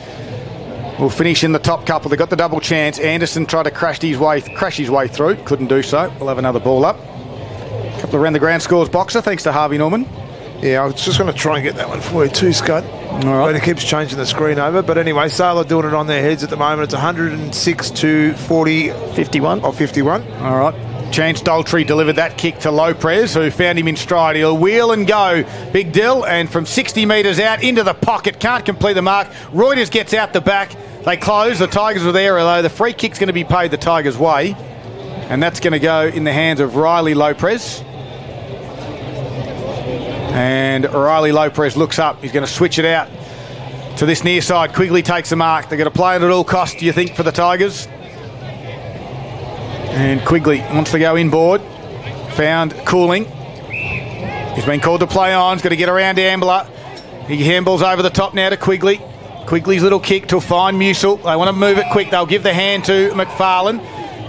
will finish in the top couple. They got the double chance. Anderson tried to crash his way through. Couldn't do so. We'll have another ball up. A couple around the ground scores boxer, thanks to Harvey Norman. Yeah, I was just going to try and get that one for you too, Scud. All right. But it keeps changing the screen over. But anyway, Sale are doing it on their heads at the moment. It's 106 to 40. 51. Or 51. All right. Chance Daltrey delivered that kick to Lopez, who found him in stride. He'll wheel and go. Big Dill, and from 60 metres out into the pocket. Can't complete the mark. Reuters gets out the back. They close. The Tigers were there, although the free kick's going to be paid the Tigers' way. And that's going to go in the hands of Riley Lopez. And Riley Lopez looks up. He's going to switch it out to this near side. Quigley takes the mark. They're going to play it at all costs, do you think, for the Tigers? And Quigley wants to go inboard. Found Cooling. He's been called to play on. He's got to get around Ambler. He handballs over the top now to Quigley. Quigley's little kick to find Musil. They want to move it quick. They'll give the hand to McFarlane.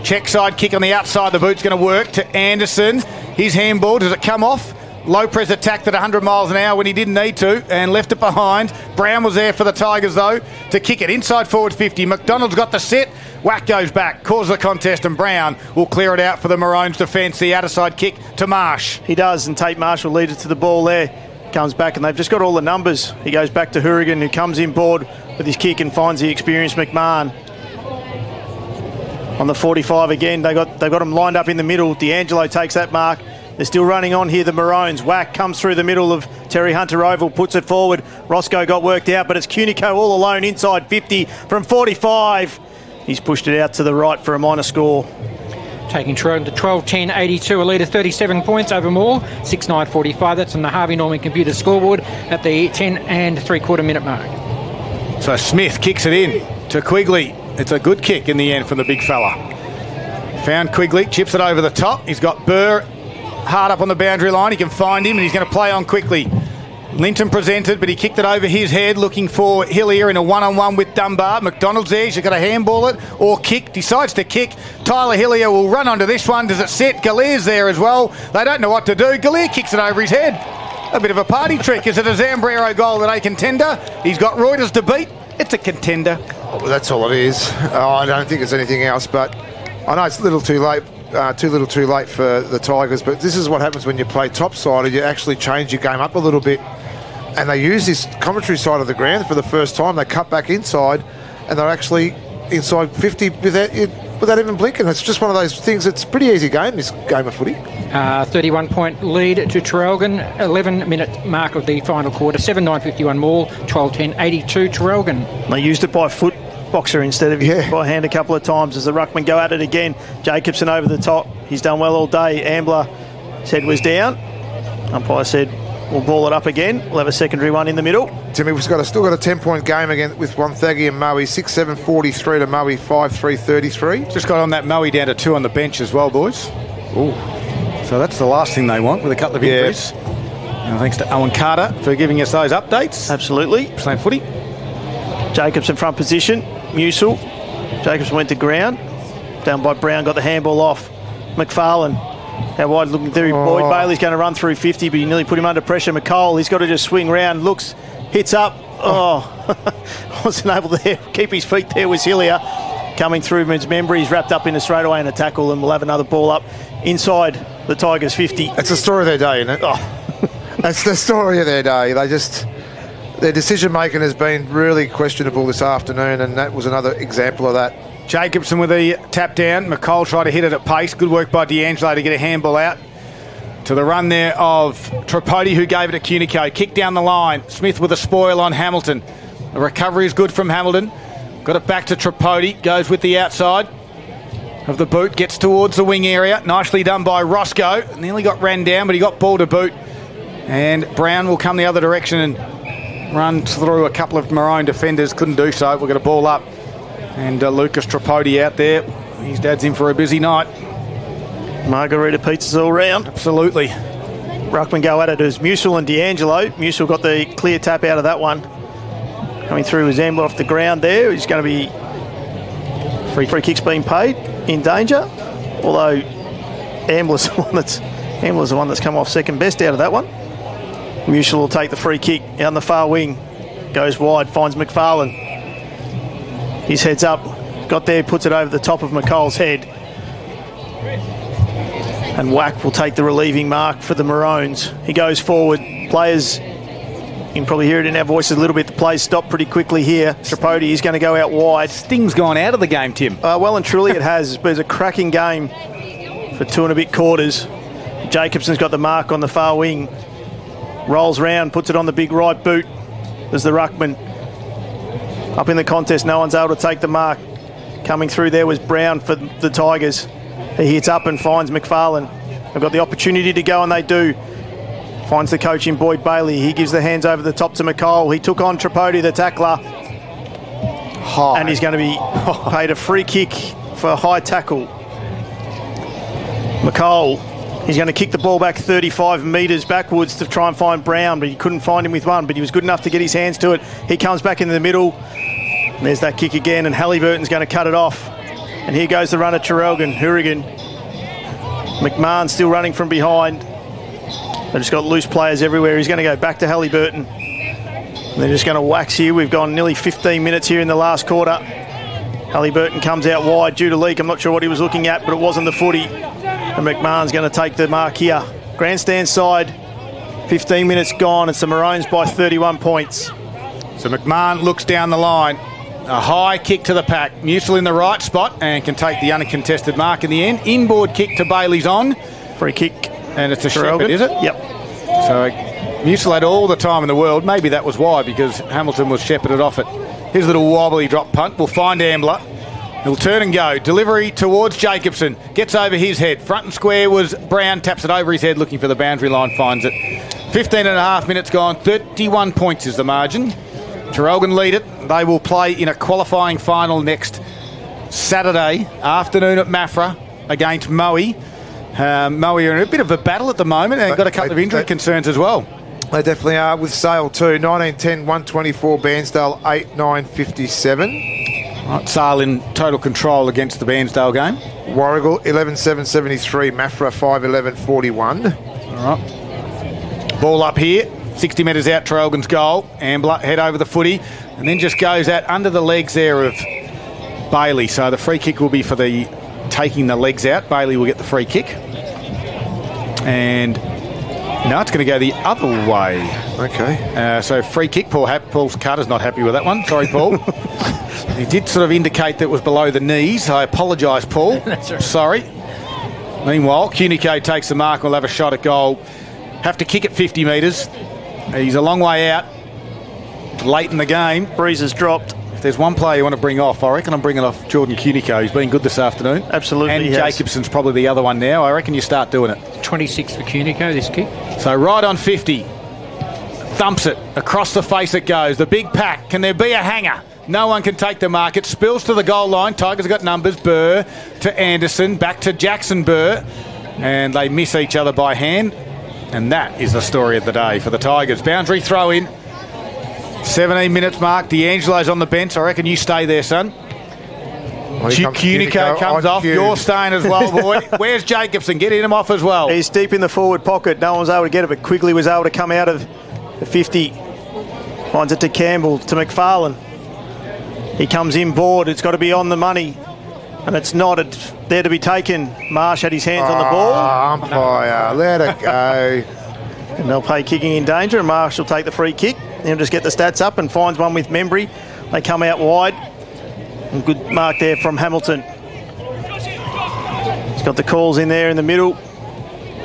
Check side kick on the outside. The boot's going to work to Anderson. His handball. Does it come off? Lopez attacked at 100 miles an hour when he didn't need to and left it behind. Brown was there for the Tigers, though, to kick it inside forward 50. McDonald's got the set. Whack goes back, causes the contest, and Brown will clear it out for the Maroons' defence. The outer side kick to Marsh. He does, and Tate Marshall leads it to the ball there. Comes back, and they've just got all the numbers. He goes back to Hourigan, who comes in board with his kick and finds the experienced McMahon. On the 45 again, they've got him lined up in the middle. D'Angelo takes that mark. They're still running on here, the Maroons. Whack comes through the middle of Terry Hunter Oval, puts it forward. Roscoe got worked out, but it's Cunico all alone inside 50 from 45. He's pushed it out to the right for a minor score. Taking Traralgon to 12-10-82, a lead of 37 points over Morwell, 6-9-45. That's on the Harvey Norman computer scoreboard at the 10 and 3/4 minute mark. So Smith kicks it in to Quigley. It's a good kick in the end from the big fella. Found Quigley, chips it over the top. He's got Burr hard up on the boundary line. He can find him, and he's going to play on quickly. Linton presented, but he kicked it over his head, looking for Hillier in a one-on-one with Dunbar. McDonald's there. He's got to handball it or kick. Decides to kick. Tyler Hillier will run onto this one. Does it set? Galier's there as well. They don't know what to do. Galier kicks it over his head. A bit of a party trick. Is it a Zambrero goal that a contender? He's got Reuters to beat. It's a contender. Oh, well, that's all it is. I don't think it's anything else, but I know it's a little too late. Too little too late for the Tigers, but this is what happens when you play topside. You actually change your game up a little bit, and they use this commentary side of the ground for the first time. They cut back inside, and they're actually inside 50 without even blinking. It's just one of those things. It's a pretty easy game, this game of footy. 31-point lead to Traralgon, 11-minute mark of the final quarter, 7-9-51 Morwell, 12-10-82 Traralgon. They used it by foot, Boxer, instead of by hand a couple of times as the ruckman go at it again. Jacobson over the top. He's done well all day. Ambler said was down. Umpire said we'll ball it up again. We'll have a secondary one in the middle. Timmy, we've still got a 10-point game again with Wonthaggi and Moe. 6-7-43 to Moe, 5-3-33. Just got on that Moe down to 2 on the bench as well, boys. Ooh. So that's the last thing they want with a couple of injuries. And thanks to Owen Carter for giving us those updates. Absolutely. Playing footy. Jacobson front position. Musil. Jacobson went to ground. Down by Brown, got the handball off. McFarlane. How wide looking theory. Boyd Bailey's going to run through 50, but he nearly put him under pressure. McCole, he's got to just swing round. Looks, hits up. Wasn't able to keep his feet there. Was Hillier coming through. He's wrapped up in a straightaway and a tackle, and we'll have another ball up inside the Tigers 50. It's the story of their day, isn't it? That's the story of their day. Their decision making has been really questionable this afternoon, and that was another example of that. Jacobson with the tap down. McCole tried to hit it at pace. Good work by D'Angelo to get a handball out. To the run there of Tripodi, who gave it to Cunico. Kick down the line. Smith with a spoil on Hamilton. The recovery is good from Hamilton. Got it back to Tripodi. Goes with the outside of the boot. Gets towards the wing area. Nicely done by Roscoe. Nearly got ran down, but he got ball to boot. And Brown will come the other direction and run through a couple of Maroon defenders. Couldn't do so. We've got a ball up. And Lucas Tripodi out there. His dad's in for a busy night. Margarita pizzas all round. Absolutely. Ruckman go at it as Musil and D'Angelo. Musil got the clear tap out of that one. Coming through was Ambler off the ground there. He's going to be free kicks being paid, in danger. Although Ambler's the one that's come off second best out of that one. Musil will take the free kick down the far wing. Goes wide, finds McFarlane. His head's up. Got there, puts it over the top of McColl's head. And Wack will take the relieving mark for the Maroons. He goes forward. Players, you can probably hear it in our voices a little bit. The play's stopped pretty quickly here. Tripodi is going to go out wide. Sting's gone out of the game, Tim. Well and truly it has. But it's a cracking game for 2 and a bit quarters. Jacobson's got the mark on the far wing. Rolls round, puts it on the big right boot. There's the ruckman. Up in the contest, no one's able to take the mark. Coming through there was Brown for the Tigers. He hits up and finds McFarlane. They've got the opportunity to go, and they do. Finds the coach in Boyd Bailey. He gives the hands over the top to McColl. He took on Tripodi, the tackler. High. And he's going to be paid a free kick for a high tackle. McColl, he's going to kick the ball back 35 metres backwards to try and find Brown, but he couldn't find him with one, but he was good enough to get his hands to it. He comes back into the middle. And there's that kick again, and Halliburton's going to cut it off. And here goes the run at Traralgon. Hourigan. McMahon still running from behind. They've just got loose players everywhere. He's going to go back to Halliburton. And they're just going to wax here. We've gone nearly 15 minutes here in the last quarter. Halliburton comes out wide due to leak. I'm not sure what he was looking at, but it wasn't the footy. And McMahon's going to take the mark here. Grandstand side, 15 minutes gone. It's the Maroons by 31 points. So McMahon looks down the line. A high kick to the pack. Musil in the right spot and can take the uncontested mark in the end. Inboard kick to Bailey's on. Free kick. And it's a Shepherd, is it? Yep. So Musil had all the time in the world. Maybe that was why, because Hamilton was shepherded off it. Here's a little wobbly drop punt. We'll find Ambler. He'll turn and go. Delivery towards Jacobson. Gets over his head. Front and square was Brown. Taps it over his head looking for the boundary line. Finds it. 15 and a half minutes gone. 31 points is the margin. Traralgon lead it. They will play in a qualifying final next Saturday afternoon at Maffra against Moe. Moe are in a bit of a battle at the moment and got a couple of injury concerns as well. They definitely are, with Sale too. 19-10, 124, Bairnsdale 8-9-57. Right, Sale in total control against the Bairnsdale game. Warrigal 11-7, 73, Maffra 5-11, 41. All right. Ball up here. 60 metres out, Traralgon's goal. Ambler head over the footy and then just goes out under the legs there of Bailey. So the free kick will be for the taking the legs out. Bailey will get the free kick. And now it's going to go the other way. Okay. So free kick. Paul Carter's not happy with that one. Sorry, Paul. He did sort of indicate that it was below the knees. I apologise, Paul. That's right. Sorry. Meanwhile, Cunico takes the mark and will have a shot at goal. Have to kick it 50 metres. He's a long way out. Late in the game. Breeze has dropped. If there's one player you want to bring off, I reckon I'm bringing off Jordan Cunico. He's been good this afternoon. Absolutely. And Jacobson's probably the other one now. I reckon you start doing it. 26 for Cunico, this kick. So right on 50. Thumps it. Across the face it goes. The big pack. Can there be a hanger? No one can take the mark. It spills to the goal line. Tigers have got numbers. Burr to Anderson. Back to Jackson Burr. And they miss each other by hand. And that is the story of the day for the Tigers. Boundary throw in. 17 minutes mark. D'Angelo's on the bench. I reckon you stay there, son. Cunico comes off. You're staying as well, boy. Where's Jacobson? Get him off as well. He's deep in the forward pocket. No one was able to get it, but Quigley was able to come out of the 50. Finds it to Campbell, to McFarlane. He comes inboard. It's got to be on the money. And it's not. It's there to be taken. Marsh had his hands on the ball. Umpire, let it go. And they'll play kicking in danger, and Marsh will take the free kick. He'll just get the stats up and finds one with Membry. They come out wide. And good mark there from Hamilton. He's got the calls in there in the middle.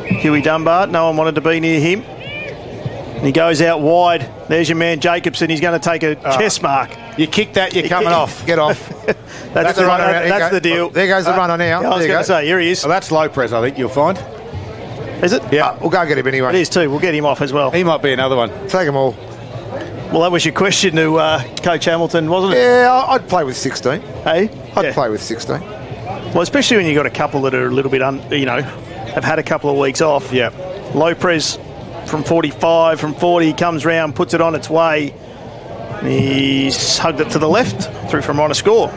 Huey Dunbar, no one wanted to be near him. And he goes out wide. There's your man Jacobson. He's going to take a chest mark. You kick that, you're coming off. Get off. That's the deal. There goes the runner now. I was going to say, here he is. Well, that's Lopez, I think you'll find. Is it? Yeah. We'll go get him anyway. It is too. We'll get him off as well. He might be another one. Take them all. Well, that was your question to Coach Hamilton, wasn't it? Yeah, I'd play with 16. Hey? I'd play with 16. Well, especially when you've got a couple that are a little bit, have had a couple of weeks off. Yeah. Lopez from 45, from 40, comes round, puts it on its way. He's hugged it to the left, through from on a score.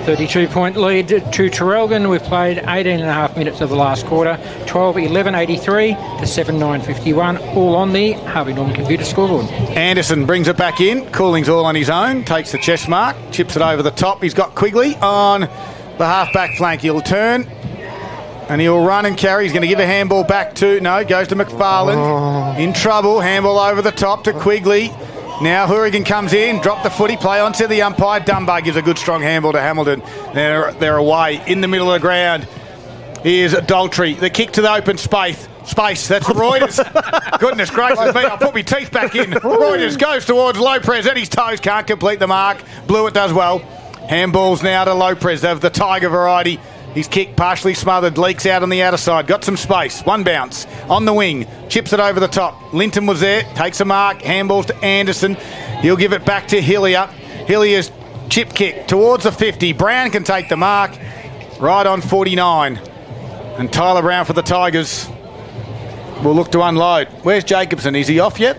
32-point lead to Traralgon. We've played 18.5 minutes of the last quarter. 12-11-83 to 7-9-51. All on the Harvey Norman computer scoreboard. Anderson brings it back in. Cooling's all on his own. Takes the chest mark. Chips it over the top. He's got Quigley on the half-back flank. He'll turn and he'll run and carry. He's going to give a handball back to... No, goes to McFarland. In trouble. Handball over the top to Quigley. Now Hourigan comes in, drop the footy, play onto the umpire. Dunbar gives a good strong handball to Hamilton. They're away in the middle of the ground. Here's Daltrey. The kick to the open space. That's Reuters. Goodness gracious me, I'll put my teeth back in. Reuters goes towards Lopez at his toes, can't complete the mark. Blewett does well. Handballs now to Lopez of the Tiger variety. His kick partially smothered, leaks out on the outer side. Got some space. One bounce on the wing. Chips it over the top. Linton was there. Takes a mark. Handballs to Anderson. He'll give it back to Hillier. Hillier's chip kick towards the 50. Brown can take the mark. Right on 49. And Tyler Brown for the Tigers will look to unload. Where's Jacobson? Is he off yet?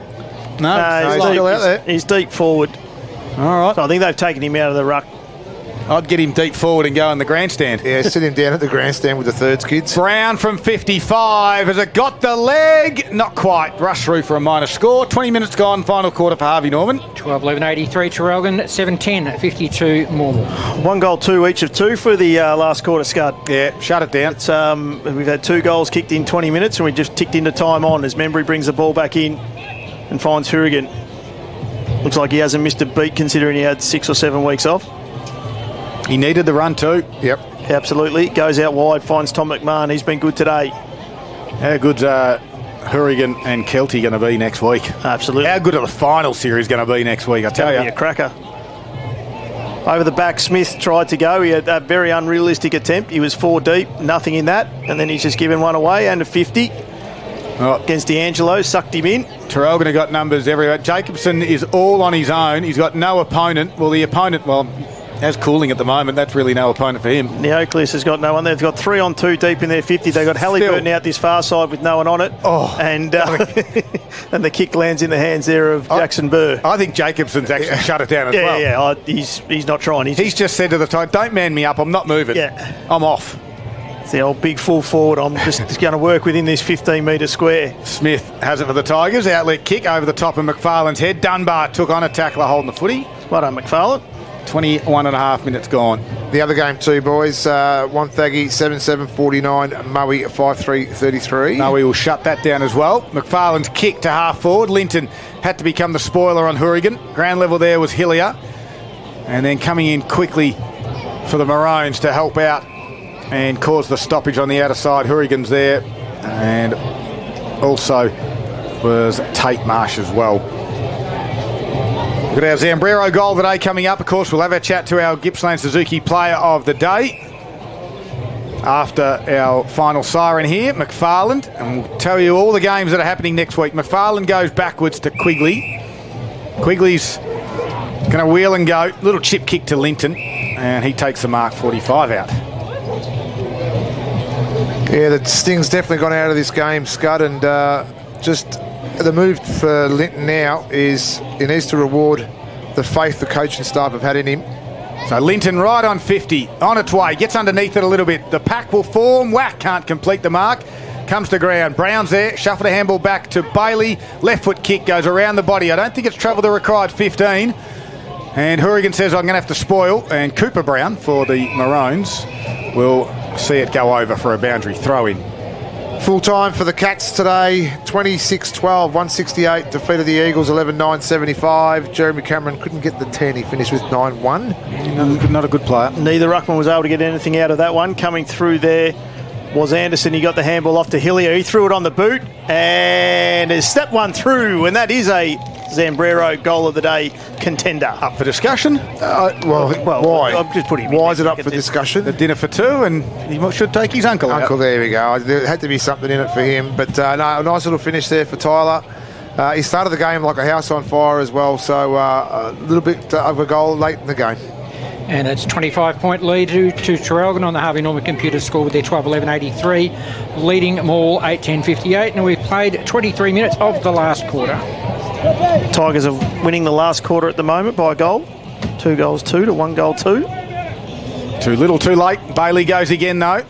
No, he's still out there. He's deep forward. All right. So I think they've taken him out of the ruck. I'd get him deep forward and go in the grandstand. Yeah, sit him down at the grandstand with the thirds kids. Brown from 55. Has it got the leg? Not quite. Rush through for a minor score. 20 minutes gone. Final quarter for Harvey Norman. 12-11-83 Traralgon. 7-10-52 Morwell. 1 goal, 2 each of 2 for the last quarter, Scud. Yeah, shut it down. It's, we've had 2 goals kicked in 20 minutes and we just ticked into time on as Membry brings the ball back in and finds Hourigan. Looks like he hasn't missed a beat considering he had 6 or 7 weeks off. He needed the run too. Yep. Absolutely. Goes out wide, finds Tom McMahon. He's been good today. How good Hourigan and Kelty going to be next week? Absolutely. How good are the final series going to be next week, I tell Be you. a cracker. Over the back, Smith tried to go. He had a very unrealistic attempt. He was 4 deep, nothing in that. And then he's just given one away and a 50 against D'Angelo, sucked him in. Traralgon have got numbers everywhere. Jacobson is all on his own. He's got no opponent. Well, the opponent, as Cooling at the moment, that's really no opponent for him. Neoclis has got no one there. They've got 3 on 2 deep in their 50. They've got Halliburton out this far side with no one on it. And and the kick lands in the hands there of Jackson Burr. I think Jacobson's actually shut it down as well. Yeah, he's not trying. He's just said to the time, don't man me up, I'm not moving. Yeah. I'm off. It's the old big full forward. I'm just going to work within this 15-metre square. Smith has it for the Tigers. Outlet kick over the top of McFarland's head. Dunbar took on a tackler holding the footy. Well done, McFarland. 21.5 minutes gone. The other game too, boys. Wonthaggi 7-7-49, Moe 5-3-33. No, we will shut that down as well. McFarland's kick to half forward. Linton had to become the spoiler on Hourigan. Ground level there was Hillier. And then coming in quickly for the Maroons to help out and cause the stoppage on the outer side. Hourigan's there. And also was Tate Marsh as well. We've got our Zambrero goal of the day coming up. Of course, we'll have a chat to our Gippsland Suzuki player of the day after our final siren here, McFarland. And we'll tell you all the games that are happening next week. McFarland goes backwards to Quigley. Quigley's going to wheel and go. Little chip kick to Linton. And he takes the mark 45 out. Yeah, the sting's definitely gone out of this game, Scud, and just... The move for Linton now is he needs to reward the faith the coaching staff have had in him. So Linton right on 50, on its way, gets underneath it a little bit. The pack will form, whack, can't complete the mark. Comes to ground, Brown's there, shuffle the handball back to Bailey. Left foot kick goes around the body. I don't think it's travelled the required 15. And Hourigan says, I'm going to have to spoil. And Cooper Brown for the Maroons will see it go over for a boundary throw-in. Full time for the Cats today, 26-12, 168, defeated the Eagles 11-9-75. Jeremy Cameron couldn't get the 10, he finished with 9-1. Not a good player. Neither ruckman was able to get anything out of that one. Coming through there was Anderson. He got the handball off to Hillier. He threw it on the boot and has stepped one through, and that is a Zambrero goal of the day contender. Up for discussion? Why? I'm just putting Why is it up for discussion? The dinner for 2, and he should take his uncle out. There we go. There had to be something in it for him. But no, a nice little finish there for Tyler. He started the game like a house on fire as well, so a little bit of a goal late in the game. And it's 25-point lead to Traralgon on the Harvey Norman computer score with their 12-11-83, leading Morwell 8-10-58. And we've played 23 minutes of the last quarter. Tigers are winning the last quarter at the moment by a goal. 2 goals 2 to 1 goal 2. Too little, too late. Bailey goes again, though.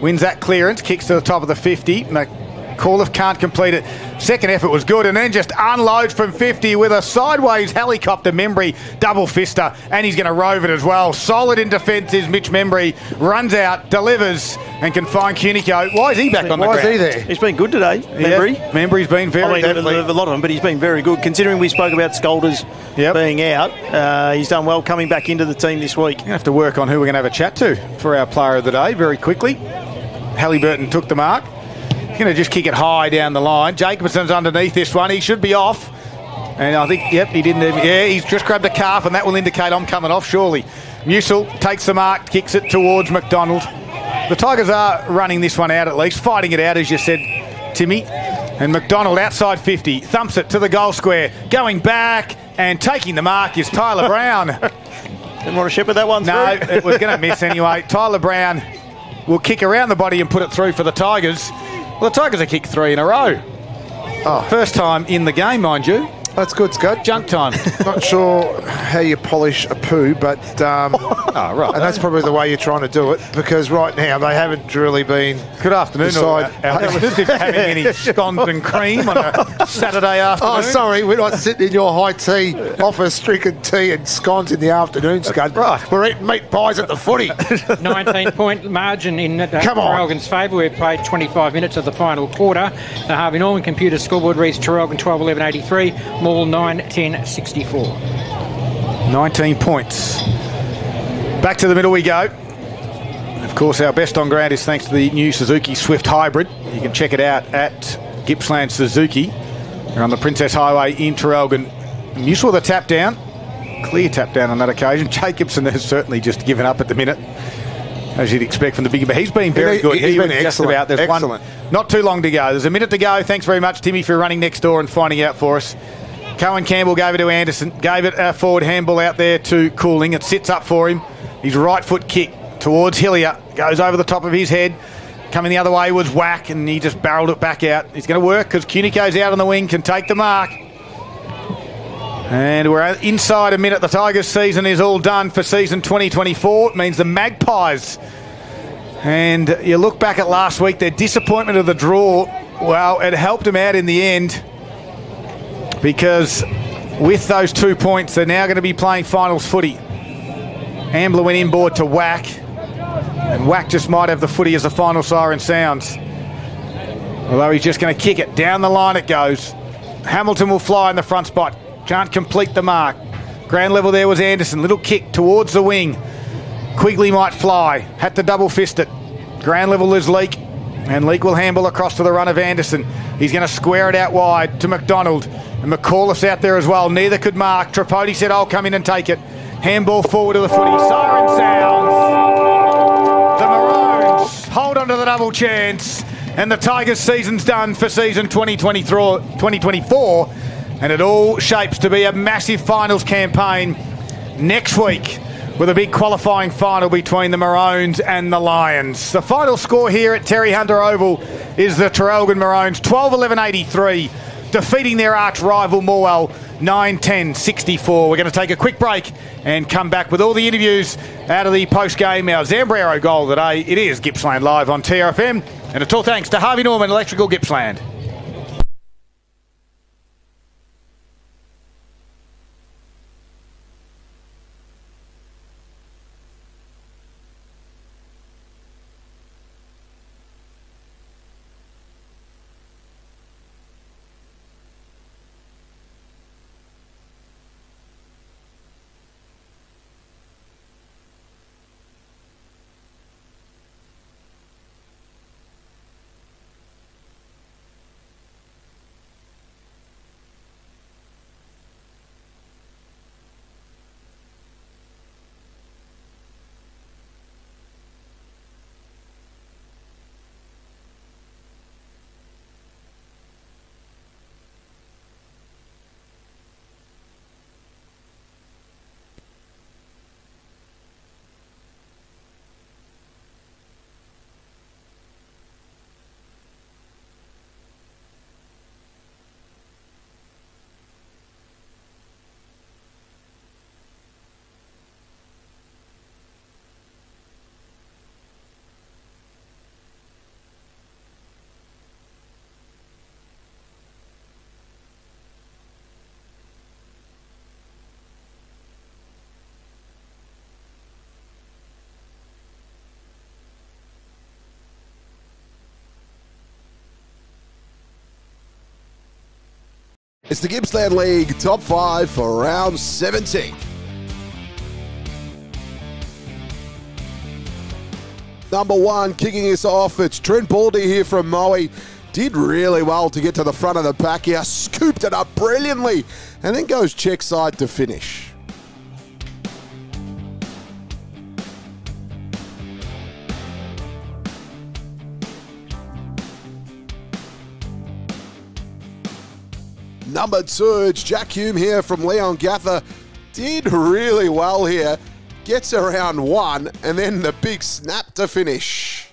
Wins that clearance, kicks to the top of the 50. McAuliffe can't complete it. Second effort was good, and then just unloads from 50 with a sideways helicopter Membry double fister, and he's going to rove it as well. Solid in defence is Mitch Membry. Runs out, delivers, and can find Cunico. Why is he back on the ground? Why is he there? He's been good today, Membry. Yeah, Membry's been very a lot of them, but he's been very good. Considering we spoke about Scolders being out, he's done well coming back into the team this week. We're going to have to work on who we're going to have a chat to for our player of the day very quickly. Halliburton took the mark. Going to just kick it high down the line. Jacobson's underneath this one. He should be off. And I think, he didn't even... Yeah, he's just grabbed a calf, and that will indicate I'm coming off, surely. Musil takes the mark, kicks it towards McDonald. The Tigers are running this one out at least, fighting it out, as you said, Timmy. And McDonald outside 50, thumps it to the goal square. Going back and taking the mark is Tyler Brown. Didn't want to shepherd that one through. No, it was going to miss anyway. Tyler Brown will kick around the body and put it through for the Tigers. Well, the Tigers have kicked 3 in a row. First time in the game, mind you. That's good, Scott. Junk time. Not sure how you polish a poo, but right. and that's probably the way you're trying to do it, because right now they haven't really been. Good afternoon, our listeners, if you're having any scones and cream on a Saturday afternoon. Oh, sorry, we're not sitting in your high tea office drinking tea and scones in the afternoon, Scud. Right. We're eating meat pies at the footy. 19-point margin in Traralgon's favour. We've played 25 minutes of the final quarter. The Harvey Norman computer scoreboard reads Traralgon 12-11-83. Morwell 9-10-64. 19 points. Back to the middle we go. Of course, our best on ground is thanks to the new Suzuki Swift Hybrid. You can check it out at Gippsland Suzuki. They're on the Princess Highway in Traralgon. Musil with a tap down. Clear tap down on that occasion. Jacobson has certainly just given up at the minute, as you'd expect from the big... But he's been very good. He's been excellent. Just about. There's excellent. One, not too long to go. There's a minute to go. Thanks very much, Timmy, for running next door and finding out for us. Cohen Campbell gave it to Anderson. Gave it a forward handball out there to Cooling. It sits up for him. His right foot kick towards Hillier. Goes over the top of his head. Coming the other way was Whack, and he just barreled it back out. He's going to work because Cunico's out on the wing, can take the mark. And we're inside a minute. The Tigers season is all done for season 2024. It means the Magpies. And you look back at last week, their disappointment of the draw, well, it helped them out in the end, because with those 2 points, they're now going to be playing finals footy. Ambler went inboard to Whack, and Whack just might have the footy as the final siren sounds. Although he's just going to kick it. Down the line it goes. Hamilton will fly in the front spot. Can't complete the mark. Ground level there was Anderson. Little kick towards the wing. Quigley might fly. Had to double fist it. Ground level is Leake. And Leake will handball across to the run of Anderson. He's going to square it out wide to McDonald. And McAuliffe's out there as well. Neither could mark. Tripodi said, I'll come in and take it. Handball forward to the footy. Siren sounds. The Maroons hold on to the double chance. And the Tigers' season's done for season 2024. And it all shapes to be a massive finals campaign next week, with a big qualifying final between the Maroons and the Lions. The final score here at Terry Hunter Oval is the Traralgon Maroons 12-11-83, defeating their arch rival Morwell 9-10-64. We're going to take a quick break and come back with all the interviews out of the post-game. Our Zambrero goal today, it is Gippsland Live on TRFM, and it's all thanks to Harvey Norman Electrical Gippsland. It's the Gippsland League top 5 for round 17. Number 1, kicking us off, it's Trent Baldy here from Moe. Did really well to get to the front of the pack here, scooped it up brilliantly, and then goes check side to finish. Number 2, it's Jack Hume here from Leon Gather. Did really well here. Gets around 1, and then the big snap to finish.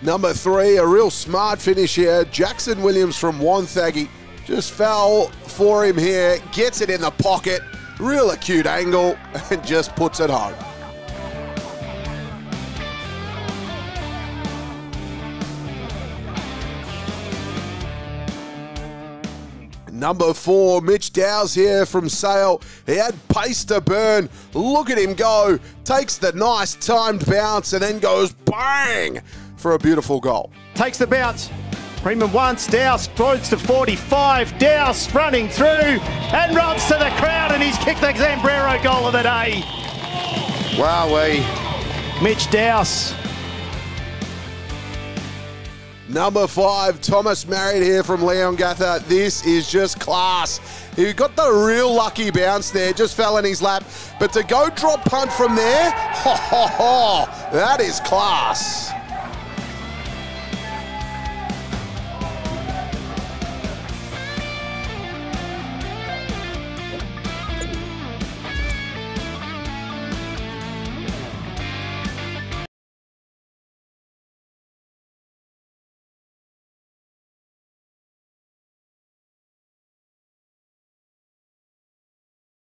Number 3, a real smart finish here. Jackson Williams from Wonthaggi. Just fell for him here. Gets it in the pocket. Real acute angle, and just puts it home. Number 4, Mitch Dowes here from Sale. He had pace to burn. Look at him go. Takes the nice timed bounce and then goes bang for a beautiful goal. Takes the bounce. Freeman once, Dowse throws to 45. Dowse running through and runs to the crowd, and he's kicked the Zambrero goal of the day. Wowee. Mitch Dowse. Number 5, Thomas Marriott here from Leon Gather. This is just class. He got the real lucky bounce there, just fell in his lap. But to go drop punt from there, that is class.